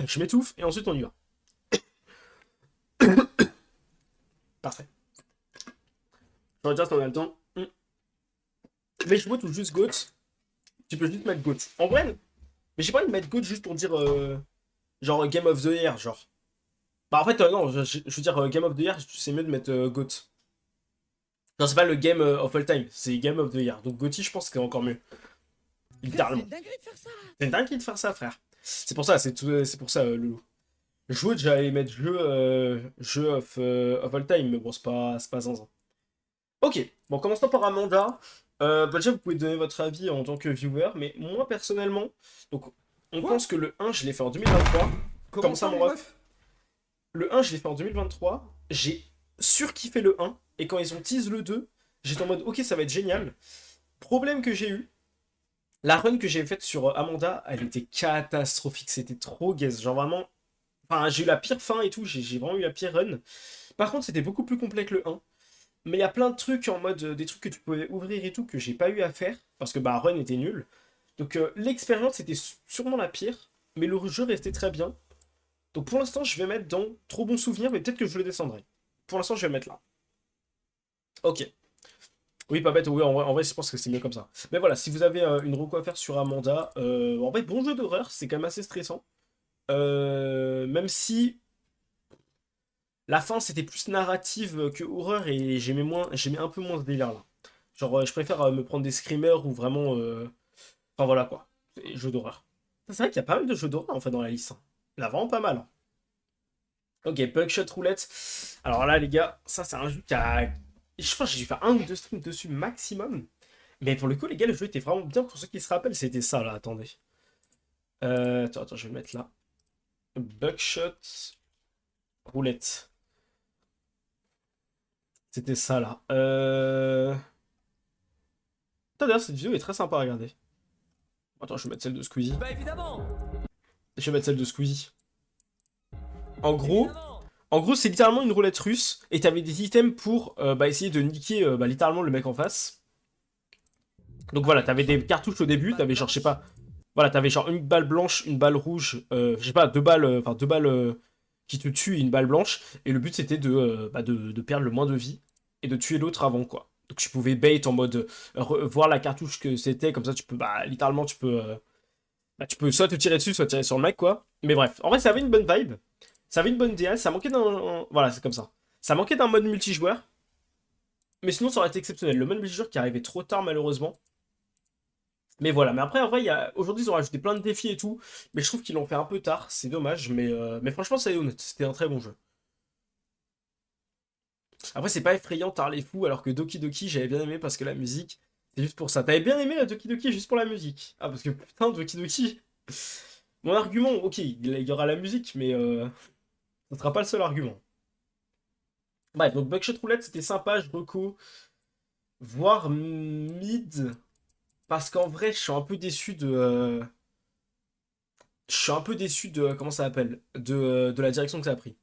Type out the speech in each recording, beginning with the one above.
Je m'étouffe et ensuite on y va. Parfait. Je regarde si on a le temps. Mais je vois tout juste GOAT. Tu peux juste mettre GOAT. En vrai, mais j'ai pas envie de mettre GOAT juste pour dire genre Game of the Year, genre. Bah en fait, non, je veux dire Game of the Year, c'est mieux de mettre GOAT. Non, c'est pas le Game of All Time, c'est Game of the Year. Donc GOAT, je pense que c'est encore mieux. Frère, c'est Littéralement. une dinguerie de faire ça. C'est dingue de faire ça, frère. C'est pour ça, c'est pour ça, Loulou. Jouer, j'allais mettre jeu of all time, mais bon, c'est pas zinzin. Ok, bon, commençons par Amanda. Bah, déjà, vous pouvez donner votre avis en tant que viewer, mais moi, personnellement, donc, on Quoi? pense que le 1, je l'ai fait en 2023. Comment Comment ça, ça, mon mon ref? ref? Le 1, je l'ai fait en 2023. J'ai surkiffé le 1, et quand ils ont teasé le 2, j'étais en mode, ok, ça va être génial. Problème que j'ai eu, la run que j'ai faite sur Amanda, elle était catastrophique, c'était trop gaze, genre vraiment. Enfin, j'ai eu la pire fin et tout, j'ai vraiment eu la pire run. Par contre, c'était beaucoup plus complet que le 1. Mais il y a plein de trucs en mode des trucs que tu pouvais ouvrir et tout que j'ai pas eu à faire parce que bah run était nul. Donc l'expérience était sûrement la pire, mais le jeu restait très bien. Donc pour l'instant, je vais mettre dans trop bon souvenir, mais peut-être que je le descendrai. Pour l'instant, je vais le mettre là. Ok. Oui, pas bête, oui, en vrai, je pense que c'est mieux comme ça. Mais voilà, si vous avez une reco à faire sur Amanda, en vrai, bon jeu d'horreur, c'est quand même assez stressant. Même si la fin, c'était plus narrative que horreur et j'aimais un peu moins ce délire-là. Genre, je préfère me prendre des screamers ou vraiment. Enfin voilà quoi. Des jeux d'horreur. C'est vrai qu'il y a pas mal de jeux d'horreur en fait dans la liste, hein. Il y en a vraiment pas mal, hein. Ok, Bugshot Roulette. Alors là, les gars, ça c'est un jeu qui a. Je pense que j'ai dû faire un ou deux streams dessus maximum. Mais pour le coup, les gars, le jeu était vraiment bien. Pour ceux qui se rappellent, c'était ça là. Attendez. Attends, je vais le mettre là. Bugshot Roulette. C'était ça là. Putain, d'ailleurs, cette vidéo est très sympa à regarder. Attends, je vais mettre celle de Squeezie. Bah évidemment. Je vais mettre celle de Squeezie. En gros, Évidemment. c'est littéralement une roulette russe et t'avais des items pour bah, essayer de niquer littéralement le mec en face. Donc voilà, Avec t'avais des cartouches au une début, balle t'avais genre, je sais blanche. pas, voilà, t'avais genre une balle blanche, une balle rouge, je sais pas, deux balles, enfin deux balles qui te tuent et une balle blanche. Et le but c'était de perdre le moins de vie et de tuer l'autre avant quoi. Donc tu pouvais bait en mode voir la cartouche que c'était, comme ça tu peux, bah littéralement tu peux soit te tirer dessus, soit tirer sur le mec quoi. Mais bref, en vrai ça avait une bonne vibe, ça avait une bonne DA, ça manquait voilà, c'est comme ça. Ça manquait d'un mode multijoueur, mais sinon ça aurait été exceptionnel. Le mode multijoueur qui arrivait trop tard malheureusement. Mais voilà, mais après, en vrai, aujourd'hui, ils ont rajouté plein de défis et tout, mais je trouve qu'ils l'ont fait un peu tard, c'est dommage, mais franchement, c'est honnête, c'était un très bon jeu. Après, c'est pas effrayant, tard les fous, alors que Doki Doki, j'avais bien aimé parce que la musique, c'est juste pour ça. T'avais bien aimé la Doki Doki juste pour la musique? Ah, parce que putain, Doki Doki. Mon argument, ok, il y aura la musique, mais ça sera pas le seul argument. Bref, donc Buckshot Roulette, c'était sympa, je reco. Voire mid, parce qu'en vrai, je suis un peu déçu je suis un peu déçu de, comment ça s'appelle, de la direction que ça a pris.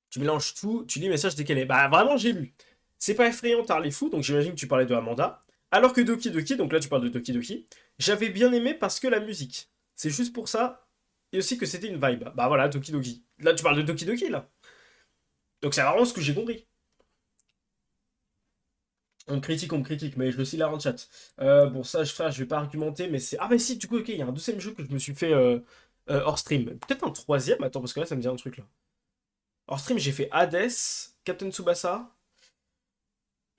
Tu mélanges tout, tu lis message décalé. Bah vraiment, j'ai lu. C'est pas effrayant, t'as les fous, donc j'imagine que tu parlais de Amanda. Alors que Doki Doki, donc là tu parles de Doki Doki, j'avais bien aimé parce que la musique. C'est juste pour ça. Et aussi que c'était une vibe. Bah voilà, Doki Doki. Là tu parles de Doki Doki là. Donc c'est vraiment ce que j'ai compris. On me critique, mais je le suis là en chat. Bon, ça, frère, je vais pas argumenter, mais c'est. Ah, mais si, du coup, ok, il y a un deuxième jeu que je me suis fait hors stream. Peut-être un troisième, attends, parce que là, ça me dit un truc là. Hors stream, j'ai fait Hades, Captain Tsubasa.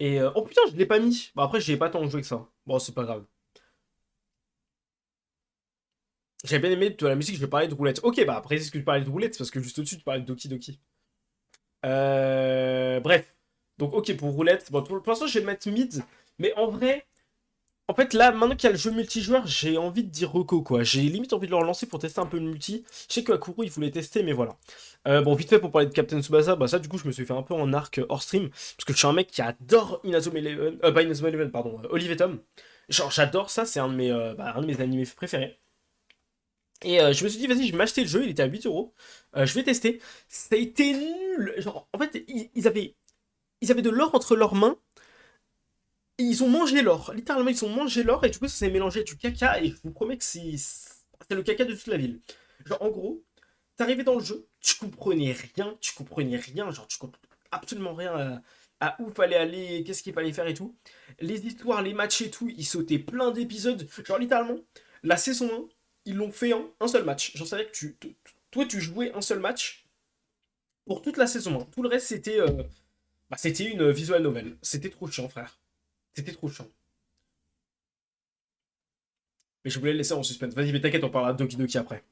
Et oh putain, je l'ai pas mis. Bon, après, j'y ai pas tant joué que ça. Bon, c'est pas grave. J'avais bien aimé de la musique, je vais parler de roulette. Ok, bah après, c'est ce que je parlais de roulette, parce que juste au-dessus, tu parlais de Doki Doki. Bref. Donc, ok, pour roulette. Bon, pour l'instant, je vais mettre mid. Mais en vrai, en fait, là, maintenant qu'il y a le jeu multijoueur, j'ai envie de dire reco, quoi. J'ai limite envie de le relancer pour tester un peu le multi. Je sais que Akuro, il voulait tester, mais voilà. Bon, vite fait, pour parler de Captain Tsubasa, bah ça, du coup, je me suis fait un peu en arc hors stream. Parce que je suis un mec qui adore Inazuma Eleven. Pas Inazuma Eleven, pardon. Olive et Tom. Genre, j'adore ça, c'est un de mes animés préférés. Et je me suis dit, vas-y, je vais m'acheter le jeu, il était à 8 euros. Je vais tester. Ça a été nul. Genre, en fait, ils avaient de l'or entre leurs mains. Et ils ont mangé l'or. Littéralement, ils ont mangé l'or et du coup, ça s'est mélangé avec du caca. Et je vous promets que c'est le caca de toute la ville. Genre, en gros, t'arrivais dans le jeu, tu comprenais rien, genre, tu comprenais absolument rien à où fallait aller, qu'est-ce qu'il fallait faire et tout. Les histoires, les matchs et tout, ils sautaient plein d'épisodes. Genre, littéralement, la saison 1, ils l'ont fait en un seul match. J'en savais que toi, tu jouais un seul match pour toute la saison 1. Tout le reste, c'était une visual novel. C'était trop chiant, frère. C'était trop chiant. Mais je voulais le laisser en suspense. Vas-y, mais t'inquiète, on parlera de Doki Doki après.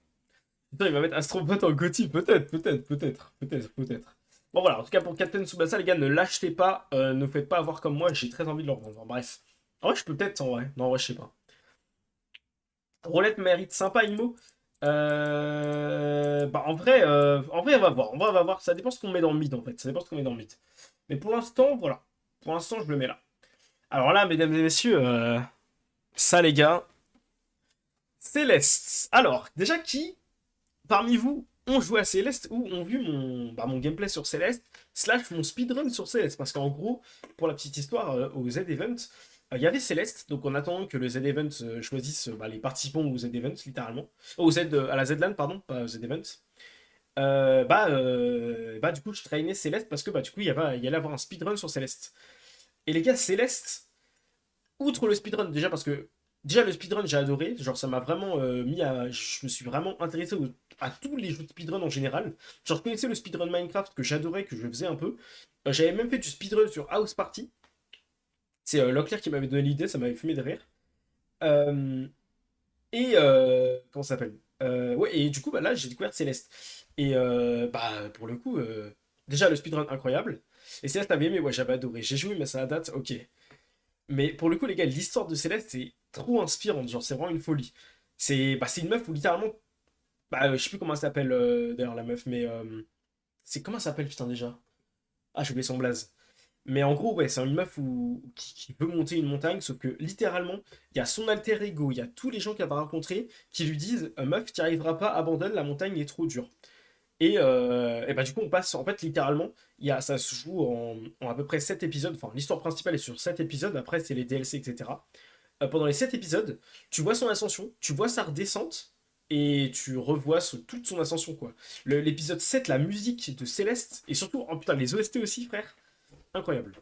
Putain, il va mettre Astrobot en GOTY. Peut-être. Bon, voilà. En tout cas, pour Captain Tsubasa, les gars, ne l'achetez pas. Ne faites pas avoir comme moi. J'ai très envie de le revendre. Bref. En vrai, je peux peut-être, en vrai. Non, en vrai, je sais pas. Roulette mérite sympa, Imo. Bah, en vrai, on va voir. On va voir. Ça dépend ce qu'on met dans le mid, en fait. Ça dépend ce qu'on met dans le mid. Mais pour l'instant, voilà. Pour l'instant, je le mets là. Alors là, mesdames et messieurs, ça, les gars, Céleste. Alors, déjà, qui parmi vous ont joué à Céleste ou ont vu mon gameplay sur Céleste, slash mon speedrun sur Céleste? Parce qu'en gros, pour la petite histoire, au Z-Event, il y avait Céleste, donc en attendant que le Z-Event choisisse les participants au Z-Event, littéralement, à la Z-Lan, pardon, pas au Z-Event, du coup, je traînais Céleste parce que du coup, il y allait avoir un speedrun sur Céleste. Et les gars, Céleste, outre le speedrun, déjà parce que déjà le speedrun j'ai adoré, genre ça m'a vraiment je me suis vraiment intéressé à tous les jeux de speedrun en général. Genre je connaissais le speedrun Minecraft que j'adorais, que je faisais un peu. J'avais même fait du speedrun sur House Party. C'est Locklear qui m'avait donné l'idée, ça m'avait fumé de rire. Euh, comment ça s'appelle Ouais, et du coup là j'ai découvert Céleste. Et pour le coup, déjà le speedrun incroyable. Et Céleste avait aimé, ouais j'avais adoré. J'ai joué mais ça date, ok. Mais pour le coup, les gars, l'histoire de Céleste, c'est trop inspirante. Genre, c'est vraiment une folie. C'est une meuf où littéralement. Je sais plus comment elle s'appelle d'ailleurs, la meuf, mais. C'est comment elle s'appelle, putain, déjà? Ah, j'ai oublié son blaze. Mais en gros, ouais, c'est une meuf qui veut monter une montagne, sauf que littéralement, il y a son alter ego, il y a tous les gens qu'elle va rencontrer qui lui disent Meuf, tu n'y arriveras pas, abandonne, la montagne est trop dure. Du coup, on passe, en fait, littéralement, ça se joue en à peu près 7 épisodes. Enfin, l'histoire principale est sur 7 épisodes. Après, c'est les DLC, etc. Pendant les 7 épisodes, tu vois son ascension, tu vois sa redescente, et tu revois toute son ascension, quoi. L'épisode 7, la musique de Céleste, et surtout, oh putain, les OST aussi, frère. Incroyable.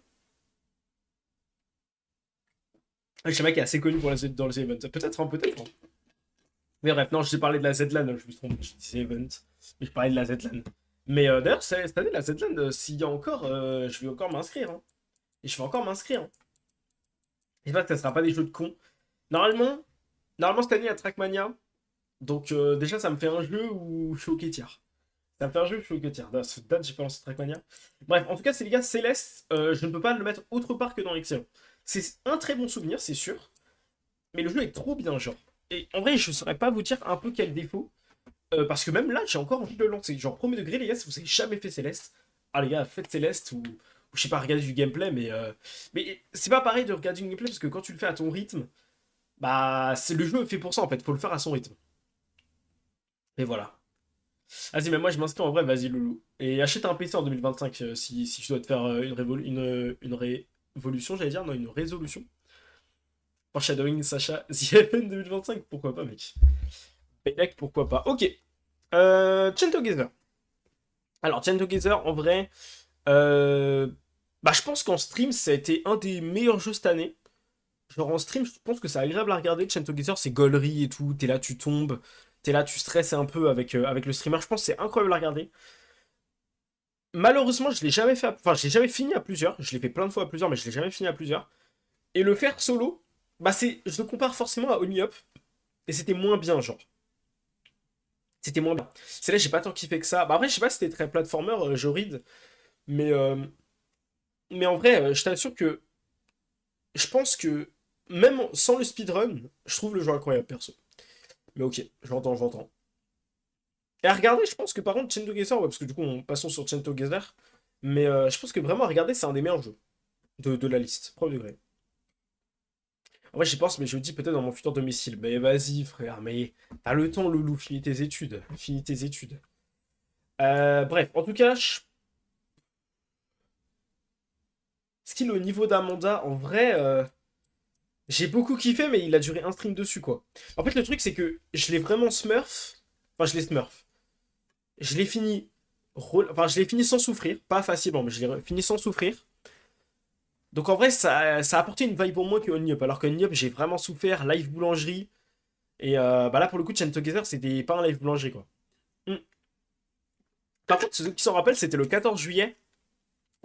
Je sais pas qui est assez connu pour dans les events. Peut-être, hein, peut-être. Hein. Mais bref, non, je t'ai parlé de la Z-Lan, je me suis trompé, je disais event. Mais je parlais de la Z-Lan. Mais d'ailleurs, cette année, la Z-Lan, s'il y a encore, je vais encore m'inscrire. Hein. Et je vais encore m'inscrire. Hein. J'espère que ça sera pas des jeux de cons. Normalement, normalement cette année, il y a Trackmania. Donc déjà, ça me fait un jeu où je suis au tiers. Ça me fait un jeu où je suis au tiers. À cette date, j'ai pas lancé Trackmania. Bref, en tout cas, c'est les gars, Céleste, je ne peux pas le mettre autre part que dans l'excellent. C'est un très bon souvenir, c'est sûr. Mais le jeu est trop bien, genre. Et en vrai, je saurais pas vous dire un peu quel défaut. Parce que même là, j'ai encore envie de le lancer. Genre, premier degré, les gars, si vous avez jamais fait Céleste, ah les gars, faites Céleste ou je sais pas, regardez du gameplay, mais c'est pas pareil de regarder du gameplay parce que quand tu le fais à ton rythme, c'est le jeu est fait pour ça en fait, faut le faire à son rythme. Et voilà. Vas-y, mais moi je m'inscris en vrai, vas-y, Loulou. Et achète un PC en 2025 si je dois te faire une révolution, j'allais dire, non, une résolution. Foreshadowing Sacha, The Event 2025, pourquoi pas, mec. Payback, pourquoi pas. Ok. Chain Together. Alors, Chain Together, en vrai, euh, je pense qu'en stream, ça a été un des meilleurs jeux cette année. Genre en stream, je pense que c'est agréable à regarder. Chain Together, c'est gaulerie et tout. T'es là, tu tombes. T'es là, tu stresses un peu avec le streamer. Je pense que c'est incroyable à regarder. Malheureusement, je l'ai jamais fait. Enfin, je l'ai jamais fini à plusieurs. Je l'ai fait plein de fois à plusieurs, mais je l'ai jamais fini à plusieurs. Et le faire solo, je le compare forcément à Only Up. Et c'était moins bien, genre. C'était moins bien. C'est là, j'ai pas tant kiffé que ça. Après, je sais pas si c'était très platformer, Jorid. Mais, euh, mais en vrai, je t'assure que je pense que même sans le speedrun, je trouve le jeu incroyable, perso. Mais ok, j'entends. Et à regarder, je pense que par contre, Chain Together, ouais, parce que du coup, passons sur Chain Together. Mais je pense que vraiment à regarder, c'est un des meilleurs jeux de la liste, premier degré. En vrai, j'y pense, mais je le dis peut-être dans mon futur domicile. Mais vas-y, frère, mais t'as le temps, Loulou, finis tes études. Finis tes études. Bref, en tout cas, skill au niveau d'Amanda, en vrai, j'ai beaucoup kiffé, mais il a duré un stream dessus, quoi. En fait, le truc, c'est que je l'ai vraiment smurf. Enfin, je l'ai smurf. Je l'ai fini. Enfin, je l'ai fini sans souffrir. Pas facilement, mais je l'ai fini sans souffrir. Donc en vrai, ça a apporté une vibe pour moi que Only Up. Alors que Only Up, j'ai vraiment souffert. Live boulangerie. Et bah là, pour le coup, Chain Together, c'était pas un live boulangerie, quoi. Hmm. Par contre, ceux qui s'en rappellent, c'était le 14 juillet.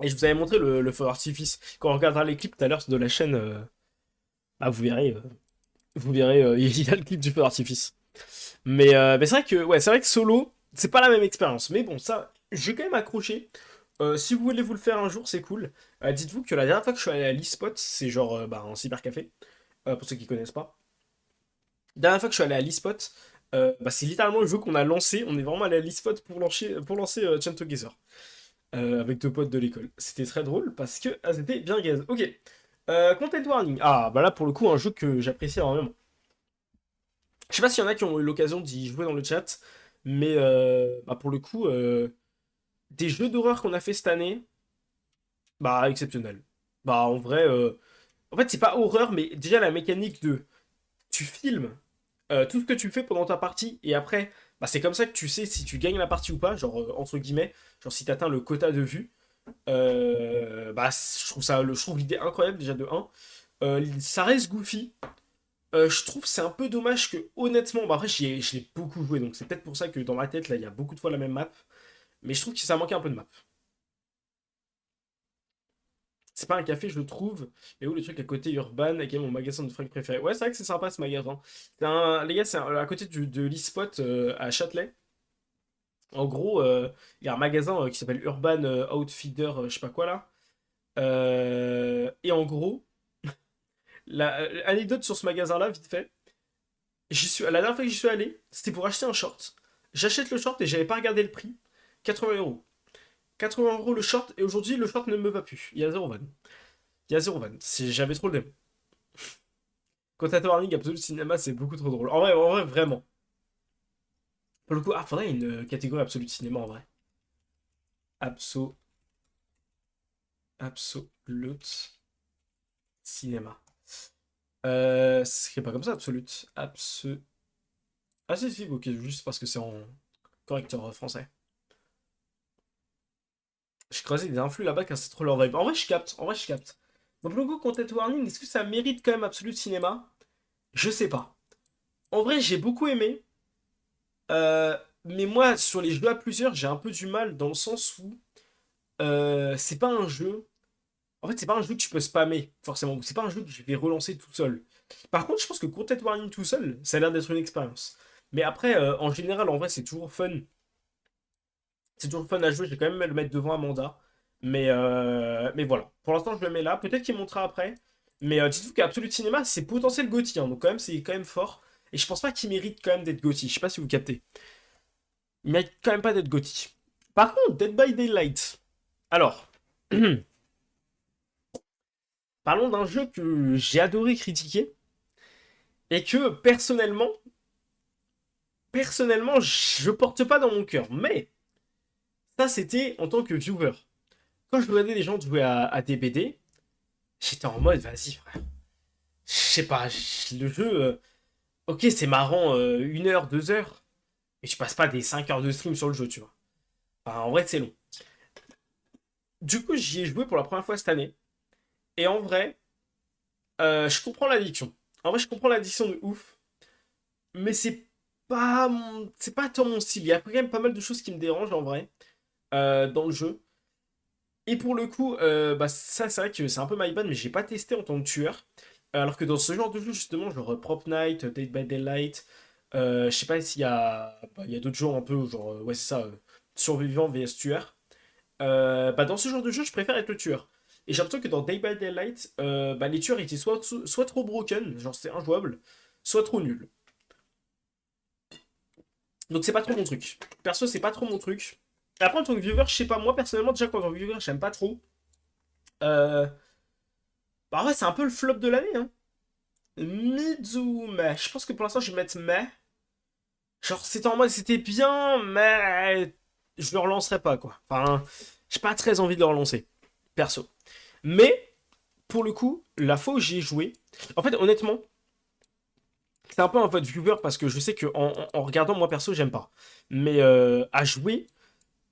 Et je vous avais montré le feu d'artifice. Quand on regardera les clips tout à l'heure de la chaîne, bah, vous verrez. Vous verrez, il y a le clip du feu d'artifice. Mais c'est vrai que, ouais, c'est vrai que solo, c'est pas la même expérience. Mais bon, ça, j'ai quand même accroché. Si vous voulez vous le faire un jour, c'est cool. Dites-vous que la dernière fois que je suis allé à l'e-spot, c'est genre bah, un cybercafé, pour ceux qui connaissent pas. La dernière fois que je suis allé à l'e-spot, bah, c'est littéralement le jeu qu'on a lancé. On est vraiment allé à l'e-spot pour lancer Chain Together, avec deux potes de l'école. C'était très drôle parce que c'était bien gaze. Ok. Content Warning. Ah, bah là pour le coup, un jeu que j'apprécie énormément. Je sais pas s'il y en a qui ont eu l'occasion d'y jouer dans le chat, mais bah, pour le coup, des jeux d'horreur qu'on a fait cette année, bah exceptionnel. Bah en vrai, en fait c'est pas horreur, mais déjà la mécanique de tu filmes tout ce que tu fais pendant ta partie et après, bah c'est comme ça que tu sais si tu gagnes la partie ou pas, genre entre guillemets, genre si t'atteins le quota de vues. Bah je trouve l'idée incroyable déjà de un. Ça reste goofy. Je trouve c'est un peu dommage que honnêtement, bah après je l'ai beaucoup joué donc c'est peut-être pour ça que dans ma tête là il y a beaucoup de fois la même map, mais je trouve que ça manquait un peu de map. C'est pas un café, je le trouve. Et où le truc à côté Urban, qui est mon magasin de fringues préféré. Ouais, c'est vrai que c'est sympa ce magasin. Les gars, à côté de l'e-spot à Châtelet. En gros, il y a un magasin qui s'appelle Urban Outfitter, je sais pas quoi là. Et en gros, anecdote sur ce magasin-là, vite fait. La dernière fois que j'y suis allé, c'était pour acheter un short. J'achète le short et j'avais pas regardé le prix. 80 euros. 80 euros le short, et aujourd'hui le short ne me va plus. Il y a zéro van. Il y a zéro van. J'avais trop le démon. Contact Warning, Absolute Cinéma, c'est beaucoup trop drôle. En vrai, vraiment. Pour le coup, ah, faudrait une catégorie Absolute Cinéma en vrai. Abso. Absolute Cinéma. C'est pas comme ça, Absolute. Ah, si, si, ok, juste parce que c'est en correcteur français. J'ai creusé des influx là-bas car c'est trop leur vibe. En vrai, je capte. En vrai, je capte. Donc, le coup, Content Warning, est-ce que ça mérite quand même Absolute Cinéma? Je sais pas. En vrai, j'ai beaucoup aimé. Mais moi, sur les jeux à plusieurs, j'ai un peu du mal dans le sens où c'est pas un jeu. En fait, c'est pas un jeu que tu peux spammer, forcément. C'est pas un jeu que je vais relancer tout seul. Par contre, je pense que Content Warning tout seul, ça a l'air d'être une expérience. Mais après, en général, en vrai, c'est toujours fun. C'est toujours fun à jouer. Je vais quand même le mettre devant Amanda. Mais voilà. Pour l'instant, je le mets là. Peut-être qu'il montera après. Mais dites-vous qu'Absolute Cinéma, c'est potentiel GOTY, hein. Donc, quand même, c'est quand même fort. Et je pense pas qu'il mérite quand même d'être GOTY. Je sais pas si vous captez. Il mérite quand même pas d'être GOTY. Par contre, Dead by Daylight. Alors, parlons d'un jeu que j'ai adoré critiquer et que personnellement, je porte pas dans mon cœur. Mais ça, c'était en tant que viewer. Quand je regardais les gens jouer à DBD, j'étais en mode, vas-y, frère. Je sais pas, le jeu, ok, c'est marrant, 1 heure, 2 heures, mais je passe pas des 5 heures de stream sur le jeu, tu vois. Enfin, en vrai, c'est long. Du coup, j'y ai joué pour la première fois cette année. Et en vrai, je comprends l'addiction. En vrai, je comprends l'addiction de ouf. Mais c'est pas tant mon style. Il y a quand même pas mal de choses qui me dérangent en vrai dans le jeu. Et pour le coup, bah ça c'est vrai que c'est un peu my bad, mais j'ai pas testé en tant que tueur. Alors que dans ce genre de jeu justement, genre Prop Night, Dead by Daylight, je sais pas s'il y a, bah, il y a d'autres jeux un peu genre ouais c'est ça, survivant vs tueur. Bah dans ce genre de jeu, je préfère être le tueur. Et j'ai l'impression que dans Dead by Daylight, bah, les tueurs étaient soit trop broken, genre c'est injouable, soit trop nul. Donc c'est pas trop mon truc. Perso, c'est pas trop mon truc. Après, en tant que viewer, je sais pas, moi personnellement, déjà, quand en tant que viewer, j'aime pas trop. Euh... Bah, ouais, c'est un peu le flop de l'année, hein. Mizuma. Je pense que pour l'instant, je vais mettre mais. Genre, c'était en mode, c'était bien, mais je le relancerai pas, quoi. Enfin, j'ai pas très envie de le relancer, perso. Mais pour le coup, la fois où j'y ai joué, en fait, honnêtement, c'est un peu un vote viewer parce que je sais que en regardant, moi perso, j'aime pas. Mais à jouer,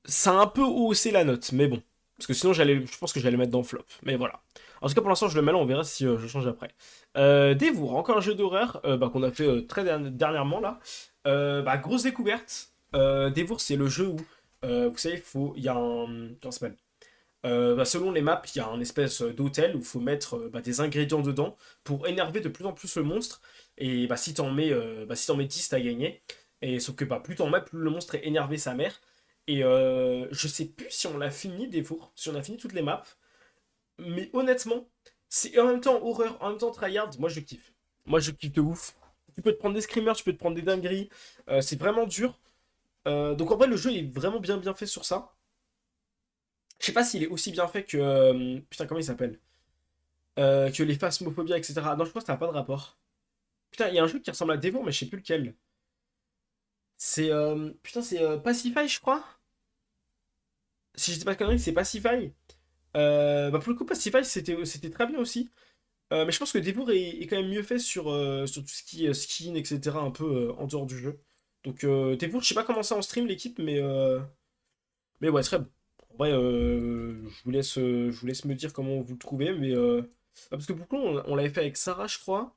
ça a un peu haussé la note. Mais bon. Parce que sinon, je pense que j'allais le mettre dans flop. Mais voilà. En tout cas, pour l'instant, je le mets là. On verra si je change après. Devour, encore un jeu d'horreur qu'on a fait très dernièrement là. Grosse découverte. Devour, c'est le jeu où, vous savez, il y a un. Comment ça s'appelle selon les maps, il y a un espèce d'hôtel où il faut mettre des ingrédients dedans pour énerver de plus en plus le monstre. Et si t'en mets 10, t'as gagné. Et sauf que plus t'en mets, plus le monstre est énervé sa mère. Et je sais plus si on l'a fini des fours, si on a fini toutes les maps. Mais honnêtement, c'est en même temps horreur, en même temps tryhard. Moi je kiffe. Moi je kiffe de ouf. Tu peux te prendre des screamers, tu peux te prendre des dingueries. C'est vraiment dur. Donc en vrai, le jeu est vraiment bien fait sur ça. Je sais pas s'il est aussi bien fait que. Putain, comment il s'appelle Que les phasmophobia, etc. Non, je pense que ça n'a pas de rapport. Putain, il y a un jeu qui ressemble à Devour, mais je sais plus lequel. C'est. Putain, c'est Pacify, je crois. Si je dis pas de conneries, c'est Pacify. Pour le coup, Pacify, c'était très bien aussi. Mais je pense que Devour est quand même mieux fait sur tout ce qui est skin, etc. Un peu en dehors du jeu. Donc, Devour, je sais pas comment c'est en stream l'équipe, mais ouais, très bon. En vrai, je vous laisse me dire comment vous le trouvez, parce que beaucoup, on l'avait fait avec Sarah, je crois.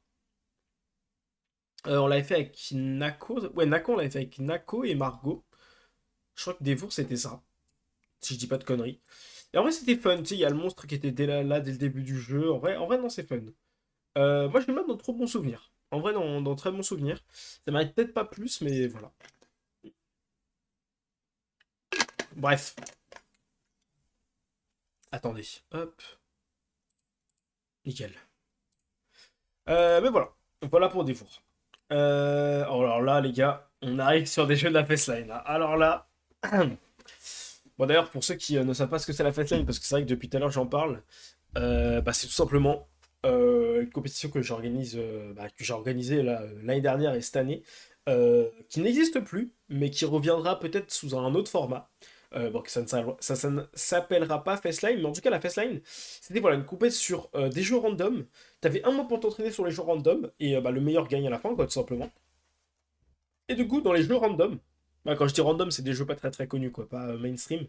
On l'avait fait avec Nako. Ouais, Nako, on l'avait fait avec Nako et Margot. Je crois que Devour, c'était ça. Si je dis pas de conneries. Et en vrai, c'était fun. Tu sais, il y a le monstre qui était là dès le début du jeu. En vrai non, c'est fun. Moi, je le mets dans trop bons souvenirs. En vrai, dans très bons souvenirs. Ça mérite peut-être pas plus, mais voilà. Bref. Attendez. Hop. Nickel. Mais voilà. Voilà pour Devour. Alors là, les gars, on arrive sur des jeux de la Festline, là. Alors là. Bon, d'ailleurs, pour ceux qui ne savent pas ce que c'est la Festline, parce que c'est vrai que depuis tout à l'heure j'en parle, c'est tout simplement une compétition que j'ai organisée l'année dernière et cette année, qui n'existe plus, mais qui reviendra peut-être sous un autre format. Que ça ne s'appellera pas Festline, mais en tout cas, la Festline, c'était voilà, une compétition sur des jeux random. T'avais un mois pour t'entraîner sur les jeux random, et le meilleur gagne à la fin, quoi, tout simplement. Et du coup, dans les jeux random, quand je dis random, c'est des jeux pas très connus, quoi, pas mainstream.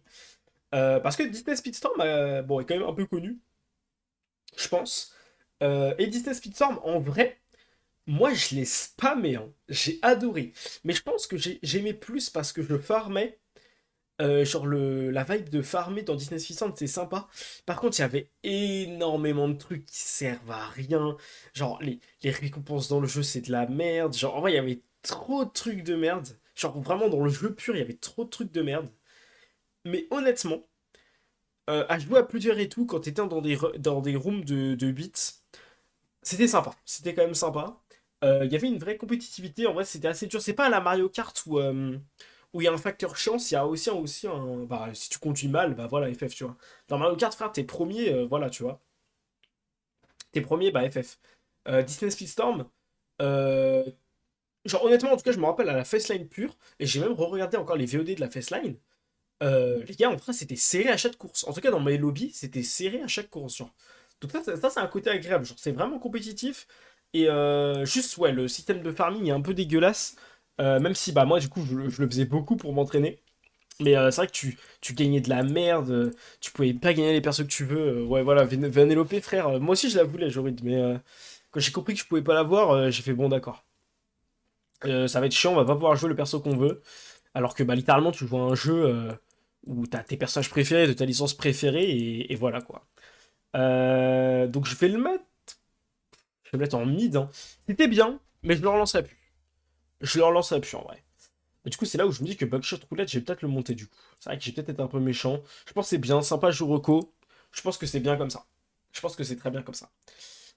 Parce que Disney Speedstorm, est quand même un peu connu, je pense. Et Disney Speedstorm, en vrai, moi je l'ai spammé, hein. J'ai adoré. Mais je pense que j'aimais plus parce que je farmais. La vibe de farmer dans Disney Speedstorm, c'est sympa. Par contre, il y avait énormément de trucs qui servent à rien. Genre, les récompenses dans le jeu, c'est de la merde. Genre, en vrai, il y avait trop de trucs de merde. Genre, vraiment, dans le jeu pur, il y avait trop de trucs de merde. Mais honnêtement, à jouer à plusieurs et tout, quand t'étais dans des rooms de beats, c'était sympa. C'était quand même sympa. Il y avait une vraie compétitivité. En vrai, c'était assez dur. C'est pas à la Mario Kart où il y a un facteur chance. Il y a aussi un. Si tu conduis mal, voilà, FF, tu vois. Dans Mario Kart, frère, t'es premier, voilà, tu vois. T'es premier, FF. Disney Speedstorm, euh, genre, honnêtement, en tout cas, je me rappelle à la Festline pure, et j'ai même re-regardé encore les VOD de la Festline. Les gars, en vrai, c'était serré à chaque course. En tout cas, dans mes lobbies, c'était serré à chaque course, genre. Donc ça c'est un côté agréable. Genre, c'est vraiment compétitif. Et juste, ouais, le système de farming est un peu dégueulasse. Même si, moi, du coup, je le faisais beaucoup pour m'entraîner. Mais c'est vrai que tu gagnais de la merde. Tu pouvais pas gagner les persos que tu veux. Ouais, voilà, Vanellope, frère. Moi aussi, je la voulais, Jorid. Mais quand j'ai compris que je pouvais pas l'avoir, j'ai fait bon, d'accord. Ça va être chiant, on va pas pouvoir jouer le perso qu'on veut. Alors que littéralement tu joues à un jeu où t'as tes personnages préférés de ta licence préférée et voilà quoi. Donc je vais le mettre en mid, hein. C'était bien, mais je le relancerai plus. Je le relancerai plus en vrai. Mais du coup c'est là où je me dis que Bugshot Roulette, j'ai peut-être le monter du coup. C'est vrai que j'ai peut-être été un peu méchant. Je pense que c'est bien, sympa Juroco. Je pense que c'est bien comme ça. Je pense que c'est très bien comme ça.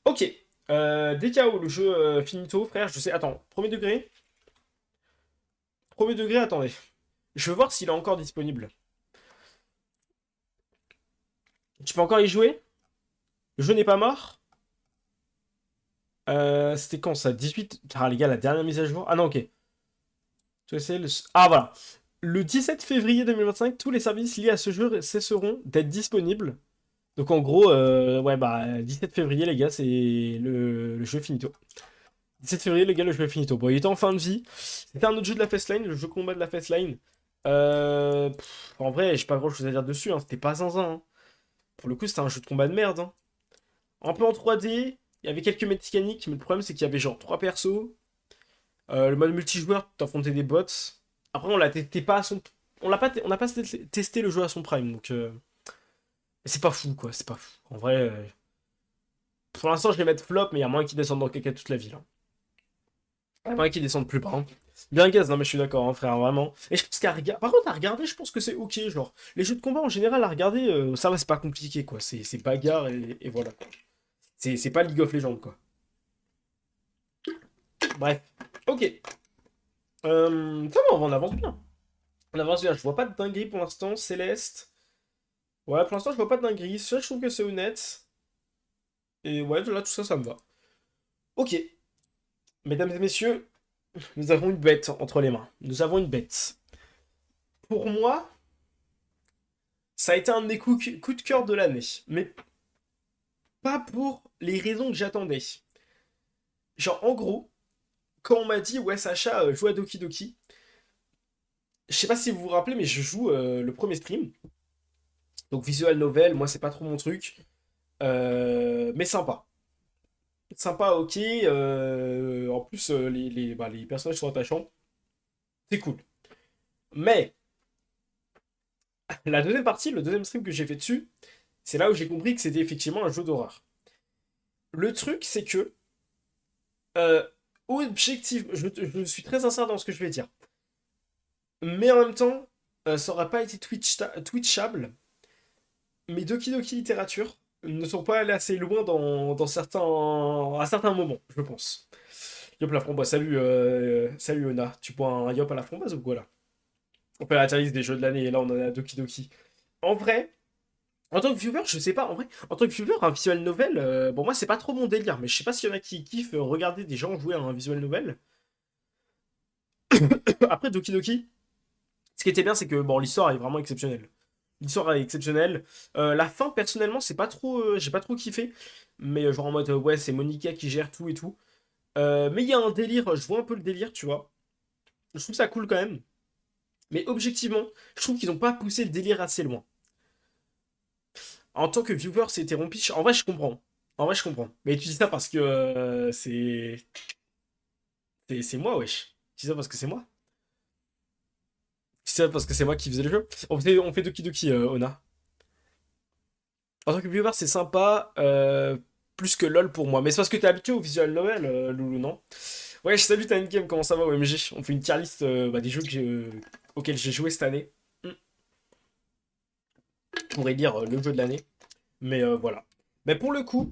Ok. DKO, le jeu finito, frère. Je sais. Attends, premier degré. Premier degré, attendez. Je veux voir s'il est encore disponible. Tu peux encore y jouer? Le jeu n'est pas mort? C'était quand ça? 18. Ah les gars, la dernière mise à jour. Ah non, ok. Ah voilà. Le 17 février 2025, tous les services liés à ce jeu cesseront d'être disponibles. Donc en gros, ouais, bah, 17 février, les gars, c'est le jeu finito. 17 février, les gars, le jeu finito. Bon, il était en fin de vie. C'était un autre jeu de la Fastline, le jeu combat de la Fastline. En vrai, j'ai pas grand chose à dire dessus, hein. C'était pas zinzin, hein. Pour le coup, c'était un jeu de combat de merde, hein. Un peu en 3D, il y avait quelques mécaniques, mais le problème, c'est qu'il y avait genre 3 persos. Le mode multijoueur, t'affrontais des bots. Après, on l'a testé pas à son. On n'a pas testé le jeu à son prime, donc. C'est pas fou, quoi, c'est pas fou. En vrai, pour l'instant, je vais mettre flop, mais il y a moins qui descendent dans caca toute la ville, hein. Il y a moins qui descendent plus bas, hein. Bien gaz, non mais je suis d'accord, hein, frère, vraiment. Et je pense qu'à regarder. Par contre, à regarder, je pense que c'est ok, genre. Les jeux de combat en général, à regarder, ça va, c'est pas compliqué, quoi. C'est bagarre et voilà. C'est pas League of Legends, quoi. Bref. Ok. Ça va, on avance bien. On avance bien. Je vois pas de dinguerie pour l'instant. Céleste. Ouais, pour l'instant, je vois pas de dinguerie. Ça, je trouve que c'est honnête. Et ouais, là, tout ça, ça me va. Ok. Mesdames et messieurs, nous avons une bête entre les mains. Nous avons une bête. Pour moi, ça a été un de mes coups de cœur de l'année. Mais pas pour les raisons que j'attendais. Genre, en gros, quand on m'a dit, ouais, Sacha, joue à Doki Doki, je sais pas si vous vous rappelez, mais je joue le premier stream. Donc, visual novel, moi, c'est pas trop mon truc. Mais sympa. Sympa, ok. En plus, les personnages sont attachants. C'est cool. Mais, la deuxième partie, le deuxième stream que j'ai fait dessus, c'est là où j'ai compris que c'était effectivement un jeu d'horreur. Le truc, c'est que, euh, objectivement, je suis très sincère dans ce que je vais dire. Mais en même temps, ça aurait pas été twitchable. Mais Doki Doki Littérature ne sont pas allés assez loin à certains moments, je pense. Yop la framboise, salut Ona. Tu bois un yop à la framboise ou quoi là? On fait la tier list des jeux de l'année et là on en a Doki Doki. En vrai, en tant que viewer, je sais pas, en vrai, en tant que viewer, un visual novel, bon moi c'est pas trop mon délire, mais je sais pas s'il y en a qui kiffent regarder des gens jouer à un visual novel. Après Doki Doki, ce qui était bien c'est que bon l'histoire est vraiment exceptionnelle. L'histoire est exceptionnelle. La fin personnellement c'est pas trop, j'ai pas trop kiffé, mais genre en mode ouais c'est Monica qui gère tout et tout. Mais il y a un délire, je vois un peu le délire, tu vois. Je trouve ça cool quand même. Mais objectivement, je trouve qu'ils ont pas poussé le délire assez loin. En tant que viewer, c'était rompiche. En vrai, je comprends. En vrai, je comprends. Mais tu dis ça parce que c'est moi, wesh. Tu dis ça parce que c'est moi. Tu dis ça parce que c'est moi qui faisais le jeu. On fait Doki Doki, Ona. En tant que viewer, c'est sympa. Plus que LOL pour moi. Mais c'est parce que t'es habitué au visual novel, Loulou, non? Ouais, je salue Time Game, comment ça va, OMG? On fait une tier list des jeux auxquels j'ai joué cette année. On pourrait dire le jeu de l'année. Mais voilà. Mais pour le coup,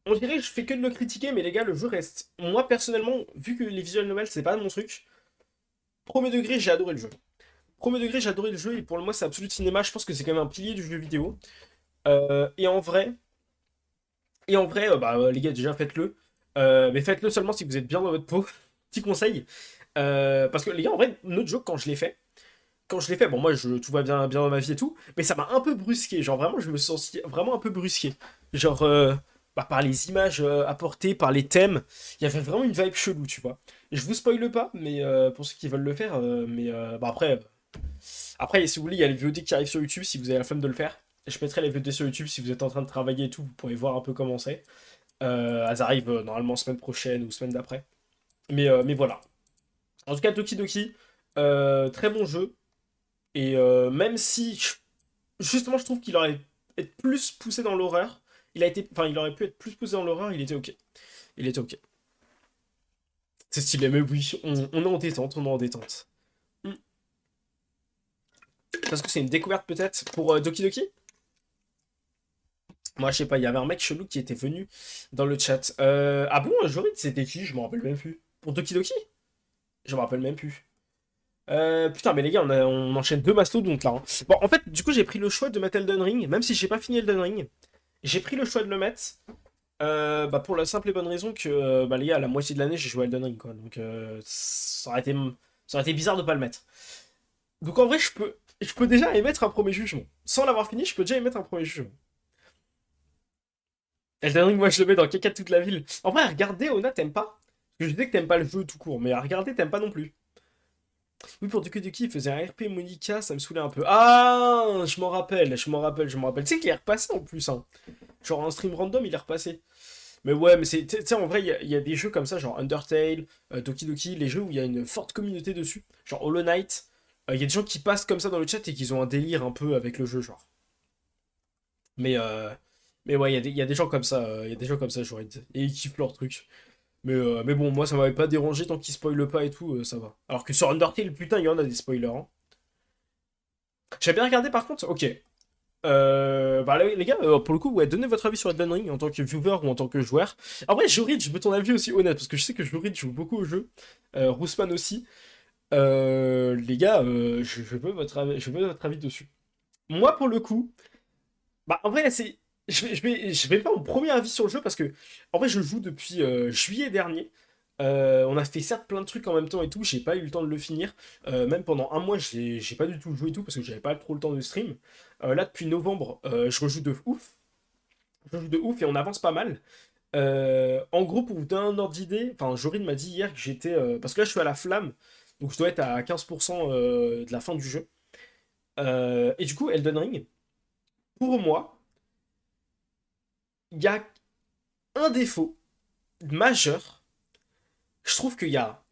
on dirait que je fais que de le critiquer, mais les gars, le jeu reste. Moi, personnellement, vu que les visual novels, c'est pas mon truc, premier degré, j'ai adoré le jeu. Premier degré, j'ai adoré le jeu, et pour moi, c'est Absolute Cinéma. Je pense que c'est quand même un pilier du jeu vidéo. Et en vrai, les gars, déjà, faites-le. Mais faites-le seulement si vous êtes bien dans votre peau. Petit conseil. Parce que les gars, en vrai, notre jeu, quand je l'ai fait, bon, moi, tout va bien dans ma vie et tout, mais ça m'a un peu brusqué. Genre, vraiment, je me sens vraiment un peu brusqué. Genre, par les images apportées, par les thèmes, il y avait vraiment une vibe chelou, tu vois. Je vous spoile pas, mais pour ceux qui veulent le faire, après, si vous voulez, il y a les VOD qui arrivent sur YouTube si vous avez la flemme de le faire. Je mettrai les VOD sur YouTube si vous êtes en train de travailler et tout, vous pourrez voir un peu comment c'est. Elles arrivent normalement semaine prochaine ou semaine d'après. Mais voilà. En tout cas, Toki Doki, très bon jeu. Et même si, justement, je trouve qu'il aurait été plus poussé dans l'horreur, il aurait pu être plus poussé dans l'horreur, il était ok. Il était ok. C'est stylé, mais oui, on est en détente, on est en détente. Hmm. Parce que c'est une découverte peut-être pour Doki Doki? Moi, je sais pas, il y avait un mec chelou qui était venu dans le chat. Ah bon, Jorid, c'était qui? Je me rappelle même plus. Pour Doki Doki? Je me rappelle même plus. Putain, mais les gars, on enchaîne deux mastodontes là, hein. Bon, en fait, du coup, j'ai pris le choix de mettre Elden Ring, même si j'ai pas fini Elden Ring. J'ai pris le choix de le mettre pour la simple et bonne raison que les gars, à la moitié de l'année, j'ai joué à Elden Ring, quoi. Donc, ça aurait été bizarre de pas le mettre. Donc, en vrai, je peux déjà émettre un premier jugement. Sans l'avoir fini, je peux déjà émettre un premier jugement. Elden Ring, moi je le mets dans caca toute la ville. En vrai, à regarder, Ona, t'aimes pas? Parce que je sais que t'aimes pas le jeu tout court, mais à regarder, t'aimes pas non plus. Oui, pour Duke Duki, il faisait un RP Monica, ça me saoulait un peu. Ah, je m'en rappelle, je m'en rappelle, je m'en rappelle. Tu sais qu'il est repassé en plus, hein. Genre un stream random, il est repassé. Mais ouais, mais c'est, tu sais, en vrai, il y a des jeux comme ça, genre Undertale, Doki Doki, les jeux où il y a une forte communauté dessus, genre Hollow Knight. Il y a des gens qui passent comme ça dans le chat et qui ont un délire un peu avec le jeu, genre. Mais, euh, mais ouais, il y a des gens comme ça, il y a des gens comme ça, j'aurais dit. Et ils kiffent leur truc. Mais bon, moi ça m'avait pas dérangé tant qu'ils spoilent pas et tout, ça va. Alors que sur Undertale, putain, il y en a des spoilers, hein. J'ai bien regardé par contre, ok. Bah les gars, pour le coup, ouais, donnez votre avis sur Elden Ring en tant que viewer ou en tant que joueur. En vrai, Jorid, je veux ton avis aussi honnête, parce que je sais que Jorid joue beaucoup au jeu. Rousman aussi. Les gars, je veux votre avis dessus. Moi, pour le coup, bah en vrai, c'est. Je vais faire mon premier avis sur le jeu parce que, en vrai, je joue depuis juillet dernier. On a fait certes plein de trucs en même temps et tout, j'ai pas eu le temps de le finir. Même pendant un mois, j'ai pas du tout joué et tout parce que j'avais pas trop le temps de stream. Là, depuis novembre, je rejoue de ouf. Je rejoue de ouf et on avance pas mal. En gros, pour vous donner un ordre d'idée, enfin, Jorine m'a dit hier que j'étais. Parce que là, je suis à la flamme, donc je dois être à 15% de la fin du jeu. Et du coup, Elden Ring, pour moi, il y a un défaut majeur. Je trouve qu'il y a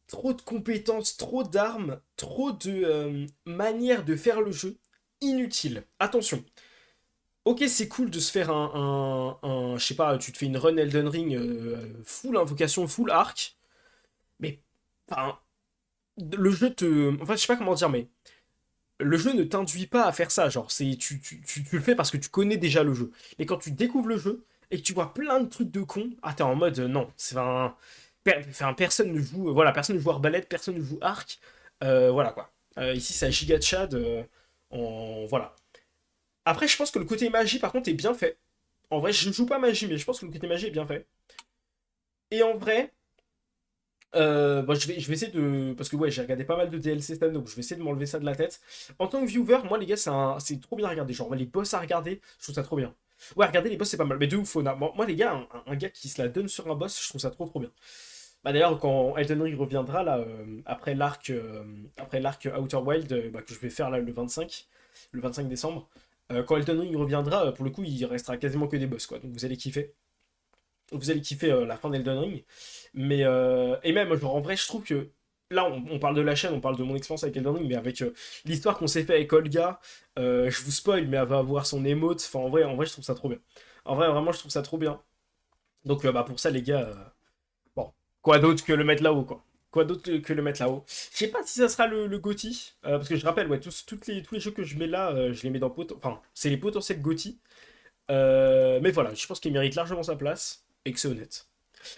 trop de compétences, trop d'armes, trop de manières de faire le jeu inutiles. Attention, ok, c'est cool de se faire je sais pas, tu te fais une run Elden Ring full invocation, full arc, mais enfin, le jeu te. Enfin, je sais pas comment dire, mais le jeu ne t'induit pas à faire ça. Genre, tu le fais parce que tu connais déjà le jeu. Mais quand tu découvres le jeu et que tu vois plein de trucs de con, ah, t'es en mode non, c'est un. Enfin, personne ne joue. Voilà, personne ne joue arbalète, personne ne joue arc. Voilà quoi. Ici, c'est à Giga Chad. Voilà. Après, je pense que le côté magie, par contre, est bien fait. En vrai, je ne joue pas magie, mais je pense que le côté magie est bien fait. Et en vrai, bon, je vais essayer de. Parce que ouais, j'ai regardé pas mal de DLC cette année, donc je vais essayer de m'enlever ça de la tête. En tant que viewer, moi les gars, c'est trop bien à regarder. Genre, les boss à regarder, je trouve ça trop bien. Ouais, regarder les boss, c'est pas mal. Mais de ouf, Fauna. Moi, les gars, un gars qui se la donne sur un boss, je trouve ça trop trop bien. Bah d'ailleurs, quand Elden Ring reviendra, là, après l'arc Outer Wild, bah, que je vais faire là le 25 décembre, quand Elden Ring reviendra, pour le coup, il restera quasiment que des boss, quoi. Donc vous allez kiffer. Vous allez kiffer la fin d'Elden Ring. Et même, genre, en vrai, je trouve que là, on parle de la chaîne, on parle de mon expérience avec Elden Ring, mais avec l'histoire qu'on s'est fait avec Olga, je vous spoil, mais elle va avoir son émote. Enfin, en vrai, je trouve ça trop bien. En vrai, vraiment, je trouve ça trop bien. Donc, bah, pour ça, les gars, bon, quoi d'autre que le mettre là-haut, quoi. Quoi d'autre que le mettre là-haut. Je sais pas si ça sera le GOTY, parce que je rappelle, ouais, tous les jeux que je mets là, je les mets dans enfin, c'est les potentiels GOTY. Mais voilà, je pense qu'il mérite largement sa place et que c'est honnête.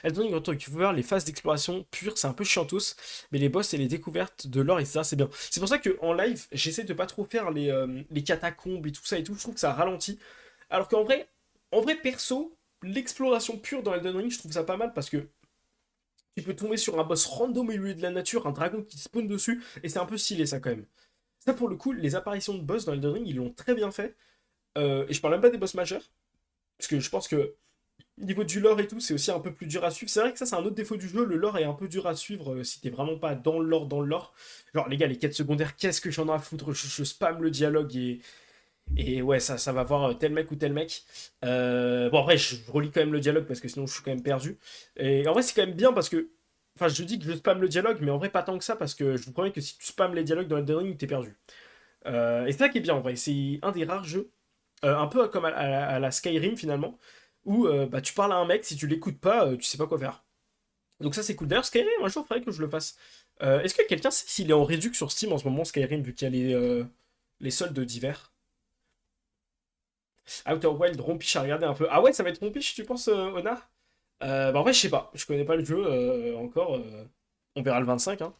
Elden Ring, en tant que viewer, les phases d'exploration pure, c'est un peu chiantos, mais les boss et les découvertes de l'or, etc., c'est bien. C'est pour ça qu'en live, j'essaie de pas trop faire les catacombes et tout ça et tout, je trouve que ça ralentit. Alors en vrai, perso, l'exploration pure dans Elden Ring, je trouve ça pas mal parce que tu peux tomber sur un boss random au milieu de la nature, un dragon qui spawn dessus, et c'est un peu stylé ça quand même. Ça pour le coup, les apparitions de boss dans Elden Ring, ils l'ont très bien fait. Et je parle même pas des boss majeurs, parce que je pense que niveau du lore et tout, c'est aussi un peu plus dur à suivre. C'est vrai que ça, c'est un autre défaut du jeu. Le lore est un peu dur à suivre si t'es vraiment pas dans le lore, dans le lore. Genre, les gars, les quêtes secondaires, qu'est-ce que j'en ai à foutre? Je spam le dialogue et ouais, ça va voir tel mec ou tel mec. Bon, après, je relis quand même le dialogue parce que sinon, je suis quand même perdu. Et en vrai, c'est quand même bien parce que. Enfin, je dis que je spam le dialogue, mais en vrai, pas tant que ça parce que je vous promets que si tu spams les dialogues dans Elden Ring, t'es perdu. Et c'est ça qui est bien en vrai. C'est un des rares jeux un peu comme à la Skyrim finalement, où bah, tu parles à un mec, si tu l'écoutes pas, tu sais pas quoi faire. Donc ça c'est cool. D'ailleurs Skyrim, un jour il faudrait que je le fasse. Est-ce que quelqu'un sait s'il est en réduc sur Steam en ce moment Skyrim, vu qu'il y a les soldes d'hiver? Outer Wild, rompiche à regarder un peu. Ah ouais, ça va être rompiche, tu penses, Ona? Bah en vrai, je sais pas. Je connais pas le jeu encore. On verra le 25, hein.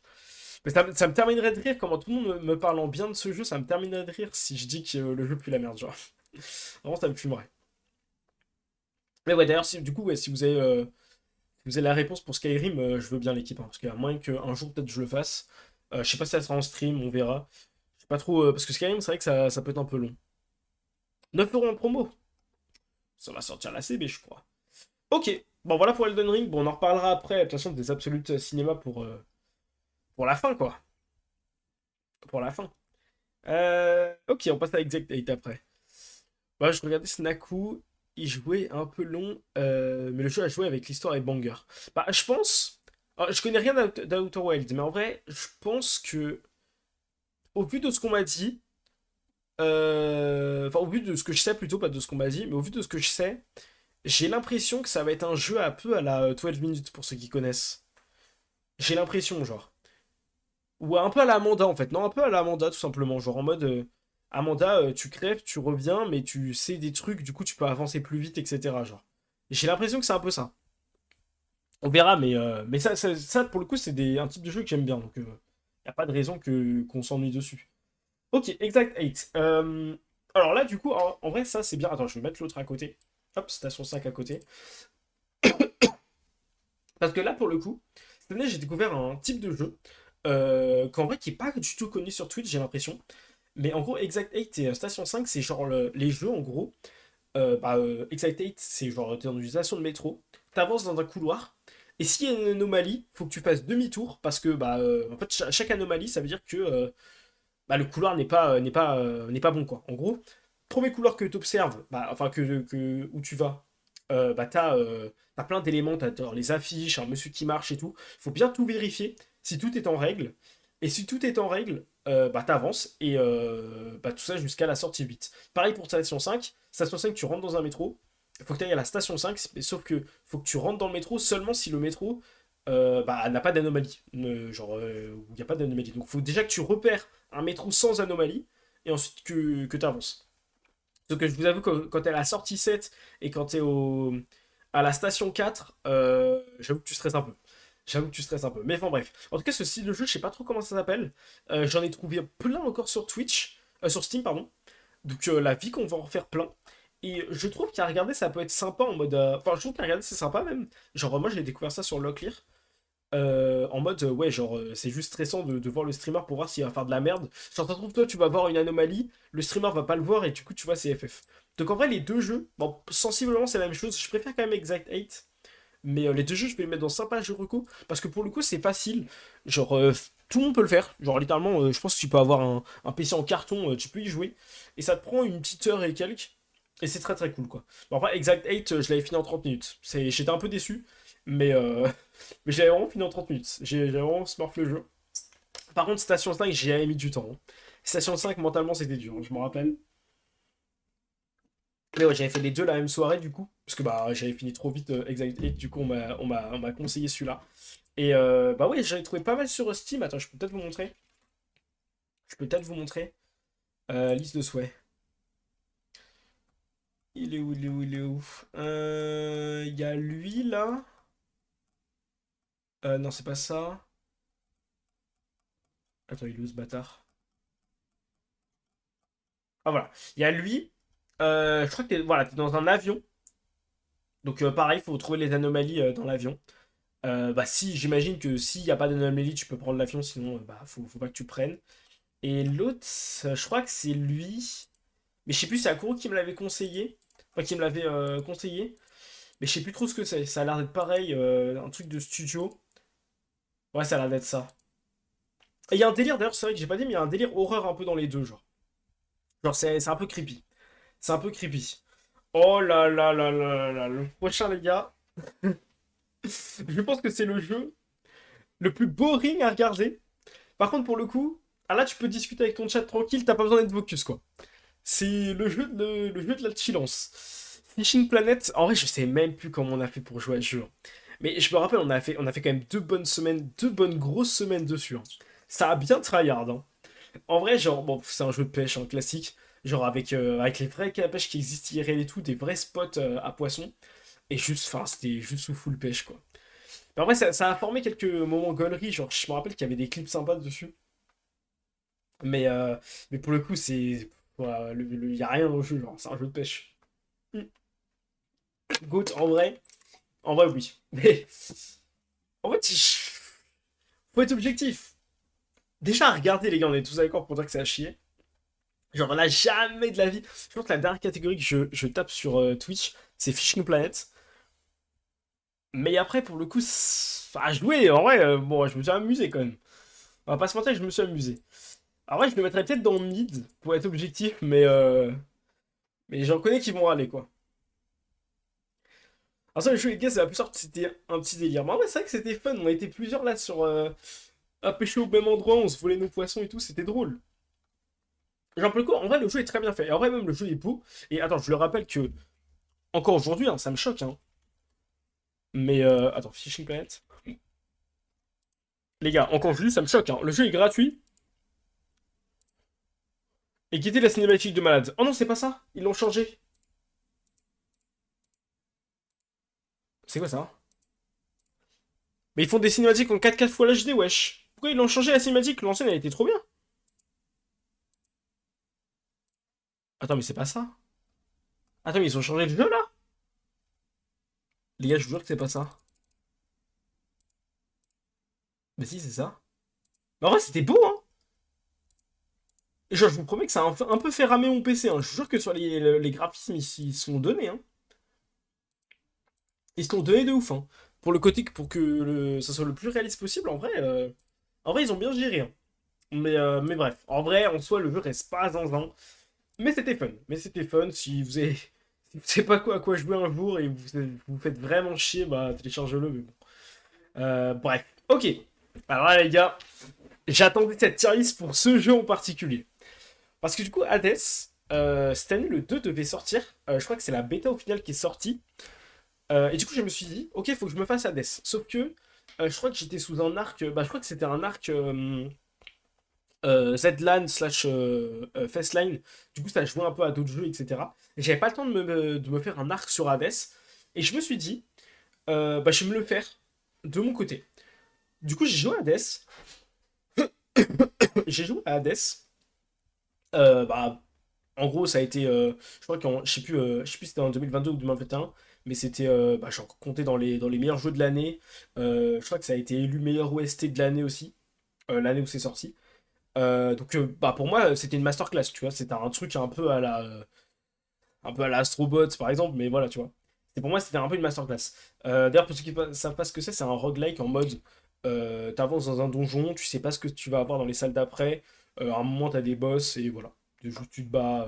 Mais ça me terminerait de rire, comment tout le monde me parle en bien de ce jeu, ça me terminerait de rire si je dis que le jeu pue la merde, genre. Vraiment, ça me fumerait. Mais ouais, d'ailleurs, du coup, ouais, si vous avez la réponse pour Skyrim, je veux bien l'équipe, hein, parce qu'il y a moyen qu'un jour, peut-être, je le fasse. Je sais pas si ça sera en stream, on verra. Je sais pas trop, parce que Skyrim, c'est vrai que ça peut être un peu long. 9 € en promo, Ça va sortir la CB, je crois. Ok, bon voilà pour Elden Ring. Bon, on en reparlera après, de toute façon, des absolutes cinéma pour la fin, quoi. Pour la fin. Ok, on passe à Exact 8 après. Bah, je regardais Snaku, il jouait un peu long, mais le jeu à jouer avec l'histoire est banger. Bah, je pense. Alors, je connais rien d'Outer Wilds, mais en vrai, je pense que, au vu de ce qu'on m'a dit, enfin, au vu de ce que je sais plutôt, pas de ce qu'on m'a dit, mais au vu de ce que je sais, j'ai l'impression que ça va être un jeu un peu à la 12 minutes pour ceux qui connaissent. J'ai l'impression, genre. Ou un peu à la Amanda en fait. Non, un peu à la Amanda tout simplement. Genre en mode Amanda, tu crèves, tu reviens, mais tu sais des trucs, du coup tu peux avancer plus vite, etc. Genre. J'ai l'impression que c'est un peu ça. On verra, mais ça, pour le coup, c'est un type de jeu que j'aime bien. Donc y a pas de raison qu'on s'ennuie dessus. Ok, Exact 8. Alors là, du coup, en vrai, ça c'est bien. Attends, je vais mettre l'autre à côté. Hop, station 5 à côté. Parce que là, pour le coup, cette année, j'ai découvert un type de jeu qu'en vrai, qui est pas du tout connu sur Twitch, j'ai l'impression. Mais en gros, Exact 8 et Station 5, c'est genre les jeux, en gros. Exact 8, c'est genre, t'es dans une station de métro, t'avances dans un couloir, et s'il y a une anomalie, faut que tu fasses demi-tour, parce que, en fait, chaque anomalie, ça veut dire que le couloir n'est pas bon, quoi. En gros, premier couloir que tu observes, enfin, où tu vas, t'as plein d'éléments, t'as les affiches, un monsieur qui marche et tout. Il faut bien tout vérifier si tout est en règle. Et si tout est en règle, t'avances et tout ça jusqu'à la sortie 8. Pareil pour station 5. Station 5, tu rentres dans un métro. Il faut que tu ailles à la station 5, sauf que faut que tu rentres dans le métro seulement si le métro n'a pas d'anomalie. Où il n'y a pas d'anomalie. Donc il faut déjà que tu repères un métro sans anomalie et ensuite que tu avances. Donc je vous avoue que quand t'es à la sortie 7 et quand t'es à la station 4, j'avoue que tu stresses un peu. J'avoue que tu stresses un peu. Mais enfin bref. En tout cas, ce style de jeu, je sais pas trop comment ça s'appelle. J'en ai trouvé plein encore sur Twitch. Sur Steam, pardon. Donc la vie qu'on va en refaire plein. Et je trouve qu'à regarder, ça peut être sympa en mode. Enfin, je trouve qu'à regarder, c'est sympa même. Genre, moi, j'ai découvert ça sur Locklear. En mode, ouais, genre, c'est juste stressant de voir le streamer pour voir s'il va faire de la merde. Genre, ça se trouve, toi, tu vas voir une anomalie, le streamer va pas le voir et du coup, tu vois, c'est FF. Donc, en vrai, les deux jeux, bon, sensiblement, c'est la même chose. Je préfère quand même Exact 8, mais les deux jeux, je vais les mettre dans 5 pages de reco parce que pour le coup, c'est facile. Genre, tout le monde peut le faire. Genre, littéralement, je pense que tu peux avoir un PC en carton, tu peux y jouer et ça te prend une petite heure et quelques. Et c'est très très cool quoi. Bon, après, Exact 8, je l'avais fini en 30 minutes. J'étais un peu déçu, mais, mais j'avais vraiment fini en 30 minutes. J'ai vraiment smurf le jeu. Par contre, Station 5, j'ai mis du temps, hein. Station 5, mentalement, c'était dur, hein, je me rappelle. Mais ouais, j'avais fait les deux la même soirée, du coup. Parce que j'avais fini trop vite Exact 8, du coup, on m'a conseillé celui-là. Et ouais, j'avais trouvé pas mal sur Steam. Attends, je peux peut-être vous montrer. Je peux peut-être vous montrer. Liste de souhaits. Il est où, il est où, il est où? Il y a lui, là. Non, c'est pas ça. Attends, il est où, ce bâtard? Ah, voilà. Il y a lui. Je crois que voilà, t'es dans un avion. Donc pareil, il faut trouver les anomalies dans l'avion. Si, j'imagine que s'il n'y a pas d'anomalie, tu peux prendre l'avion, sinon faut pas que tu prennes. Et l'autre, je crois que c'est lui. Mais je sais plus, c'est Akuro qui me l'avait conseillé. Enfin, qui me l'avait conseillé. Mais je sais plus trop ce que c'est. Ça a l'air d'être pareil, un truc de studio. Ouais, ça a l'air d'être ça. Et il y a un délire, d'ailleurs, c'est vrai que j'ai pas dit, mais il y a un délire horreur un peu dans les deux, genre. Genre, c'est un peu creepy. C'est un peu creepy. Oh là là là là là, le prochain, les gars. Je pense que c'est le jeu le plus boring à regarder. Par contre, pour le coup, là, tu peux discuter avec ton chat tranquille, t'as pas besoin d'être focus, quoi. C'est le jeu de la chillance. Fishing Planet, en vrai, je sais même plus comment on a fait pour jouer à ce jeu, hein. Mais je me rappelle, on a fait quand même 2 bonnes semaines, 2 bonnes grosses semaines dessus, hein. Ça a bien tryhard, hein. En vrai, genre, bon, c'est un jeu de pêche, un classique. Genre avec les vrais cannes à pêche qui existent IRL et tout, des vrais spots à poisson. Et juste, enfin, c'était juste sous full pêche, quoi. Mais en vrai, ça a formé quelques moments gaulerie. Genre, je me rappelle qu'il y avait des clips sympas dessus. Mais, euh, mais pour le coup, c'est. Voilà, y a rien dans le jeu, genre, c'est un jeu de pêche. Hmm. Goat, en vrai, oui. Mais en fait, faut être objectif. Déjà, regardez, les gars, on est tous d'accord pour dire que c'est à chier. Genre là, jamais de la vie. Je pense que la dernière catégorie que je tape sur Twitch, c'est Fishing Planet. Mais après, pour le coup, à jouer, en vrai, bon, je me suis amusé quand même. On va pas se mentir, je me suis amusé. En vrai, je le mettrais peut-être dans mid pour être objectif, mais j'en connais qui vont râler quoi. Alors ça, le jeu les gars, c'est la plus sorte, c'était un petit délire. Mais en vrai, c'est vrai que c'était fun. On était plusieurs là sur à pêcher au même endroit, on se volait nos poissons et tout, c'était drôle. Genre, pour le coup, en vrai, le jeu est très bien fait. Et en vrai, même le jeu est beau. Et attends, je le rappelle que, encore aujourd'hui, hein, ça me choque, hein. Mais attends, Fishing Planet. Les gars, encore aujourd'hui, ça me choque, hein. Le jeu est gratuit. Et quitter la cinématique de malade. Oh non, c'est pas ça. Ils l'ont changé. C'est quoi ça? Mais ils font des cinématiques en 4K Full HD, wesh. Pourquoi ils l'ont changé la cinématique? L'ancienne, elle était trop bien. Attends, mais c'est pas ça. Attends, mais ils ont changé le jeu là? Les gars, je vous jure que c'est pas ça. Mais si, c'est ça. Mais en vrai, c'était beau, hein. Et genre, je vous promets que ça a un peu fait ramer mon PC, hein. Je vous jure que sur les graphismes, ils sont donnés, hein. Ils sont donnés de ouf, hein. Pour le côté, pour que ça soit le plus réaliste possible, en vrai, ils ont bien géré, hein. Mais bref, en vrai, en soi, le jeu reste pas zinzin. Mais c'était fun. Mais c'était fun. Si vous savez pas quoi, à quoi jouer un jour et vous faites vraiment chier, bah téléchargez-le. Mais bon. Bref. Ok. Alors là, les gars, j'attendais cette tier list pour ce jeu en particulier. Parce que du coup, Hades, cette année, le 2 devait sortir. Je crois que c'est la bêta au final qui est sortie. Et du coup, je me suis dit, ok, il faut que je me fasse Hades. Sauf que je crois que j'étais sous un arc. Bah, je crois que c'était un arc. Zlan slash Fastline. Du coup, ça jouait un peu à d'autres jeux, etc. Et j'avais pas le temps de me faire un arc sur Hades. Et je me suis dit, bah, je vais me le faire de mon côté. Du coup, j'ai joué à Hades. J'ai joué à Hades. Bah, en gros, ça a été. Je crois qu'en. Je sais plus si c'était en 2022 ou 2021. Mais c'était. Bah, j'ai encore compté dans les meilleurs jeux de l'année. Je crois que ça a été élu meilleur OST de l'année aussi. L'année où c'est sorti. Donc bah pour moi c'était une masterclass, tu vois, c'était un truc un peu à la Astrobot par exemple, mais voilà, tu vois. Pour moi c'était un peu une masterclass. D'ailleurs pour ceux qui ne savent pas ce que c'est un roguelike en mode t'avances dans un donjon, tu sais pas ce que tu vas avoir dans les salles d'après, à un moment t'as des boss et voilà, juste tu te bats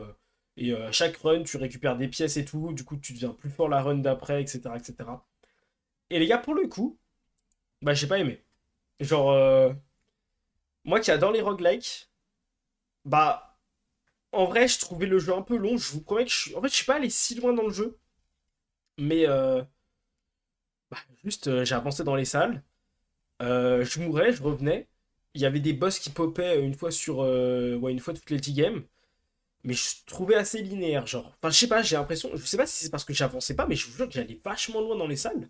et chaque run tu récupères des pièces et tout, du coup tu deviens plus fort la run d'après, etc., etc. Et les gars pour le coup, bah j'ai pas aimé. Genre moi qui adore les roguelikes, bah en vrai, je trouvais le jeu un peu long. Je vous promets que en fait, je suis pas allé si loin dans le jeu. Mais bah, juste, j'ai avancé dans les salles. Je mourais, je revenais. Il y avait des boss qui popaient ouais, une fois toutes les 10 games. Mais je trouvais assez linéaire, genre. Enfin, je sais pas, j'ai l'impression. Je sais pas si c'est parce que j'avançais pas, mais je vous jure que j'allais vachement loin dans les salles.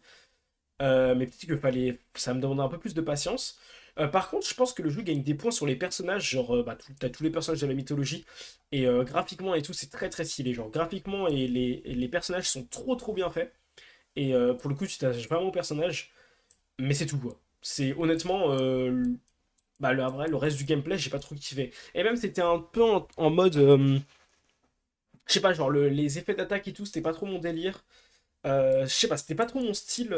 Mais peut-être que ça me demandait un peu plus de patience. Par contre, je pense que le jeu gagne des points sur les personnages, genre bah, t'as tous les personnages de la mythologie, et graphiquement et tout, c'est très très stylé. Genre graphiquement et les personnages sont trop bien faits. Et pour le coup, tu t'attaches vraiment au personnage, mais c'est tout quoi. C'est honnêtement, bah, vrai, le reste du gameplay, j'ai pas trop kiffé. Et même, c'était un peu en mode, je sais pas, genre les effets d'attaque et tout, c'était pas trop mon délire. Je sais pas, c'était pas trop mon style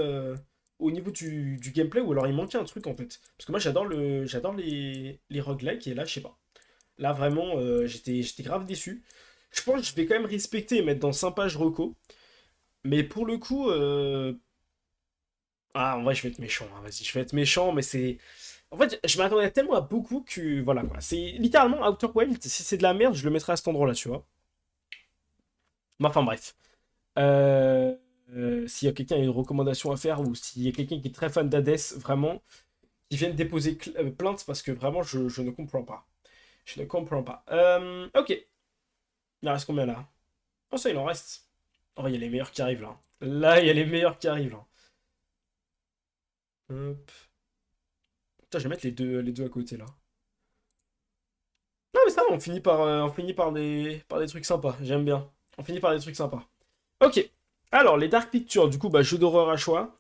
au niveau du gameplay, ou alors il manquait un truc en fait. Parce que moi j'adore les roguelikes, et là je sais pas. Là vraiment j'étais grave déçu. Je pense que je vais quand même respecter et mettre dans 5 pages reco. Mais pour le coup, ah en vrai je vais être méchant, hein, vas-y, je vais être méchant, mais c'est. En fait, je m'attendais tellement à beaucoup que voilà quoi. C'est littéralement Outer Wild, si c'est de la merde, je le mettrai à cet endroit-là, tu vois. Mais enfin bref. Euh, S'il y a quelqu'un qui a une recommandation à faire ou s'il y a quelqu'un qui est très fan d'Hades, vraiment, qui vienne déposer plainte parce que vraiment, je ne comprends pas. Je ne comprends pas. Ok. Il en reste combien là? Oh, ça, il en reste. Oh, il y a les meilleurs qui arrivent là. Là, il y a les meilleurs qui arrivent là. Hop. Putain, je vais mettre les deux à côté là. Non, mais ça, on finit par des trucs sympas. J'aime bien. On finit par des trucs sympas. Ok. Alors, les Dark Pictures, du coup, bah, jeu d'horreur à choix.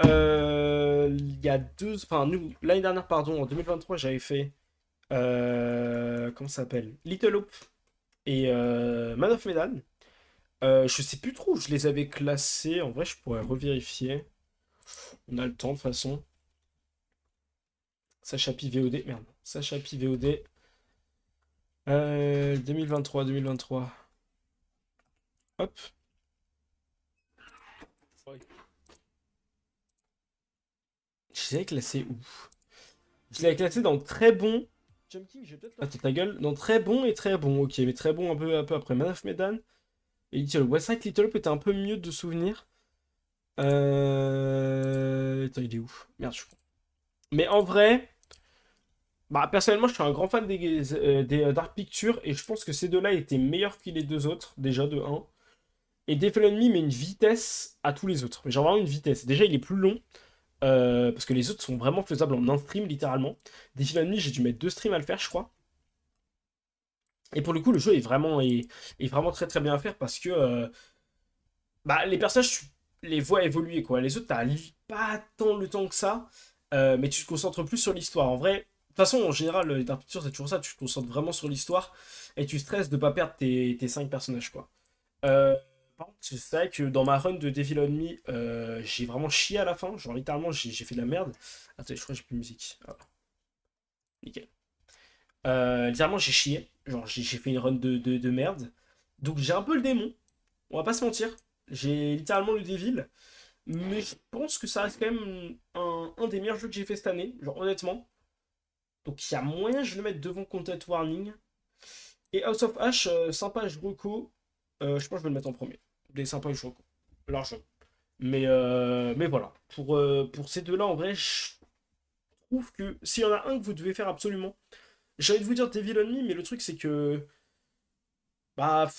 Il y a enfin, l'année dernière, pardon, en 2023, j'avais fait. Comment ça s'appelle? Little Hope. et Man of Medan. Je sais plus trop où je les avais classés. En vrai, je pourrais revérifier. On a le temps de toute façon. Sacha Pi VOD. Merde. Sacha Pi VOD. 2023, 2023. Hop. Je l'avais classé où? Je l'avais classé dans très bon. Jump King, j'ai peut-être Attends, ta gueule. Dans très bon et très bon. Ok, mais très bon un peu après Man of Medan. Et Little. Westside Little était un peu mieux de souvenir. Attends, il est où? Merde, je suis con. Mais en vrai, bah, personnellement, je suis un grand fan des Dark Pictures et je pense que ces deux-là étaient meilleurs que les deux autres, déjà de un. Et Devil Enemy met une vitesse à tous les autres. Mais genre vraiment une vitesse. Déjà, il est plus long parce que les autres sont vraiment faisables en un stream, littéralement. Devil Enemy, j'ai dû mettre 2 streams à le faire, je crois. Et pour le coup, le jeu est vraiment très très bien à faire parce que bah, les personnages, tu les vois évoluer, quoi. Les autres, pas tant le temps que ça, mais tu te concentres plus sur l'histoire. En vrai, de toute façon, en général, les Dark Pictures, c'est toujours ça, tu te concentres vraiment sur l'histoire et tu stresses de pas perdre tes 5 personnages, quoi. Euh, Par contre, c'est vrai que dans ma run de Devil on Me, j'ai vraiment chié à la fin. Genre, littéralement, j'ai fait de la merde. Attends, je crois que j'ai plus de musique. Ah, nickel. Littéralement, j'ai chié. Genre, j'ai fait une run de merde. Donc, j'ai un peu le démon. On va pas se mentir. J'ai littéralement le Devil. Mais je pense que ça reste quand même un des meilleurs jeux que j'ai fait cette année. Genre, honnêtement. Donc, il y a moyen, je vais le mettre devant Content Warning. Et House of Ash, sympa, je reco. Je pense que je vais le mettre en premier. Des sympas, je reco. Largement. Mais voilà. Pour ces deux-là, en vrai, je trouve que s'il y en a un que vous devez faire absolument, j'ai envie de vous dire Devil on Me, mais le truc, c'est que bah,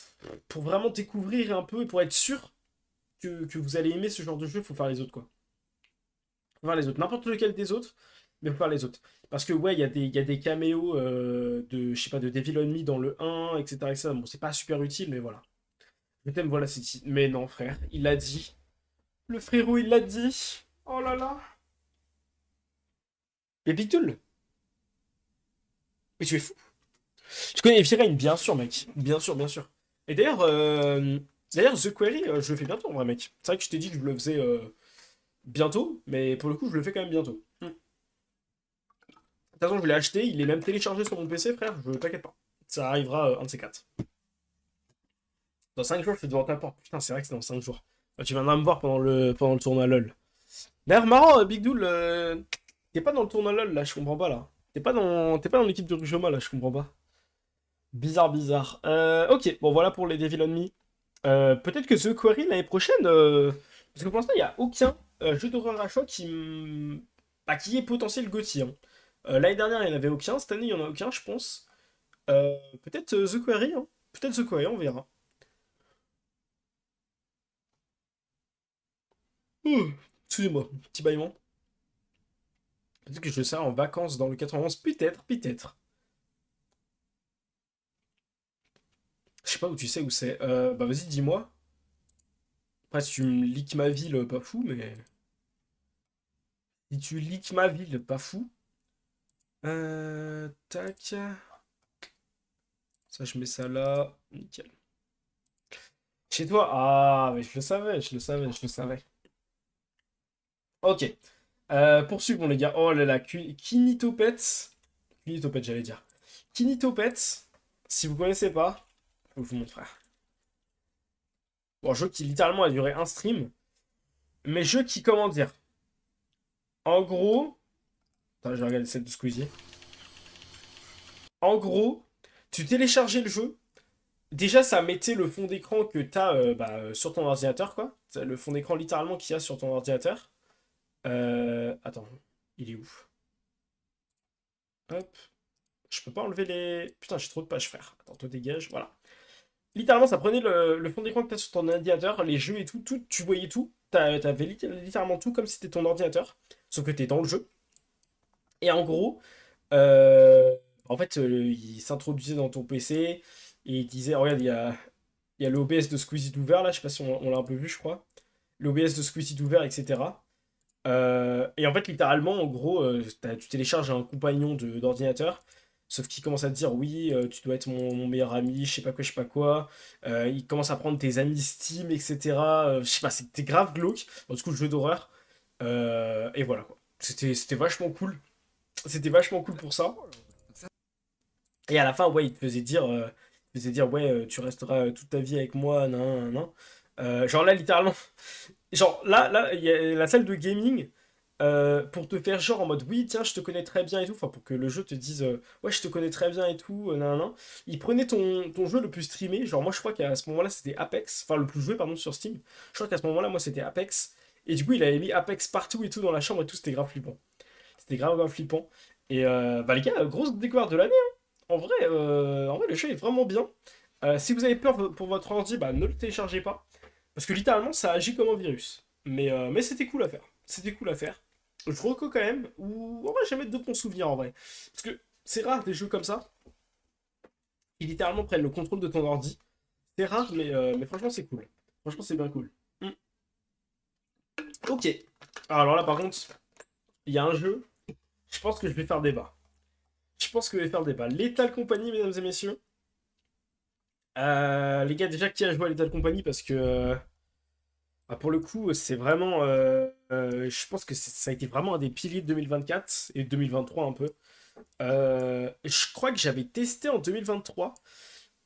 pour vraiment découvrir un peu et pour être sûr que vous allez aimer ce genre de jeu, il faut faire les autres, quoi. Faut faire les autres. N'importe lequel des autres, mais faut faire les autres. Parce que, ouais, il y a des caméos de, je sais pas, de Devil on Me dans le 1, etc., etc. Bon, c'est pas super utile, mais voilà. Je t'aime, voilà, c'est... Mais non, frère, il l'a dit. Le frérot, il l'a dit. Oh là là. Et Pictul. Mais tu es fou. Je connais Firane, bien sûr, mec. Bien sûr, bien sûr. Et d'ailleurs, The Query, je le fais bientôt, en vrai, mec. C'est vrai que je t'ai dit que je le faisais bientôt, mais pour le coup, je le fais quand même bientôt. De toute façon, je l'ai acheté, il est même téléchargé sur mon PC, frère, je t'inquiète pas. Ça arrivera un de ces quatre. Dans 5 jours, je te devant ta porte. Putain, c'est vrai que c'est dans 5 jours. Tu viendras me voir pendant le tournoi LoL. D'ailleurs, marrant, Big Dool, t'es pas dans le tournoi LoL, là, je comprends pas, là. T'es pas dans l'équipe de Rujoma, là, je comprends pas. Bizarre, bizarre. Ok, bon, voilà pour les Devil on Me. Peut-être que The Quarry, l'année prochaine, parce que pour l'instant, il n'y a aucun jeu d'horreur à choix bah, qui est potentiel GOTY, hein. L'année dernière, il n'y en avait aucun. Cette année, il n'y en a aucun, je pense. Peut-être The Quarry, hein. Peut-être The Quarry, on verra. Excusez-moi, petit bâillement. Peut-être que je serai en vacances dans le 91. Peut-être, peut-être. Je sais pas où tu sais où c'est. Bah vas-y, dis-moi. Après, si tu me leaks ma ville, pas fou, mais... Si tu leaks ma ville, pas fou. Tac. Ça, je mets ça là. Nickel. Chez toi? Ah, mais je le savais, je le savais, je le savais. Ok. Poursuivons, les gars. Oh là là, Kinitopet. Kinitopet, j'allais dire. Kinitopet, si vous connaissez pas, je vous montre, frère. Bon, jeu qui littéralement a duré un stream, mais jeu qui, comment dire? En gros. Attends, je vais regarder celle de Squeezie. En gros, tu téléchargeais le jeu. Déjà, ça mettait le fond d'écran que t'as bah, sur ton ordinateur, quoi. C'est le fond d'écran littéralement qu'il y a sur ton ordinateur. Attends, il est où? Hop. Je peux pas enlever les... Putain, j'ai trop de pages, frère. Attends, toi dégage, voilà. Littéralement, ça prenait le fond d'écran que t'as sur ton ordinateur, les jeux et tout, tu voyais tout. T'avais littéralement tout comme si c'était ton ordinateur, sauf que t'es dans le jeu. Et en gros, euh, en fait, il s'introduisait dans ton PC et il disait, oh, regarde, il y a l'OBS de Squeezie d'ouvert là, je sais pas si on l'a un peu vu, je crois. L'OBS de Squeezie d'ouvert, etc. Et en fait, littéralement, en gros, tu télécharges un compagnon d'ordinateur Sauf qu'il commence à te dire, oui, tu dois être mon meilleur ami, je sais pas quoi, je sais pas quoi. Il commence à prendre tes amis Steam, etc. Je sais pas, c'était grave glauque. Bon, du coup, jeu d'horreur. Et voilà, quoi. C'était vachement cool. C'était vachement cool pour ça. Et à la fin, ouais, il te faisait dire ouais, tu resteras toute ta vie avec moi, nan, nan, nan. Genre là, littéralement, genre là, il y a la salle de gaming pour te faire genre en mode oui, tiens, je te connais très bien et tout, enfin pour que le jeu te dise ouais, je te connais très bien et tout, nan, nan, nan. Il prenait ton jeu le plus streamé, genre moi je crois qu'à ce moment-là c'était Apex, enfin le plus joué pardon sur Steam. Je crois qu'à ce moment-là, moi c'était Apex. Et du coup, il avait mis Apex partout et tout dans la chambre et tout, c'était grave flippant. C'était grave, grave flippant. Et bah les gars, grosse découverte de l'année. En vrai, le jeu est vraiment bien. Si vous avez peur pour votre ordi, bah, ne le téléchargez pas. Parce que littéralement, ça agit comme un virus. Mais c'était cool à faire. C'était cool à faire. Je vous recommande quand même. Ou en vrai, j'aime mettre de bons souvenirs en vrai. Parce que c'est rare des jeux comme ça qui littéralement prennent le contrôle de ton ordi. C'est rare, mais franchement, c'est cool. Franchement, c'est bien cool. Hmm. Ok. Alors là, par contre, il y a un jeu. Je pense que je vais faire débat. Je pense que je vais faire débat. Lethal Company, mesdames et messieurs. Les gars, déjà, qui a joué à Lethal Company? Parce que, bah, pour le coup, c'est vraiment. Je pense que ça a été vraiment un des piliers de 2024 et de 2023 un peu. Je crois que j'avais testé en 2023,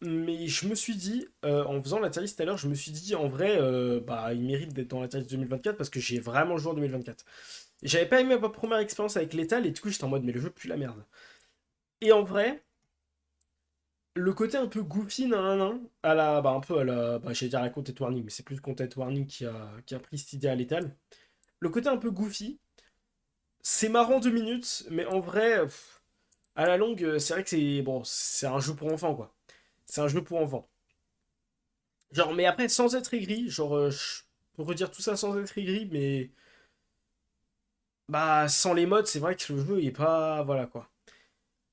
mais je me suis dit, en faisant la tier list tout à l'heure, je me suis dit, en vrai, bah, il mérite d'être dans la tier list 2024 parce que j'ai vraiment joué en 2024. J'avais pas aimé ma première expérience avec Lethal et du coup, j'étais en mode, mais le jeu pue la merde. Et en vrai. Le côté un peu goofy, nan, à la, bah, un peu à la, bah, j'allais dire à la Content Warning, mais c'est plus Content Warning qui a pris cette idée à l'étal. Le côté un peu goofy, c'est marrant 2 minutes, mais en vrai, à la longue, c'est vrai que c'est bon, c'est un jeu pour enfants, quoi. C'est un jeu pour enfants. Genre, mais après, sans être aigri, genre, je peux redire tout ça sans être aigri, mais bah, sans les modes, c'est vrai que le jeu est pas, voilà, quoi.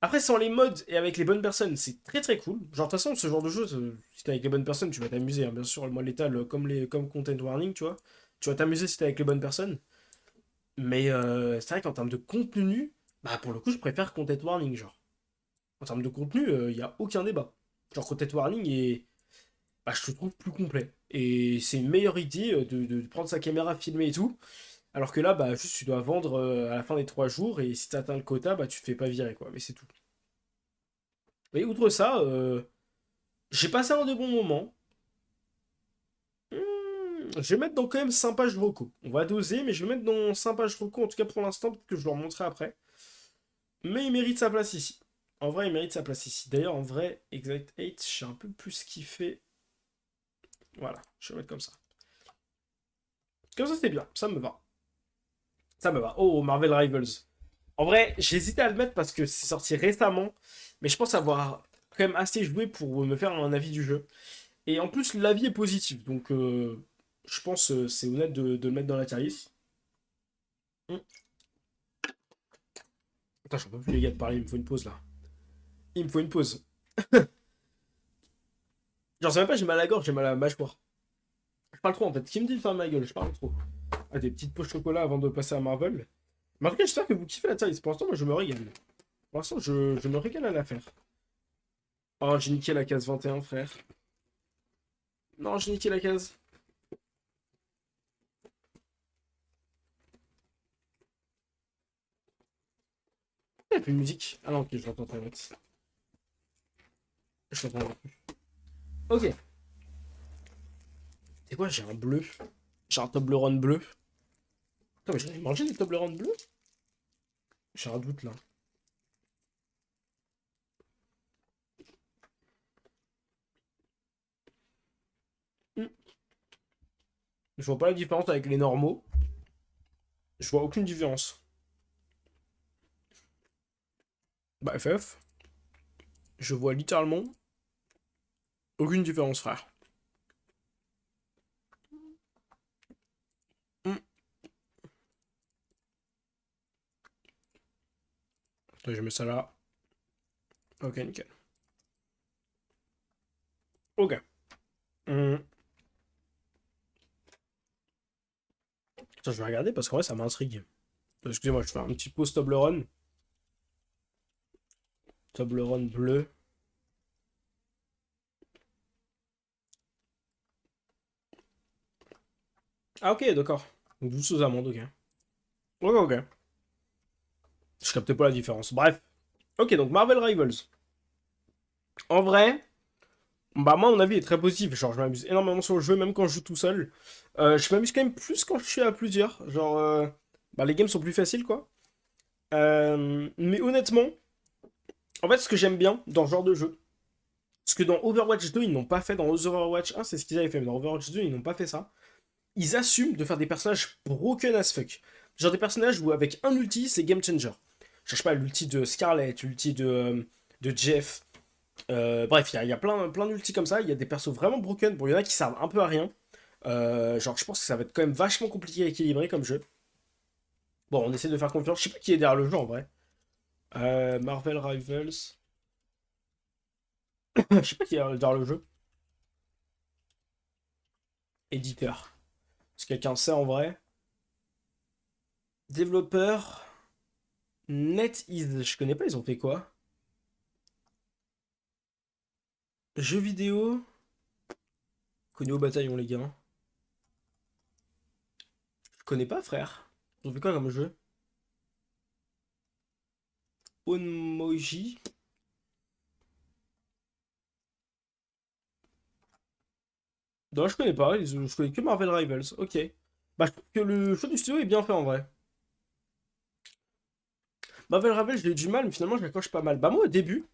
Après, sans les mods et avec les bonnes personnes, c'est très très cool. Genre, de toute façon, ce genre de jeu, si t'es avec les bonnes personnes, tu vas t'amuser, hein. Bien sûr, le mode létal, comme Content Warning, tu vois. Tu vas t'amuser si t'es avec les bonnes personnes. Mais c'est vrai qu'en termes de contenu, bah pour le coup, je préfère Content Warning, genre. En termes de contenu, il n'y a aucun débat. Genre, Content Warning est, bah, je te trouve plus complet. Et c'est une meilleure idée de prendre sa caméra, filmer et tout. Alors que là, bah, juste, tu dois vendre à la fin des 3 jours. Et si t'atteins le quota, bah, tu te fais pas virer, quoi. Mais c'est tout. Mais outre ça, j'ai passé un de bons moments. Je vais mettre dans quand même 5 pages reco. On va doser, mais je vais mettre dans 5 pages reco, en tout cas pour l'instant, peut-être que je leur montrerai après. Mais il mérite sa place ici. En vrai, il mérite sa place ici. D'ailleurs, en vrai, Exact 8, j'ai un peu plus kiffé. Voilà, je vais mettre comme ça. Comme ça, c'est bien, ça me va. Ça me va. Oh, Marvel Rivals. En vrai, j'hésitais à le mettre parce que c'est sorti récemment, mais je pense avoir quand même assez joué pour me faire un avis du jeu. Et en plus, l'avis est positif, donc je pense c'est honnête de le mettre dans la tier list. Hum. Attends, j'en peux plus les gars de parler, il me faut une pause là. Il me faut une pause. Genre, c'est même pas j'ai mal à la gorge, j'ai mal à la mâchoire. Je parle trop en fait. Qui me dit de faire ma gueule? Je parle trop. Ah, des petites poches chocolat avant de passer à Marvel. Mais en tout cas, j'espère que vous kiffez la tier list. Pour l'instant, moi je me régale. Pour l'instant, je me régale à la faire. Oh, j'ai niqué la case 21, frère. Non, j'ai niqué la case. Il n'y a plus de musique. Ah non, ok, je l'entends très vite. Je l'entends. Ok. C'est quoi, j'ai un bleu. J'ai un Toblerone bleu. Attends, mais j'en ai mangé des Toblerone bleus? J'ai un doute là. Hmm. Je vois pas la différence avec les normaux. Je vois aucune différence. Bah, FF, je vois littéralement aucune différence, frère. Hmm. Attends, je mets ça là. Ok, nickel. Ok. Hmm. Attends, je vais regarder parce qu'en vrai, ça m'intrigue. Excusez-moi, je fais un petit pause Toblerone. Toblerone bleu. Ah ok, d'accord. Douce aux amandes, ok. Ok, ok. Je captais pas la différence. Bref. Ok, donc Marvel Rivals. En vrai, bah moi mon avis est très positif. Genre je m'amuse énormément sur le jeu, même quand je joue tout seul. Je m'amuse quand même plus quand je suis à plusieurs. Genre, bah les games sont plus faciles quoi. Mais honnêtement, en fait ce que j'aime bien dans ce genre de jeu, ce que dans Overwatch 2 ils n'ont pas fait, dans Overwatch 1 c'est ce qu'ils avaient fait, mais dans Overwatch 2 ils n'ont pas fait ça. Ils assument de faire des personnages broken as fuck. Genre des personnages où avec un ulti c'est game changer. Je sais pas, l'ulti de Scarlet, l'ulti de Jeff. Bref, il y a plein d'ultis comme ça. Il y a des persos vraiment broken. Bon, il y en a qui servent un peu à rien. Genre, je pense que ça va être quand même vachement compliqué à équilibrer comme jeu. Bon, on essaie de faire confiance. Je sais pas qui est derrière le jeu en vrai. Marvel Rivals. Je sais pas qui est derrière le jeu. Éditeur. Est-ce que quelqu'un sait en vrai? Développeur. NetEase. Je connais pas, ils ont fait quoi? Jeux vidéo. Connu au bataillon, les gars. Je connais pas, frère. Ils ont fait quoi comme jeu? Onmoji. Non, je connais pas. Je connais que Marvel Rivals. Ok. Bah, je trouve que le choix du studio est bien fait en vrai. Marvel Rivals, j'ai eu du mal, mais finalement, je l'accroche pas mal. Bah, moi, au début,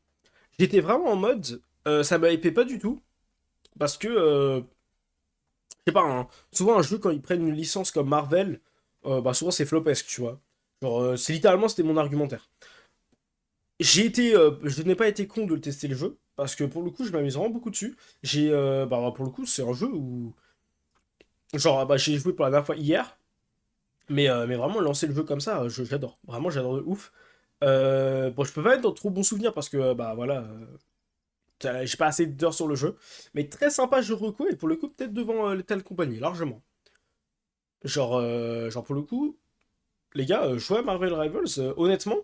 j'étais vraiment en mode. Ça m'a hypé pas du tout. Parce que, je sais pas, hein, souvent, un jeu, quand ils prennent une licence comme Marvel, bah, souvent, c'est flopesque, tu vois. Genre, c'est littéralement, c'était mon argumentaire. Je n'ai pas été con de le tester le jeu. Parce que pour le coup, je m'amuse vraiment beaucoup dessus. Bah, pour le coup, c'est un jeu où. Genre, bah, j'ai joué pour la dernière fois hier. Mais vraiment, lancer le jeu comme ça, j'adore. Vraiment, j'adore de ouf. Bon, je peux pas être dans trop bons souvenirs parce que, bah voilà, j'ai pas assez d'heures sur le jeu. Mais très sympa jeu reco et pour le coup, peut-être devant Lethal Company, largement. Genre pour le coup, les gars, jouer à Marvel Rivals, honnêtement,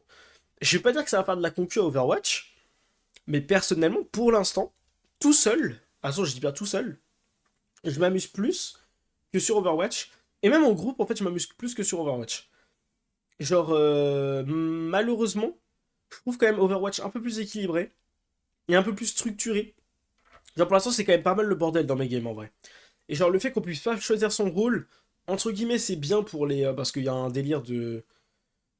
je vais pas dire que ça va faire de la concu à Overwatch, mais personnellement, pour l'instant, tout seul, attention, je dis bien tout seul, je m'amuse plus que sur Overwatch. Et même en groupe, en fait, je m'amuse plus que sur Overwatch. Genre, malheureusement, je trouve quand même Overwatch un peu plus équilibré et un peu plus structuré. Genre, pour l'instant, c'est quand même pas mal le bordel dans mes games en vrai. Et genre, le fait qu'on puisse pas choisir son rôle, entre guillemets, c'est bien pour les. Parce qu'il y a un délire de.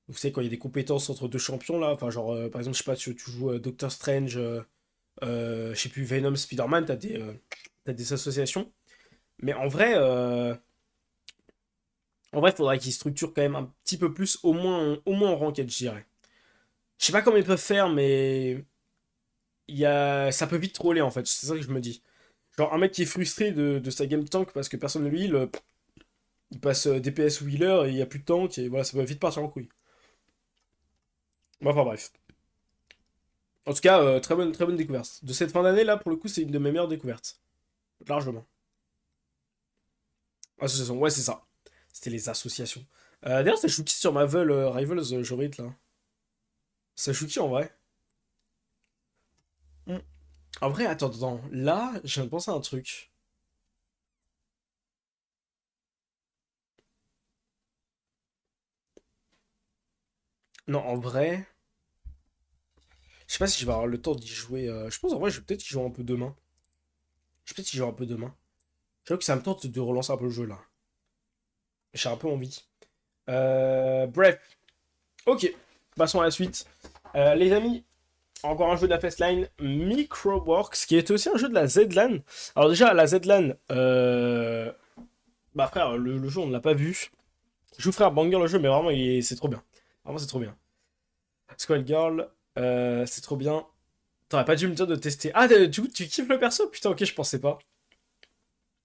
Vous savez, quand il y a des compétences entre deux champions là, enfin, genre, par exemple, je sais pas, tu joues Doctor Strange, je sais plus, Venom, Spider-Man, t'as des associations. Mais en vrai, il faudrait qu'ils structurent quand même un petit peu plus, au moins en ranked, je dirais. Je sais pas comment ils peuvent faire, mais ça peut vite troller en fait, c'est ça que je me dis. Genre un mec qui est frustré de sa game tank parce que personne ne le heal, il passe DPS ou healer et il n'y a plus de tank et voilà, ça peut vite partir en couille. Bon, enfin bref. En tout cas, très bonne découverte. De cette fin d'année là, pour le coup, c'est une de mes meilleures découvertes. Largement. Association, ouais, c'est ça. C'était les associations. D'ailleurs, ça joue qui sur Marvel Rivals, j'aurais là? Ça joue qui en vrai? Hmm. En vrai, attends. Là, je viens de penser à un truc. Non, en vrai. Je sais pas si je vais avoir le temps d'y jouer. Je pense en vrai, je vais peut-être y jouer un peu demain. Je vais peut-être y jouer un peu demain. J'avoue que ça me tente de relancer un peu le jeu là. J'ai un peu envie. Bref. Ok. Passons à la suite. Les amis, encore un jeu de la Fastline, Microworks, qui est aussi un jeu de la ZLAN. Alors déjà, la ZLAN, bah frère, le jeu on ne l'a pas vu. Je vous ferai un banger le jeu, mais vraiment c'est trop bien. Vraiment c'est trop bien. Squad Girl, c'est trop bien. T'aurais pas dû me dire de tester. Ah, du coup, tu kiffes le perso? Putain, ok, je pensais pas.